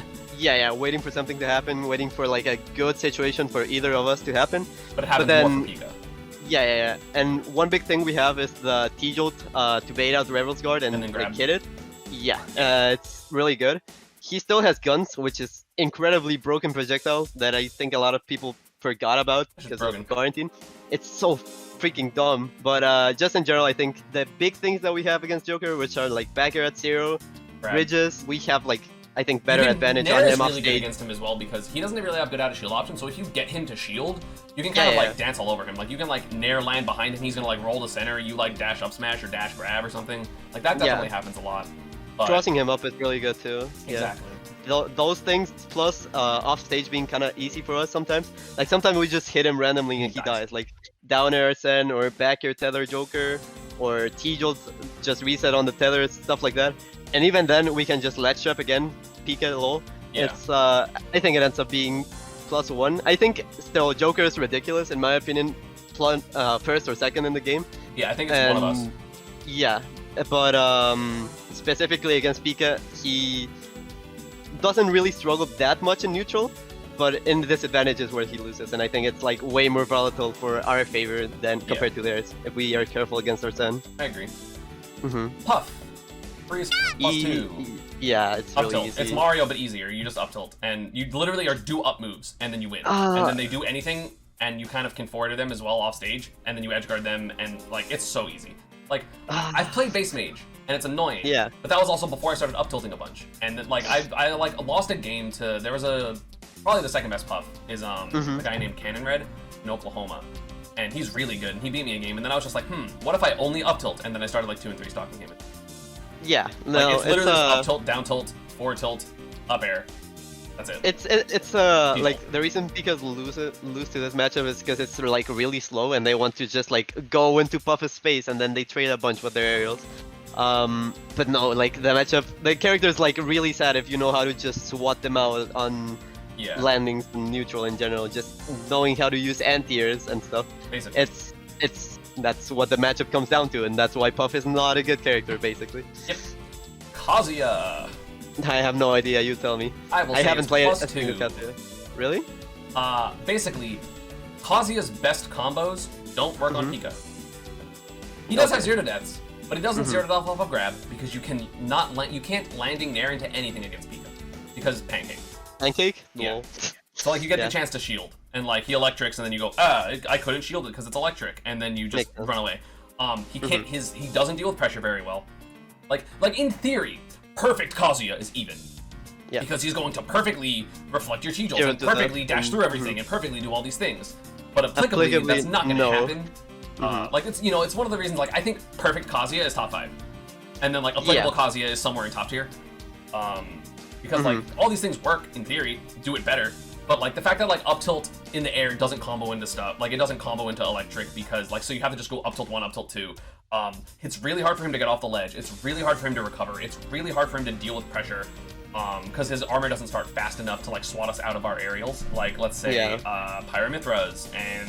Speaker 1: happen.
Speaker 2: waiting for something to happen, waiting for like a good situation for either of us to happen.
Speaker 1: But it happens
Speaker 2: then,
Speaker 1: more for Pika.
Speaker 2: Yeah. And one big thing we have is the T-Jolt to bait out Revel's Guard and
Speaker 1: then
Speaker 2: like, hit it. Yeah, it's really good. He still has guns, which is incredibly broken projectile that I think a lot of people forgot about because of quarantine. It's so freaking dumb. But just in general, I think the big things that we have against Joker, which are like back air at 0, bridges, we have like I think better advantage on him off
Speaker 1: really
Speaker 2: stage.
Speaker 1: good against him as well because he doesn't really have good out of shield options. So if you get him to shield, you can kind of like dance all over him. Like you can like nair land behind him. He's gonna like roll to center. You like dash up smash or dash grab or something. Like that definitely happens a lot. But
Speaker 2: Crossing him up is really good too.
Speaker 1: Exactly.
Speaker 2: Those things plus off stage being kind of easy for us sometimes. Like sometimes we just hit him randomly and he dies. Like down air Sen or back air tether Joker or T-Jolt just reset on the tether, stuff like that. And even then we can just ledge trap again, Pika low.
Speaker 1: Yeah.
Speaker 2: It's I think it ends up being +1. I think still Joker is ridiculous in my opinion, first or second in the game.
Speaker 1: Yeah, I think it's one of us.
Speaker 2: Yeah, but specifically against Pika, he doesn't really struggle that much in neutral, but in the disadvantages where he loses, and I think it's like way more volatile for our favor than compared to theirs if we are careful against our Sen.
Speaker 1: I agree.
Speaker 2: Puff.
Speaker 1: Freeze +2.
Speaker 2: Yeah, it's
Speaker 1: up
Speaker 2: really
Speaker 1: tilt.
Speaker 2: easy.
Speaker 1: It's Mario but easier. You just up tilt, and you literally are do up moves, and then you win. And then they do anything, and you kind of can forward them as well off stage, and then you edge guard them, and like it's so easy. Like I've played base mage, and it's annoying.
Speaker 2: Yeah.
Speaker 1: But that was also before I started up tilting a bunch, and then, like I like lost a game to there was probably the second best Puff is a guy named Cannon Red in Oklahoma, and he's really good, and he beat me a game, and then I was just like, what if I only up tilt, and then I started like 2 and 3 stocking him.
Speaker 2: Yeah, no,
Speaker 1: like, it's literally just up tilt, down tilt, forward tilt, up air. That's it.
Speaker 2: It's like the reason because lose to this matchup is because it's like really slow and they want to just like go into Puff's space and then they trade a bunch with their aerials. But no, like the matchup, the character is like really sad if you know how to just swat them out on landings and neutral in general. Just knowing how to use anti-airs and stuff.
Speaker 1: Basically.
Speaker 2: That's what the matchup comes down to, and that's why Puff is not a good character, basically.
Speaker 1: Yep. Kazuya.
Speaker 2: I have no idea. You tell me. I haven't played a single Kazuya. Really?
Speaker 1: Basically, Kazuya's best combos don't work on Pika. He does have 0 to deaths, but he doesn't 0 to death off of grab because you can't landing nair into anything against Pika because pancake.
Speaker 2: Pancake?
Speaker 1: Yeah.
Speaker 2: Lol.
Speaker 1: So like you get the chance to shield, and like he electrics, and then you go, I couldn't shield it because it's electric, and then you just run away. He can't. He doesn't deal with pressure very well. Like in theory, perfect Kazuya is even. Yeah. Because he's going to perfectly reflect your T-Jolts and perfectly dash through everything and perfectly do all these things. But applicably that's not going to happen. Like it's it's one of the reasons like I think perfect Kazuya is top 5, and then like applicable Kazuya is somewhere in top tier. Because like all these things work in theory, do it better, But like the fact that like up tilt in the air doesn't combo into stuff, like it doesn't combo into electric because like so you have to just go up tilt 1, up tilt 2. It's really hard for him to get off the ledge. It's really hard for him to recover. It's really hard for him to deal with pressure. Because his armor doesn't start fast enough to like swat us out of our aerials. Like let's say Pyramithras and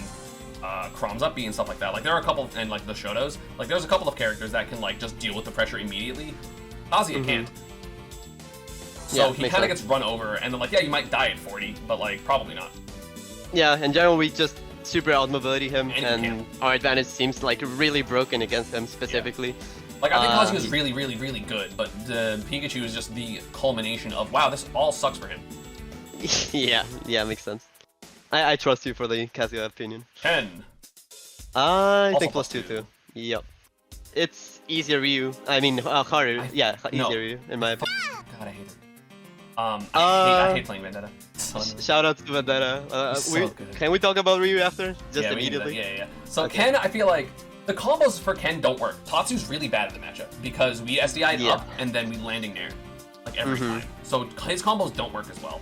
Speaker 1: Chrom's up B and stuff like that. Like there are a couple, and like the Shotos, like there's a couple of characters that can like just deal with the pressure immediately. Kazuya can't. So he kind of gets run over, and then like yeah, you might die at 40, but like probably not.
Speaker 2: Yeah, in general we just super outmobility him, and our advantage seems like really broken against him specifically.
Speaker 1: Yeah. Like, I think Kazuya is really, really, really good, but the Pikachu is just the culmination of, wow, this all sucks for him.
Speaker 2: yeah, makes sense. I trust you for the Kazuya opinion.
Speaker 1: 10.
Speaker 2: I think +2 too. Yep. It's easier Ryu. I mean, Haru. Easier Ryu, in my opinion.
Speaker 1: God, I hate it. I hate playing Vendetta.
Speaker 2: Shout out to Vendetta.
Speaker 1: So good.
Speaker 2: Can we talk about Ryu after? Just
Speaker 1: yeah,
Speaker 2: immediately?
Speaker 1: Yeah. So Ken, I feel like the combos for Ken don't work. Tatsu's really bad at the matchup because we SDI'd up and then we landing there like every time. So his combos don't work as well.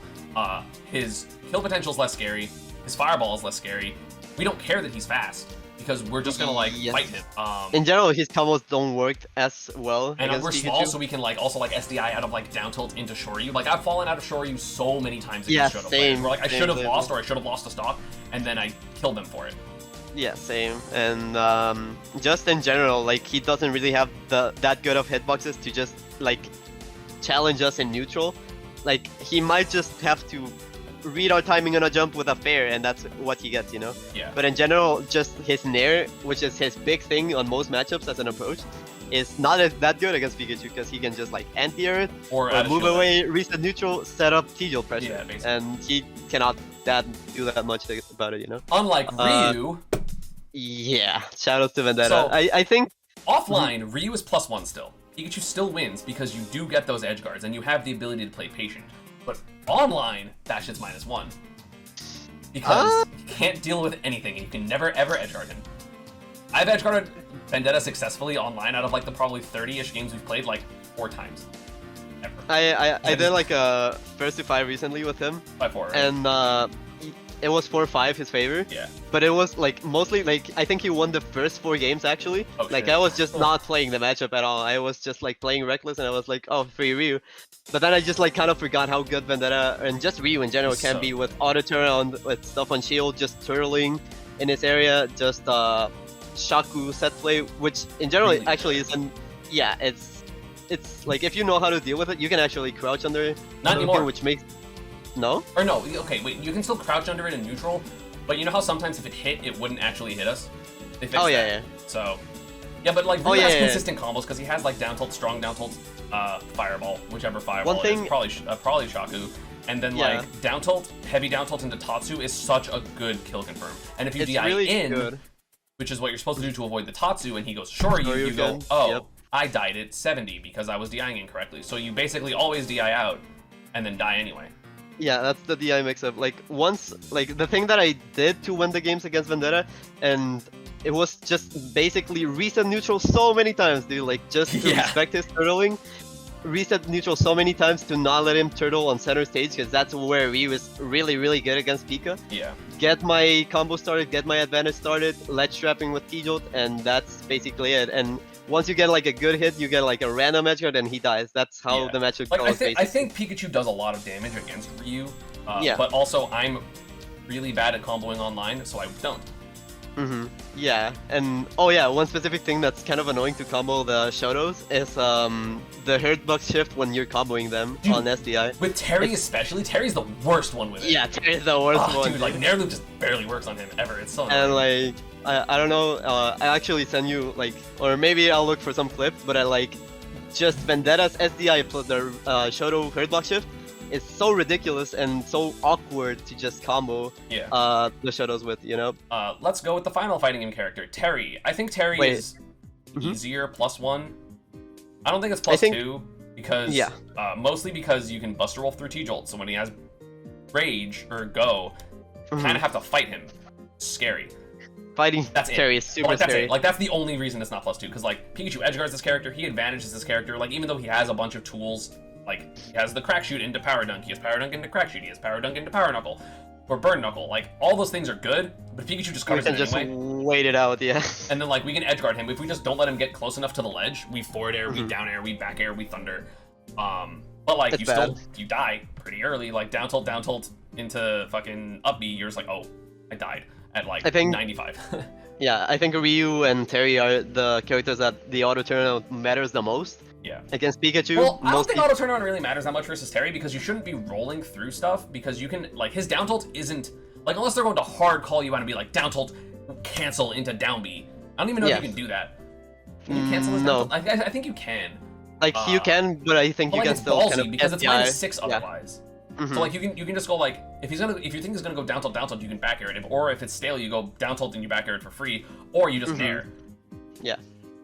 Speaker 1: His kill potential is less scary. His fireball is less scary. We don't care that he's fast because we're just gonna like fight him.
Speaker 2: In general, his combos don't work as well.
Speaker 1: And we're
Speaker 2: Pikachu.
Speaker 1: small, so we can like also like SDI out of like down tilt into Shoryu. Like I've fallen out of Shoryu so many times against Shoto players. Where like I should have lost or I should have lost a stock, and then I killed them for it.
Speaker 2: Yeah, same. And just in general, like he doesn't really have that good of hitboxes to just like challenge us in neutral. Like he might just have to read our timing on a jump with a fair, and that's what he gets, you know?
Speaker 1: Yeah.
Speaker 2: But in general, just his Nair, which is his big thing on most matchups as an approach, is not that good against Pikachu because he can just like anti-air it or move away, reset neutral, set up T-Jolt pressure, and he cannot do that much about it, you know?
Speaker 1: Unlike Ryu.
Speaker 2: Yeah, shout out to Vendetta.
Speaker 1: So,
Speaker 2: I think
Speaker 1: offline, Ryu is +1 still. Pikachu still wins because you do get those edge guards and you have the ability to play patient. But online, that shit's -1. Because you can't deal with anything and you can never ever edge guard him. I've edge guarded Vendetta successfully online out of like the probably 30-ish games we've played like 4 times. Ever.
Speaker 2: I did like a first to 5 recently with him.
Speaker 1: By 4, right?
Speaker 2: And it was 4-5 his favor.
Speaker 1: Yeah.
Speaker 2: But it was like mostly like I think he won the first 4 games actually.
Speaker 1: Oh,
Speaker 2: like
Speaker 1: shit.
Speaker 2: I was just not playing the matchup at all. I was just like playing reckless, and I was like, oh, free Ryu. But then I just like kind of forgot how good Vendetta and just Ryu in general can be with auto turn with stuff on shield, just turtling in his area, just Shaku set play, which in general
Speaker 1: really
Speaker 2: actually isn't. Yeah, it's like if you know how to deal with it, you can actually crouch under it.
Speaker 1: Not anymore.
Speaker 2: Which makes no.
Speaker 1: Or no, okay, wait, you can still crouch under it in neutral, but you know how sometimes if it hit, it wouldn't actually hit us? They fixed that.
Speaker 2: Yeah.
Speaker 1: So, yeah, but like, Ryu has consistent combos because he has like down tilt, strong down tilt, fireball, whichever fireball it is, probably Shaku. And then like down tilt, heavy down tilt into Tatsu is such a good kill confirm. And if you DI really in, which is what you're supposed to do to avoid the Tatsu, and he goes Shoryu, you go, oh, I died at 70 because I was DIing incorrectly. So you basically always DI out and then die anyway.
Speaker 2: Yeah, that's the DI mix-up. Like, once, like, the thing that I did to win the games against Vendetta, and it was just basically reset neutral so many times, dude. Like, just to respect his turtling, reset neutral so many times to not let him turtle on center stage, because that's where he was really, really good against Pika.
Speaker 1: Yeah.
Speaker 2: Get my combo started, get my advantage started, ledge trapping with T-Jolt, and that's basically it. And once you get like a good hit, you get like a random edge guard and he dies. That's how the matchup goes.
Speaker 1: I think Pikachu does a lot of damage against Ryu, but also I'm really bad at comboing online, so I don't.
Speaker 2: Yeah, and one specific thing that's kind of annoying to combo the Shotos is the hurt buck shift when you're comboing them on SDI.
Speaker 1: With Terry especially, Terry's the worst one with it.
Speaker 2: Yeah, Terry's the worst one.
Speaker 1: Dude, like Nair loop just barely works on him ever. It's so annoying.
Speaker 2: And like, I don't know, I actually send you like, or maybe I'll look for some clips, but I like just Vendetta's SDI plus the Shoto hurt block shift. It's so ridiculous and so awkward to just combo the Shotos with, you know?
Speaker 1: Let's go with the final fighting game character, Terry. I think Terry is easier, +1. I don't think it's +2 because mostly because you can Buster Wolf through T-Jolt. So when he has Rage or Go, you kind of have to fight him. Scary.
Speaker 2: Fighting Terry is super scary.
Speaker 1: Like, that's the only reason it's not +2, because like Pikachu edgeguards this character, he advantages this character. Like, even though he has a bunch of tools, like he has the Crack Shoot into Power Dunk, he has Power Dunk into Crack Shoot, he has Power Dunk into Power Knuckle. or Bird Knuckle. Like, all those things are good, but Pikachu just covers
Speaker 2: We can
Speaker 1: it
Speaker 2: just
Speaker 1: anyway.
Speaker 2: wait it out, yeah.
Speaker 1: And then, like, we can edge guard him. If we just don't let him get close enough to the ledge, we forward air, we down air, we back air, we thunder. But, like,
Speaker 2: It's
Speaker 1: you die pretty early. Like, down tilt into fucking up B, you're just like, oh, I died at, like,
Speaker 2: I think
Speaker 1: 95.
Speaker 2: Yeah, I think Ryu and Terry are the characters that the auto turnaround matters the most.
Speaker 1: Yeah.
Speaker 2: Against Pikachu.
Speaker 1: Well, I don't think auto turnaround really matters that much versus Terry because you shouldn't be rolling through stuff because you can, like, his down tilt isn't, like, unless they're going to hard call you out and be like, down tilt, cancel into down B. I don't even know if you can do that. Can you cancel his down tilt? I think you can.
Speaker 2: Like, you can, but I think you
Speaker 1: like,
Speaker 2: can
Speaker 1: it's
Speaker 2: still
Speaker 1: ballsy
Speaker 2: kind of
Speaker 1: because it's
Speaker 2: SDI.
Speaker 1: -6 otherwise. So like you can just go like if you think he's gonna go down tilt, you can back air it. Or if it's stale, you go down tilt and you back air it for free, or you just nair.
Speaker 2: Yeah.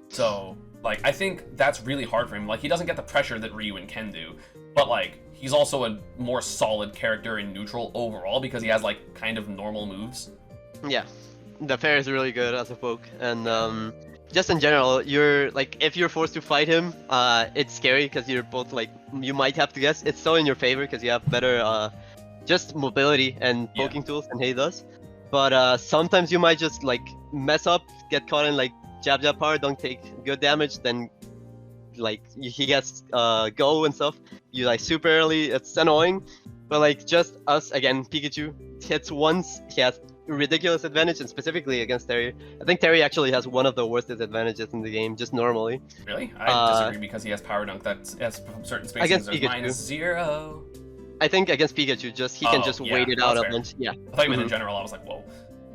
Speaker 1: So like I think that's really hard for him. Like he doesn't get the pressure that Ryu and Ken do, but like he's also a more solid character in neutral overall because he has like kind of normal moves.
Speaker 2: Yeah, the pair is really good as a poke, and just in general, you're like if you're forced to fight him, it's scary because you're both like you might have to guess. It's so in your favor because you have better just mobility and poking tools than he does. But sometimes you might just like mess up, get caught in like jab power, don't take good damage, then like he gets go and stuff. You like super early, it's annoying. But like just us again, Pikachu hits once, he has ridiculous advantage, and specifically against Terry. I think Terry actually has one of the worst disadvantages in the game, just normally.
Speaker 1: Really? I disagree because he has Power Dunk that has certain spaces there's -0.
Speaker 2: I think against Pikachu, just he can just wait it out a bunch. Yeah.
Speaker 1: I thought you meant in general. I was like, whoa.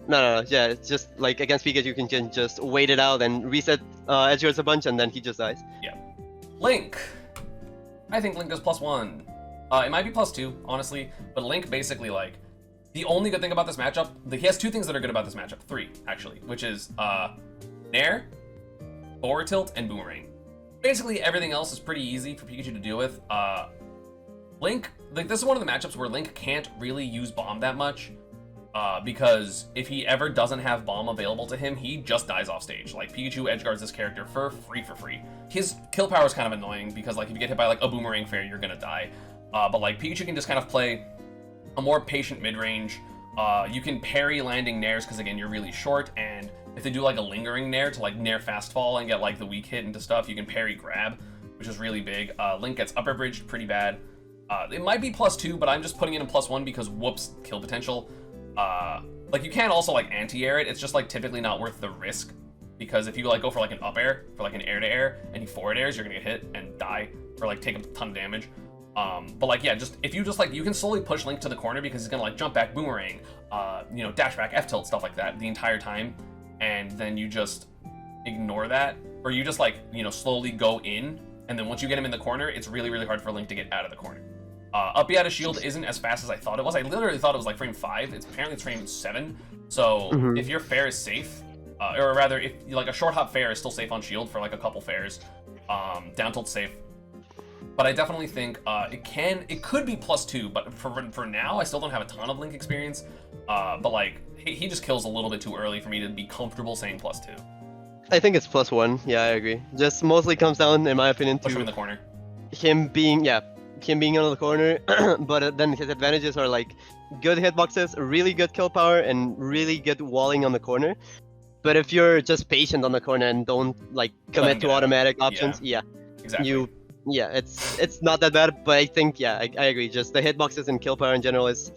Speaker 2: No, yeah, it's just like against Pikachu, you can just wait it out and reset edge guards a bunch, and then he just dies.
Speaker 1: Yeah. Link. I think Link is +1. It might be +2, honestly, but Link basically like. The only good thing about this matchup, he has two things that are good about this matchup. 3, actually, which is Nair, forward tilt, and Boomerang. Basically, everything else is pretty easy for Pikachu to deal with. Link, like this is one of the matchups where Link can't really use Bomb that much, because if he ever doesn't have Bomb available to him, he just dies off stage. Like, Pikachu edgeguards this character for free. His kill power is kind of annoying, because like if you get hit by like a Boomerang fair, you're gonna die. But like Pikachu can just kind of play a more patient mid-range. You can parry landing nairs because again you're really short, and if they do like a lingering nair to like nair fast fall and get like the weak hit into stuff, you can parry grab, which is really big. Link gets upper bridged pretty bad. It might be +2, but I'm just putting it in +1 because whoops, kill potential. Like you can also like anti-air it. It's just like typically not worth the risk because if you like go for like an up air, for like an air to air, and he forward airs, you're gonna get hit and die or like take a ton of damage. But like yeah, just if you just like you can slowly push Link to the corner because he's gonna like jump back, boomerang, you know, dash back, F tilt, stuff like that the entire time, and then you just ignore that, or you just like you know slowly go in, and then once you get him in the corner, it's really hard for Link to get out of the corner. Up B out of shield isn't as fast as I thought it was. I literally thought it was like frame 5. It's frame 7. So if your fair is safe, or rather if like a short hop fair is still safe on shield for like a couple fairs, down tilt safe. But I definitely think it could be +2, but for now, I still don't have a ton of Link experience. But like, he just kills a little bit too early for me to be comfortable saying +2.
Speaker 2: I think it's +1. Yeah, I agree. Just mostly comes down, in my opinion,
Speaker 1: Push him in
Speaker 2: to
Speaker 1: the corner.
Speaker 2: him being on the corner. But then his advantages are like good hitboxes, really good kill power, and really good walling on the corner. But if you're just patient on the corner and don't like commit to automatic options,
Speaker 1: Exactly.
Speaker 2: It's not that bad, but I think I agree. Just the hitboxes and kill power in general is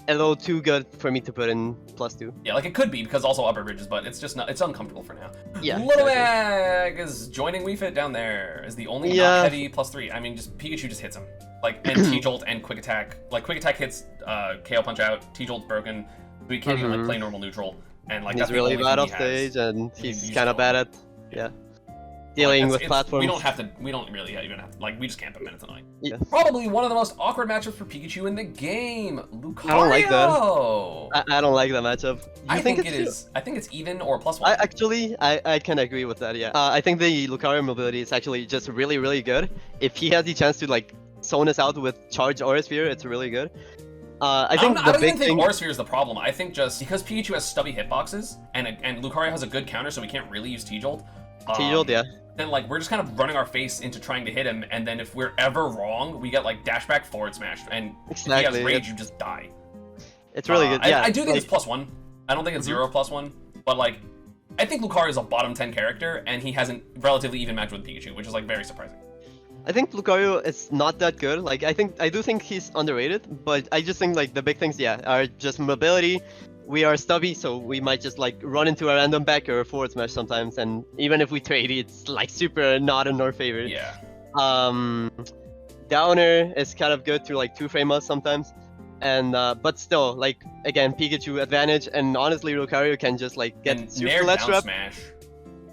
Speaker 2: a little too good for me to put in +2.
Speaker 1: Yeah, like it could be because also upper bridges, but it's just not. It's uncomfortable for now.
Speaker 2: Yeah.
Speaker 1: Little Mag is joining Wii Fit down there. Is the only not heavy +3. I mean, just Pikachu just hits him. Like and T-Jolt and Quick Attack. Like Quick Attack hits KO Punch out. T-Jolt's broken. We can't even like play normal neutral. And like
Speaker 2: he's
Speaker 1: that's
Speaker 2: really
Speaker 1: the only
Speaker 2: bad
Speaker 1: thing
Speaker 2: off
Speaker 1: he has.
Speaker 2: stage, and he's kind of bad at dealing with platforms.
Speaker 1: We don't really even have to, like, we just camp him and it's annoying.
Speaker 2: Yeah.
Speaker 1: Probably one of the most awkward matchups for Pikachu in the game. Lucario!
Speaker 2: I don't like that. I don't like that matchup.
Speaker 1: I think it is. I think it's even or +1.
Speaker 2: I can agree with that, yeah. I think the Lucario mobility is actually just really good. If he has the chance to, like, zone us out with Charge Aura Sphere, it's really good. I don't even think
Speaker 1: Aura Sphere is the problem. I think just because Pikachu has stubby hitboxes, and Lucario has a good counter, so we can't really use T-Jolt.
Speaker 2: T-Jolt, yeah.
Speaker 1: Then like we're just kind of running our face into trying to hit him, and then if we're ever wrong, we get like dash back forward smash, and if he has rage, you just die.
Speaker 2: It's really good. Yeah,
Speaker 1: I do think it's +1. I don't think it's 0 +1, but like, I think Lucario is a bottom 10 character, and he hasn't relatively even matched with Pikachu, which is like very surprising.
Speaker 2: I think Lucario is not that good. Like I do think he's underrated, but I just think like the big things, yeah, are just mobility. We are stubby, so we might just like run into a random backer or forward smash sometimes, and even if we trade, it's like super not in our favor.
Speaker 1: Yeah.
Speaker 2: Downer is kind of good to like 2-frame us sometimes, and but still, like again, Pikachu advantage, and honestly, Lucario can just like get super ledge trap.
Speaker 1: Smash.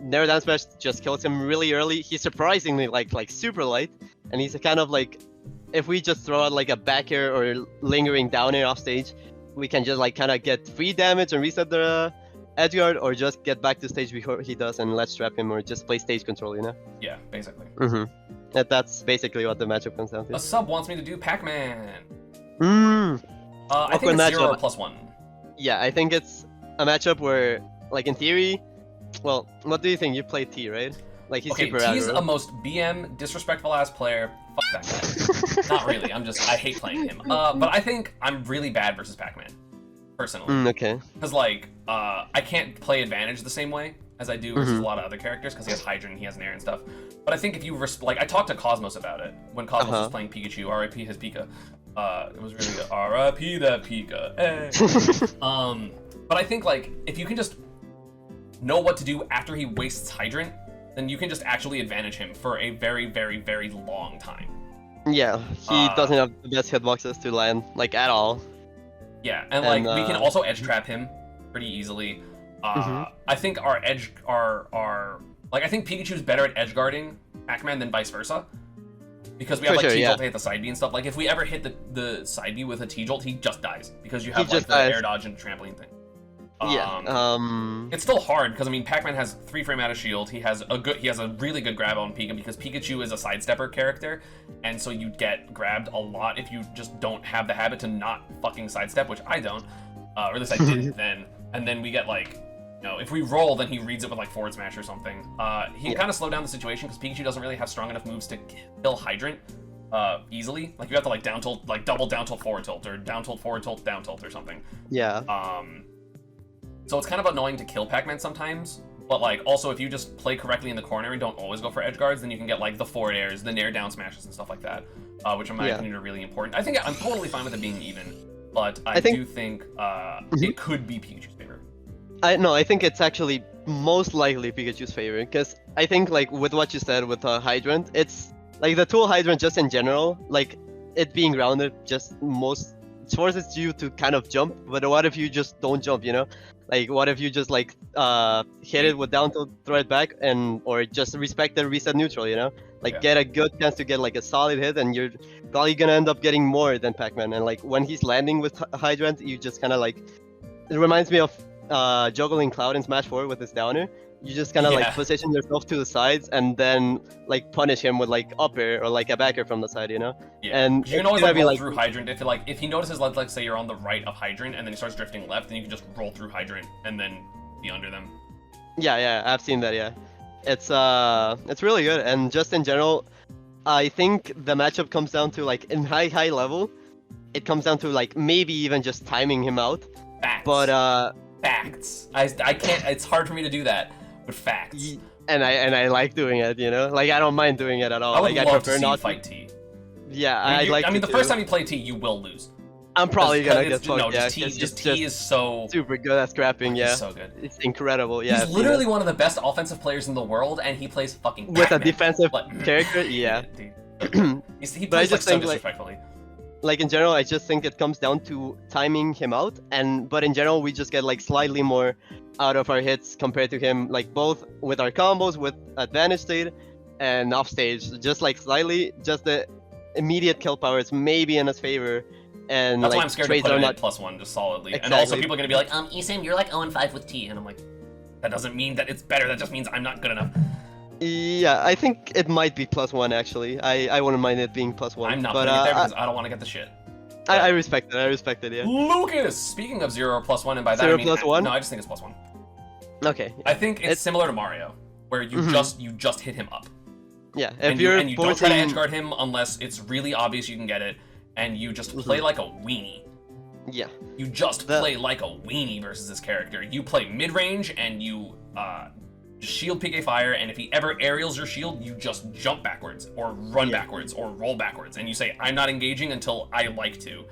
Speaker 2: Nair down smash just kills him really early. He's surprisingly like super light, and he's kind of like, if we just throw out like a back air or lingering down air off stage, we can just like kind of get free damage and reset the edge guard, or just get back to stage before he does and let's trap him, or just play stage control, you know?
Speaker 1: Yeah, basically.
Speaker 2: That's basically what the matchup comes down to.
Speaker 1: A sub wants me to do Pac-Man. I think
Speaker 2: Awkward
Speaker 1: it's 0
Speaker 2: matchup.
Speaker 1: +1.
Speaker 2: Yeah, I think it's a matchup where, like in theory, well, what do you think? You play T, right? Like he's
Speaker 1: Okay,
Speaker 2: super
Speaker 1: T's
Speaker 2: aggro.
Speaker 1: a most BM disrespectful ass player. Fuck that guy. Not really. I hate playing him. But I think I'm really bad versus Pac-Man, personally.
Speaker 2: Okay.
Speaker 1: Because like, I can't play advantage the same way as I do versus a lot of other characters, because he has Hydra and he has Nair and stuff. But I think if you like, I talked to Cosmos about it when Cosmos was playing Pikachu. R.I.P. his Pika. It was really good. R.I.P. that Pika. Hey. But I think like, if you can just know what to do after he wastes Hydrant, then you can just actually advantage him for a very, very, very long time.
Speaker 2: Yeah, he doesn't have the best hitboxes to land, like, at all.
Speaker 1: Yeah, and like, we can also edge trap him pretty easily. I think our edge, like, I think Pikachu's better at edge guarding Pac-Man than vice versa. Because we have like T-Jolt to hit the side B and stuff. Like, if we ever hit the side B with a T-Jolt, he just dies. Because you have like the air dodge and trampoline thing. It's still hard because I mean Pac-Man has 3-frame out of shield. He has a really good grab on Pika, because Pikachu is a sidestepper character, and so you get grabbed a lot if you just don't have the habit to not fucking sidestep, which I don't, or at least I didn't then. And then we get like, you know, if we roll, then he reads it with like forward smash or something. He can kind of slow down the situation because Pikachu doesn't really have strong enough moves to kill Hydrant easily. Like you have to like down tilt, like double down tilt forward tilt, or down tilt forward tilt down tilt or something.
Speaker 2: Yeah.
Speaker 1: So it's kind of annoying to kill Pac-Man sometimes, but like also if you just play correctly in the corner and don't always go for edge guards, then you can get like the forward airs, the Nair down smashes and stuff like that, which in my opinion are really important. I think I'm totally fine with it being even, but I do think it could be Pikachu's favorite.
Speaker 2: I think it's actually most likely Pikachu's favorite, because I think like with what you said with Hydrant, it's like the tool Hydrant just in general, like it being grounded just most forces you to kind of jump, but what if you just don't jump, you know? Like, what if you just like hit it with down tilt, throw it back, or just respect the reset neutral, you know? Like get a good chance to get like a solid hit, and you're probably gonna end up getting more than Pac-Man. And like when he's landing with Hydrant, you just kind of like, it reminds me of juggling Cloud in Smash 4 with his downer. You just kind of like position yourself to the sides and then like punish him with like up air or like a backer from the side, you know?
Speaker 1: Yeah. And you can always like roll through Hydrant if he notices, like say you're on the right of Hydrant and then he starts drifting left, then you can just roll through Hydrant and then be under them.
Speaker 2: Yeah, I've seen that. Yeah, it's really good. And just in general, I think the matchup comes down to like in high level, it comes down to like maybe even just timing him out.
Speaker 1: Facts.
Speaker 2: But
Speaker 1: facts. I can't. It's hard for me to do that. But facts.
Speaker 2: And I like doing it, you know? Like I don't mind doing it at all.
Speaker 1: I would
Speaker 2: like
Speaker 1: love
Speaker 2: I prefer
Speaker 1: to see
Speaker 2: not
Speaker 1: you fight T.
Speaker 2: Yeah,
Speaker 1: I mean the first time you play T, you will lose.
Speaker 2: I'm probably gonna get fucked.
Speaker 1: No, just T is so
Speaker 2: super good at scrapping. Yeah,
Speaker 1: he's so good.
Speaker 2: It's incredible. Yeah,
Speaker 1: he's literally one of the best offensive players in the world, and he plays fucking
Speaker 2: with
Speaker 1: Pac-Man.
Speaker 2: a defensive character. Yeah,
Speaker 1: he plays like so disrespectfully.
Speaker 2: Like in general, I just think it comes down to timing him out, but in general, we just get like slightly more out of our hits compared to him, like both with our combos, with advantage state, and off stage, just like slightly, just the immediate kill power is maybe in his favor. And
Speaker 1: that's
Speaker 2: like,
Speaker 1: why I'm scared to put it at +1 just solidly.
Speaker 2: Exactly.
Speaker 1: And also people are gonna be like, ESAM, you're like 0-5 with T, and I'm like, that doesn't mean that it's better. That just means I'm not good enough.
Speaker 2: Yeah, I think it might be +1 actually. I wouldn't mind it being +1.
Speaker 1: I'm not putting it there because I don't want to get the shit.
Speaker 2: I respect it. Yeah.
Speaker 1: Lucas, speaking of 0 or +1, and by that
Speaker 2: 0
Speaker 1: I mean
Speaker 2: +1?
Speaker 1: no, I just think it's +1.
Speaker 2: Okay.
Speaker 1: I think it's similar to Mario, where you just hit him up.
Speaker 2: Yeah,
Speaker 1: and you don't try to edge guard him unless it's really obvious you can get it, and you just play like a weenie.
Speaker 2: Yeah.
Speaker 1: You just play like a weenie versus this character. You play mid-range and you shield PK Fire, and if he ever aerials your shield, you just jump backwards or run backwards or roll backwards, and you say, I'm not engaging until I like to.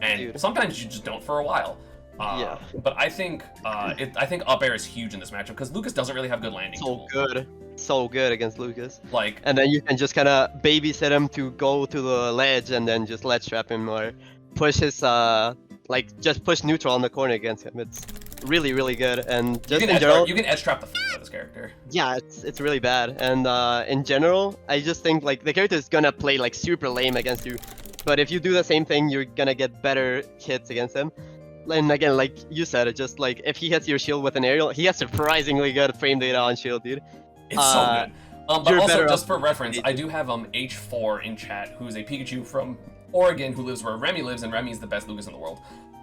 Speaker 1: And sometimes you just don't for a while. But I think I think up air is huge in this matchup because Lucas doesn't really have good landing tools.
Speaker 2: So good against Lucas.
Speaker 1: Like,
Speaker 2: and then you can just kind of babysit him to go to the ledge and then just ledge trap him or push his just push neutral on the corner against him. It's really, really good. And just in general,
Speaker 1: you can edge trap the out of this character.
Speaker 2: Yeah, it's really bad. And in general, I just think like the character is gonna play like super lame against you, but if you do the same thing, you're gonna get better hits against him. And again, like you said, it's just like if he hits your shield with an aerial, he has surprisingly good frame data on shield, dude.
Speaker 1: It's so good. But also, just for reference, I do have H4 in chat, who's a Pikachu from Oregon who lives where Remy lives, and Remy is the best Lucas in the world.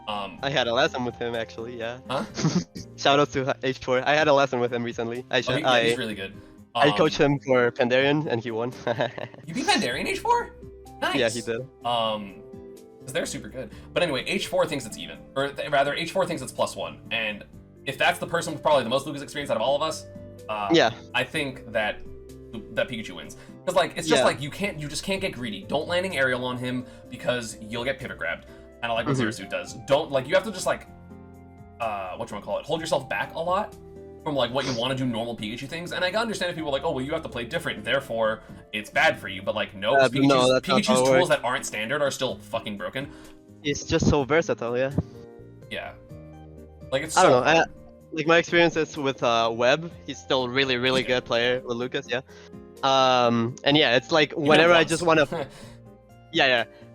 Speaker 2: I had a lesson with him actually, yeah.
Speaker 1: Huh?
Speaker 2: Shout out to H4. I had a lesson with him recently.
Speaker 1: He's really good.
Speaker 2: I coached him for Pandarian and he won.
Speaker 1: You beat Pandarian H4? Nice.
Speaker 2: Yeah, he did.
Speaker 1: Because they're super good. But anyway, H4 thinks it's even, or rather, H4 thinks it's +1. And if that's the person with probably the most Lucas experience out of all of us, I think that Pikachu wins. Because like it's just like you just can't get greedy. Don't landing aerial on him because you'll get pivot grabbed. Kind of like what Zero Suit does. Don't you have to just like hold yourself back a lot from like what you want to do normal Pikachu things. And I can understand if people are like, oh well, you have to play different, therefore it's bad for you. But like no, Pikachu's tools that aren't standard are still fucking broken.
Speaker 2: It's just so versatile, yeah.
Speaker 1: Yeah. Like it's
Speaker 2: I don't know. Like my experiences with Webb, he's still really good player with Lucas, yeah. And yeah, it's like whenever I just want to,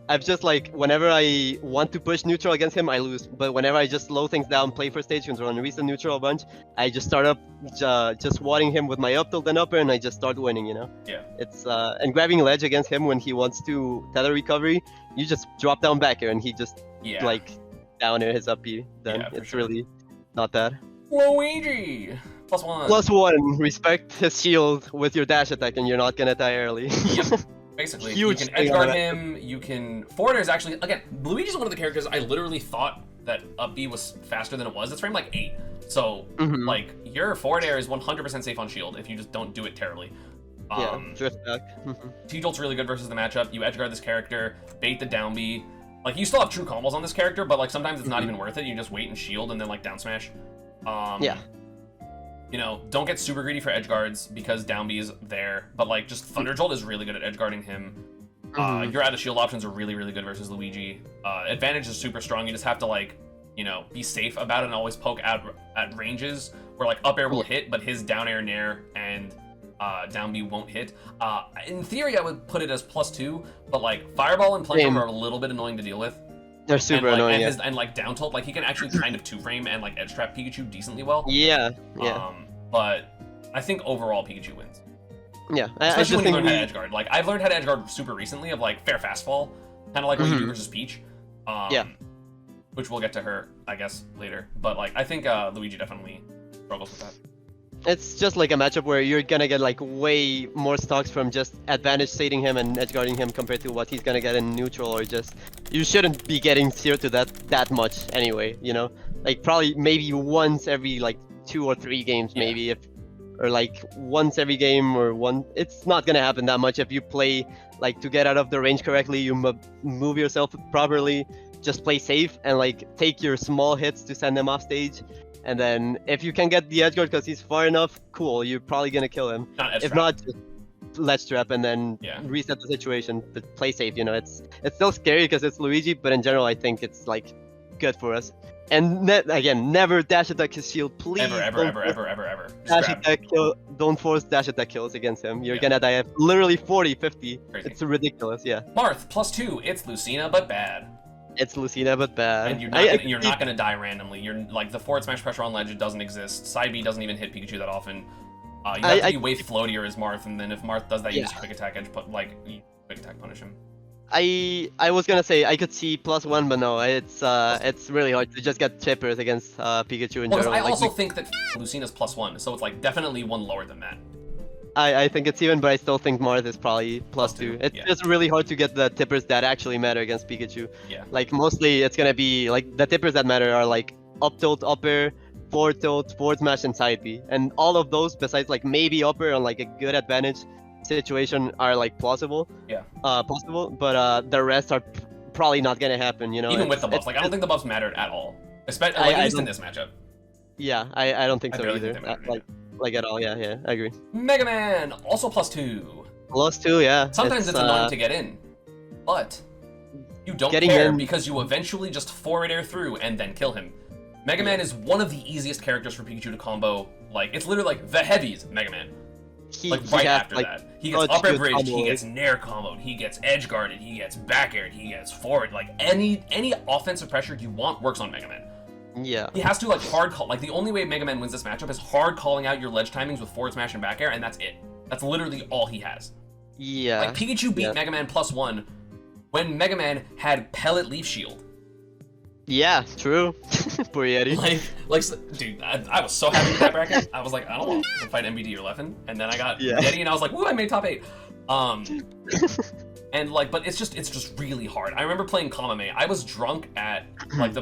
Speaker 2: I'm just like whenever I want to push neutral against him, I lose. But whenever I just slow things down, play for stage control, and reset neutral a bunch, I just start up just wadding him with my up tilt and upper, and I just start winning, you know.
Speaker 1: Yeah.
Speaker 2: It's and grabbing ledge against him when he wants to tether recovery, you just drop down back here, and he just like down air his up B. Then it's really not bad.
Speaker 1: Luigi! +1.
Speaker 2: +1. Respect his shield with your dash attack and you're not gonna die early.
Speaker 1: Yep. Basically,
Speaker 2: Huge
Speaker 1: you can edge guard him, you can... Forward air is actually... Again, Luigi's one of the characters I literally thought that up B was faster than it was. It's frame like 8. So, like, your forward air is 100% safe on shield if you just don't do it terribly.
Speaker 2: Drift back.
Speaker 1: T-Jolt's really good versus the matchup. You edge guard this character, bait the down B. Like, you still have true combos on this character, but like sometimes it's not even worth it. You just wait and shield and then like down smash. You know, don't get super greedy for edge guards because down B is there, but like just Thunder Jolt is really good at edge guarding him. Your out of shield options are really good versus Luigi. Advantage is super strong. You just have to like, you know, be safe about it and always poke out at ranges where like up air will hit, but his down air nair and down B won't hit. In theory, I would put it as +2, but like Fireball and Plunge are a little bit annoying to deal with.
Speaker 2: They're super annoying.
Speaker 1: And like down tilt, like he can actually kind of 2-frame and like edge trap Pikachu decently well.
Speaker 2: Yeah.
Speaker 1: But I think overall Pikachu wins.
Speaker 2: Yeah,
Speaker 1: especially when you learn how to edge guard. Like I've learned how to edge guard super recently of like fair fast fall, kind of like what you do versus Peach. Which we'll get to her, I guess, later. But like I think Luigi definitely struggles with that.
Speaker 2: It's just like a matchup where you're gonna get like way more stocks from just advantage sating him and edge guarding him compared to what he's gonna get in neutral, or just you shouldn't be getting zero to that much anyway, you know? Like probably maybe once every like 2 or 3 games maybe, or like once every game or one. It's not gonna happen that much if you play like to get out of the range correctly, you move yourself properly, just play safe and like take your small hits to send him off stage. And then if you can get the edge guard because he's far enough, cool, you're probably gonna kill him. If not, just ledge trap and then reset the situation, but play safe, you know. It's still scary because it's Luigi, but in general I think it's like good for us. And again, never dash attack his shield, please.
Speaker 1: Ever.
Speaker 2: Dash attack kill, don't force dash attack kills against him. You're gonna die at literally 40, 50. Crazy. It's ridiculous,
Speaker 1: Marth, +2, it's Lucina, but bad.
Speaker 2: It's Lucina, but bad.
Speaker 1: And you're not gonna die randomly. You're like the forward smash pressure on ledge doesn't exist. Side B doesn't even hit Pikachu that often. You have to be way floatier as Marth, and then if Marth does that, you just quick attack edge, quick attack punish him.
Speaker 2: I was gonna say I could see +1, but no, it's really hard to just get chippers against Pikachu in general.
Speaker 1: I also think that Lucina's +1, so it's like definitely one lower than that.
Speaker 2: I think it's even, but I still think Marth is probably plus two. It's
Speaker 1: yeah.
Speaker 2: just really hard to get the tippers that actually matter against Pikachu.
Speaker 1: Yeah.
Speaker 2: Like mostly it's gonna be like the tippers that matter are like up tilt, up air, forward tilt, forward smash, and side B. And all of those, besides like maybe up air on like a good advantage situation, are like plausible.
Speaker 1: Yeah.
Speaker 2: Possible, but the rest are probably not gonna happen. You know.
Speaker 1: Even with the buffs, like I don't think the buffs mattered at all, especially at least in this matchup.
Speaker 2: Yeah, I don't think so
Speaker 1: barely
Speaker 2: either.
Speaker 1: think they mattered,
Speaker 2: Like at all. Yeah, I agree.
Speaker 1: Megaman also +2.
Speaker 2: +2, yeah.
Speaker 1: Sometimes it's annoying to get in, but you don't
Speaker 2: Getting
Speaker 1: care
Speaker 2: in-
Speaker 1: because you eventually just forward air through and then kill him. Megaman is one of the easiest characters for Pikachu to combo. Like it's literally like the Heavies Megaman. Like right after that, he gets up air bridged, he gets nair comboed, he gets edge guarded, he gets back aired, he gets forward. Like any offensive pressure you want works on Megaman.
Speaker 2: Yeah.
Speaker 1: He has to like hard call. Like the only way Megaman wins this matchup is hard calling out your ledge timings with forward smash and back air, and that's it. That's literally all he has.
Speaker 2: Yeah.
Speaker 1: Like Pikachu beat Megaman +1 when Megaman had Pellet Leaf Shield.
Speaker 2: Yeah, true. Poor Yeti.
Speaker 1: Like, dude, I was so happy with that bracket. I was like, I don't want to fight MBD or Leffen, and then I got Yeti, and I was like, woo, I made top 8. And like, but it's just really hard. I remember playing Kamame. I was drunk at like the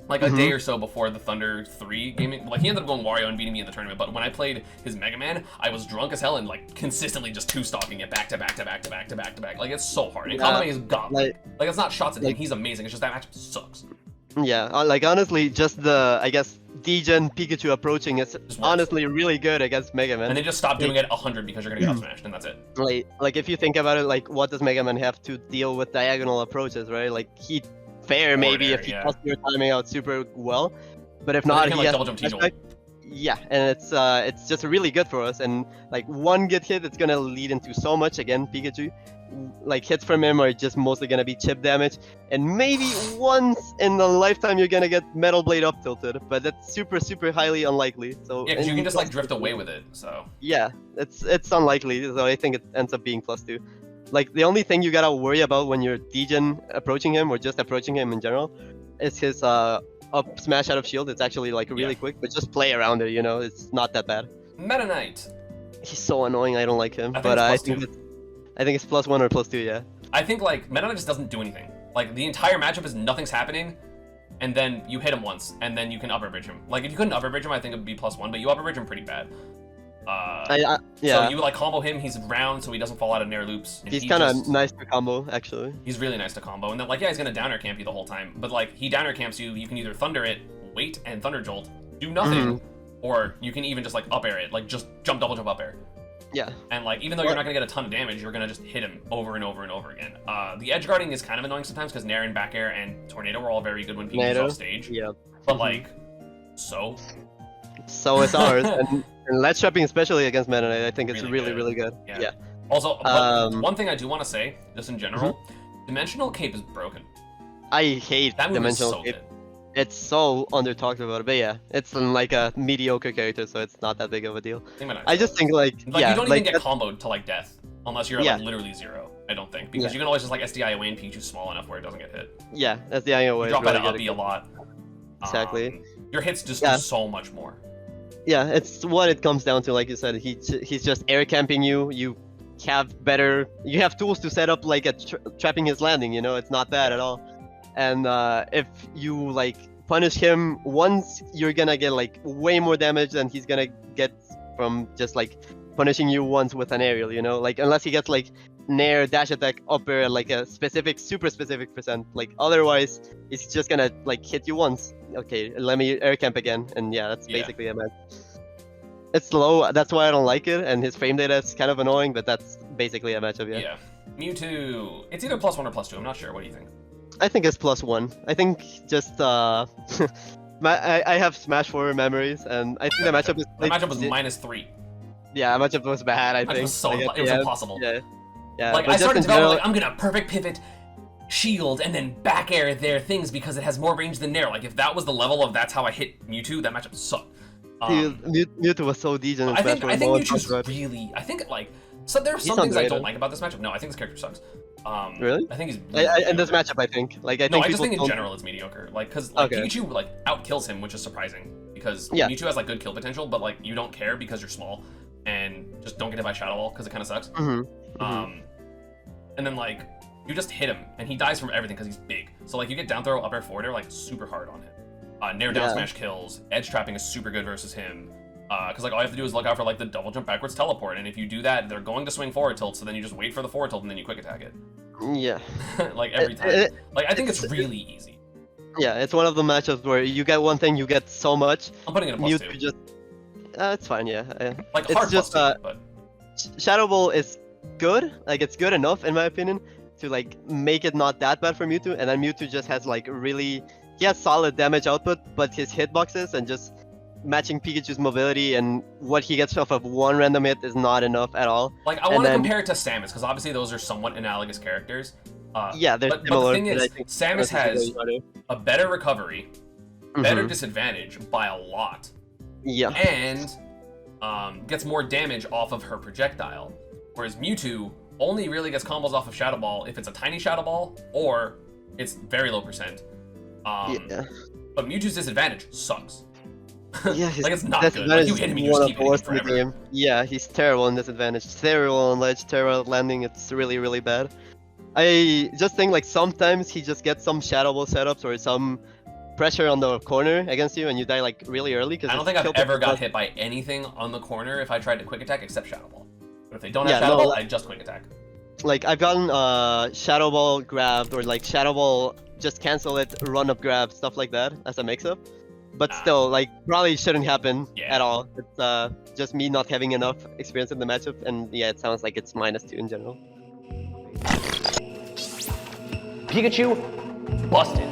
Speaker 1: like a day or so before the Thunder 3 gaming. Like he ended up going Wario and beating me in the tournament. But when I played his Mega Man, I was drunk as hell and like consistently just two-stalking it back to back to back to back to back to back. Like it's so hard. And Kamame is godlike. Like it's not shots at him. He's amazing. It's just that matchup sucks.
Speaker 2: Yeah, like honestly, just the I guess D-Gen Pikachu approaching is honestly really good against Mega Man.
Speaker 1: And they just stop doing it 100 because you're gonna get up smashed, and that's it.
Speaker 2: Like if you think about it, like what does Mega Man have to deal with diagonal approaches, right? Like he fair maybe if he cuts your timing out super well, but if not, he has
Speaker 1: double jump T-Jolt.
Speaker 2: Yeah, and it's just really good for us. And like one good hit, it's gonna lead into so much again. Pikachu, like hits from him are just mostly gonna be chip damage, and maybe once in a lifetime you're gonna get Metal Blade up tilted, but that's super highly unlikely. So
Speaker 1: yeah, because you can just like drift away with it. So
Speaker 2: yeah, it's unlikely. So I think it ends up being +2. Like the only thing you gotta worry about when you're D-Gen approaching him or just approaching him in general is his up smash out of shield. It's actually like really quick, but just play around it. You know, it's not that bad.
Speaker 1: Metaknight.
Speaker 2: He's so annoying. I don't like him, but I think it's +1 or +2. Yeah.
Speaker 1: I think like Metaknight just doesn't do anything. Like the entire matchup is nothing's happening, and then you hit him once, and then you can upper bridge him. Like if you couldn't upper bridge him, I think it would be +1, but you upper bridge him pretty bad.
Speaker 2: Yeah.
Speaker 1: So you like combo him. He's round, so he doesn't fall out of nair loops.
Speaker 2: He's kind of nice to combo, actually.
Speaker 1: He's really nice to combo, and then like he's gonna downer camp you the whole time. But like he downer camps you, you can either thunder it, wait, and thunder jolt, do nothing, or you can even just like up air it, like just jump double jump up air.
Speaker 2: Yeah.
Speaker 1: And like even though you're not gonna get a ton of damage, you're gonna just hit him over and over and over again. The edge guarding is kind of annoying sometimes because nair and back air and tornado were all very good when Pikachu's off stage.
Speaker 2: Yeah.
Speaker 1: But like, so
Speaker 2: it's ours. And ledge trapping, especially against Meta Knight, I think it's really good. Yeah.
Speaker 1: Also, one thing I do want to say, just in general, Dimensional Cape is broken.
Speaker 2: I hate
Speaker 1: that
Speaker 2: Dimensional Cape.
Speaker 1: Good.
Speaker 2: It's so under-talked about, but yeah, it's like a mediocre character, so it's not that big of a deal. I just think like
Speaker 1: you don't even get comboed to like death unless you're like literally 0. I don't think because you can always just like SDI away and Pikachu's small enough where it doesn't get hit.
Speaker 2: Yeah, SDI away.
Speaker 1: You drop out of uppy a lot.
Speaker 2: Exactly.
Speaker 1: Your hits just do so much more.
Speaker 2: Yeah, it's what it comes down to. Like you said, he's just air camping you. You have tools to set up like a trapping his landing. You know, it's not bad at all. And if you like punish him once, you're gonna get like way more damage than he's gonna get from just like punishing you once with an aerial. You know, like unless he gets like nair, dash attack, up air, like a super specific percent. Like otherwise, it's just gonna like hit you once. Okay, let me air camp again, and yeah, that's basically a match. It's slow, that's why I don't like it, and his frame data is kind of annoying, but that's basically a matchup. Yeah.
Speaker 1: Mewtwo. It's either +1 or +2. I'm not sure. What do you think?
Speaker 2: I think it's +1. I think just I have Smash 4 memories, and I think the matchup is.
Speaker 1: The matchup was -3.
Speaker 2: Yeah, the matchup was bad. I think
Speaker 1: it was impossible.
Speaker 2: Yeah.
Speaker 1: Like I started developing, like I'm gonna perfect pivot, shield, and then back air their things because it has more range than nair. Like if that was the level of that's how I hit Mewtwo, that matchup sucked.
Speaker 2: Mewtwo was so decent.
Speaker 1: I think Mewtwo's really. I think like so there are some things I don't like about this matchup. No, I think this character sucks.
Speaker 2: Really?
Speaker 1: I think he's.
Speaker 2: In this matchup, I think. Like I think.
Speaker 1: No, I just think in general it's mediocre. Like because like Pikachu like out kills him, which is surprising because
Speaker 2: Yeah.
Speaker 1: Mewtwo has like good kill potential, but like you don't care because you're small, and just don't get hit by Shadow Ball because it kind of sucks. And then like you just hit him, and he dies from everything because he's big. So like you get down throw, up air, forward air like super hard on him. Nair down smash kills. Edge trapping is super good versus him. Because like all you have to do is look out for like the double jump backwards teleport, and if you do that, they're going to swing forward tilt. So then you just wait for the forward tilt and then you quick attack it.
Speaker 2: Yeah.
Speaker 1: Like every time. Like I think it's really easy.
Speaker 2: Yeah, it's one of the matchups where you get one thing, you get so much.
Speaker 1: I'm putting it in a +2.
Speaker 2: Mewtwo just. It's fine, yeah.
Speaker 1: Like
Speaker 2: it's
Speaker 1: hard
Speaker 2: just
Speaker 1: +2, but
Speaker 2: Shadow Ball is good. Like it's good enough in my opinion to like make it not that bad for Mewtwo, and then Mewtwo just has like really he has solid damage output, but his hitboxes and just matching Pikachu's mobility and what he gets off of one random hit is not enough at all.
Speaker 1: like I want to compare it to Samus because obviously those are somewhat analogous characters.
Speaker 2: Yeah, they're
Speaker 1: but
Speaker 2: similar.
Speaker 1: the thing is, Samus has
Speaker 2: harder.
Speaker 1: a better recovery, better disadvantage by a lot,
Speaker 2: Yeah.
Speaker 1: and gets more damage off of her projectile. Whereas Mewtwo only really gets combos off of Shadow Ball if it's a tiny Shadow Ball or it's very low percent.
Speaker 2: Yeah.
Speaker 1: But Mewtwo's disadvantage sucks.
Speaker 2: Yeah,
Speaker 1: like it's not good. Like, you hit him, you just keep hitting him forever.
Speaker 2: Game. Yeah, he's terrible in disadvantage. Terrible on ledge, terrible at landing. It's really, really bad. I just think like sometimes he just gets some Shadow Ball setups or some pressure on the corner against you and you die like really early.
Speaker 1: I don't think I've ever got hit by anything on the corner if I tried to quick attack except Shadow Ball. But if they don't have Shadow Ball, I just quick attack.
Speaker 2: Like I've gotten Shadow Ball grabbed or like Shadow Ball just cancel it, run up grab, stuff like that as a mix-up. But still, like, probably shouldn't happen at all. It's just me not having enough experience in the matchup, and yeah, it sounds like it's -2 in general.
Speaker 3: Pikachu Busted.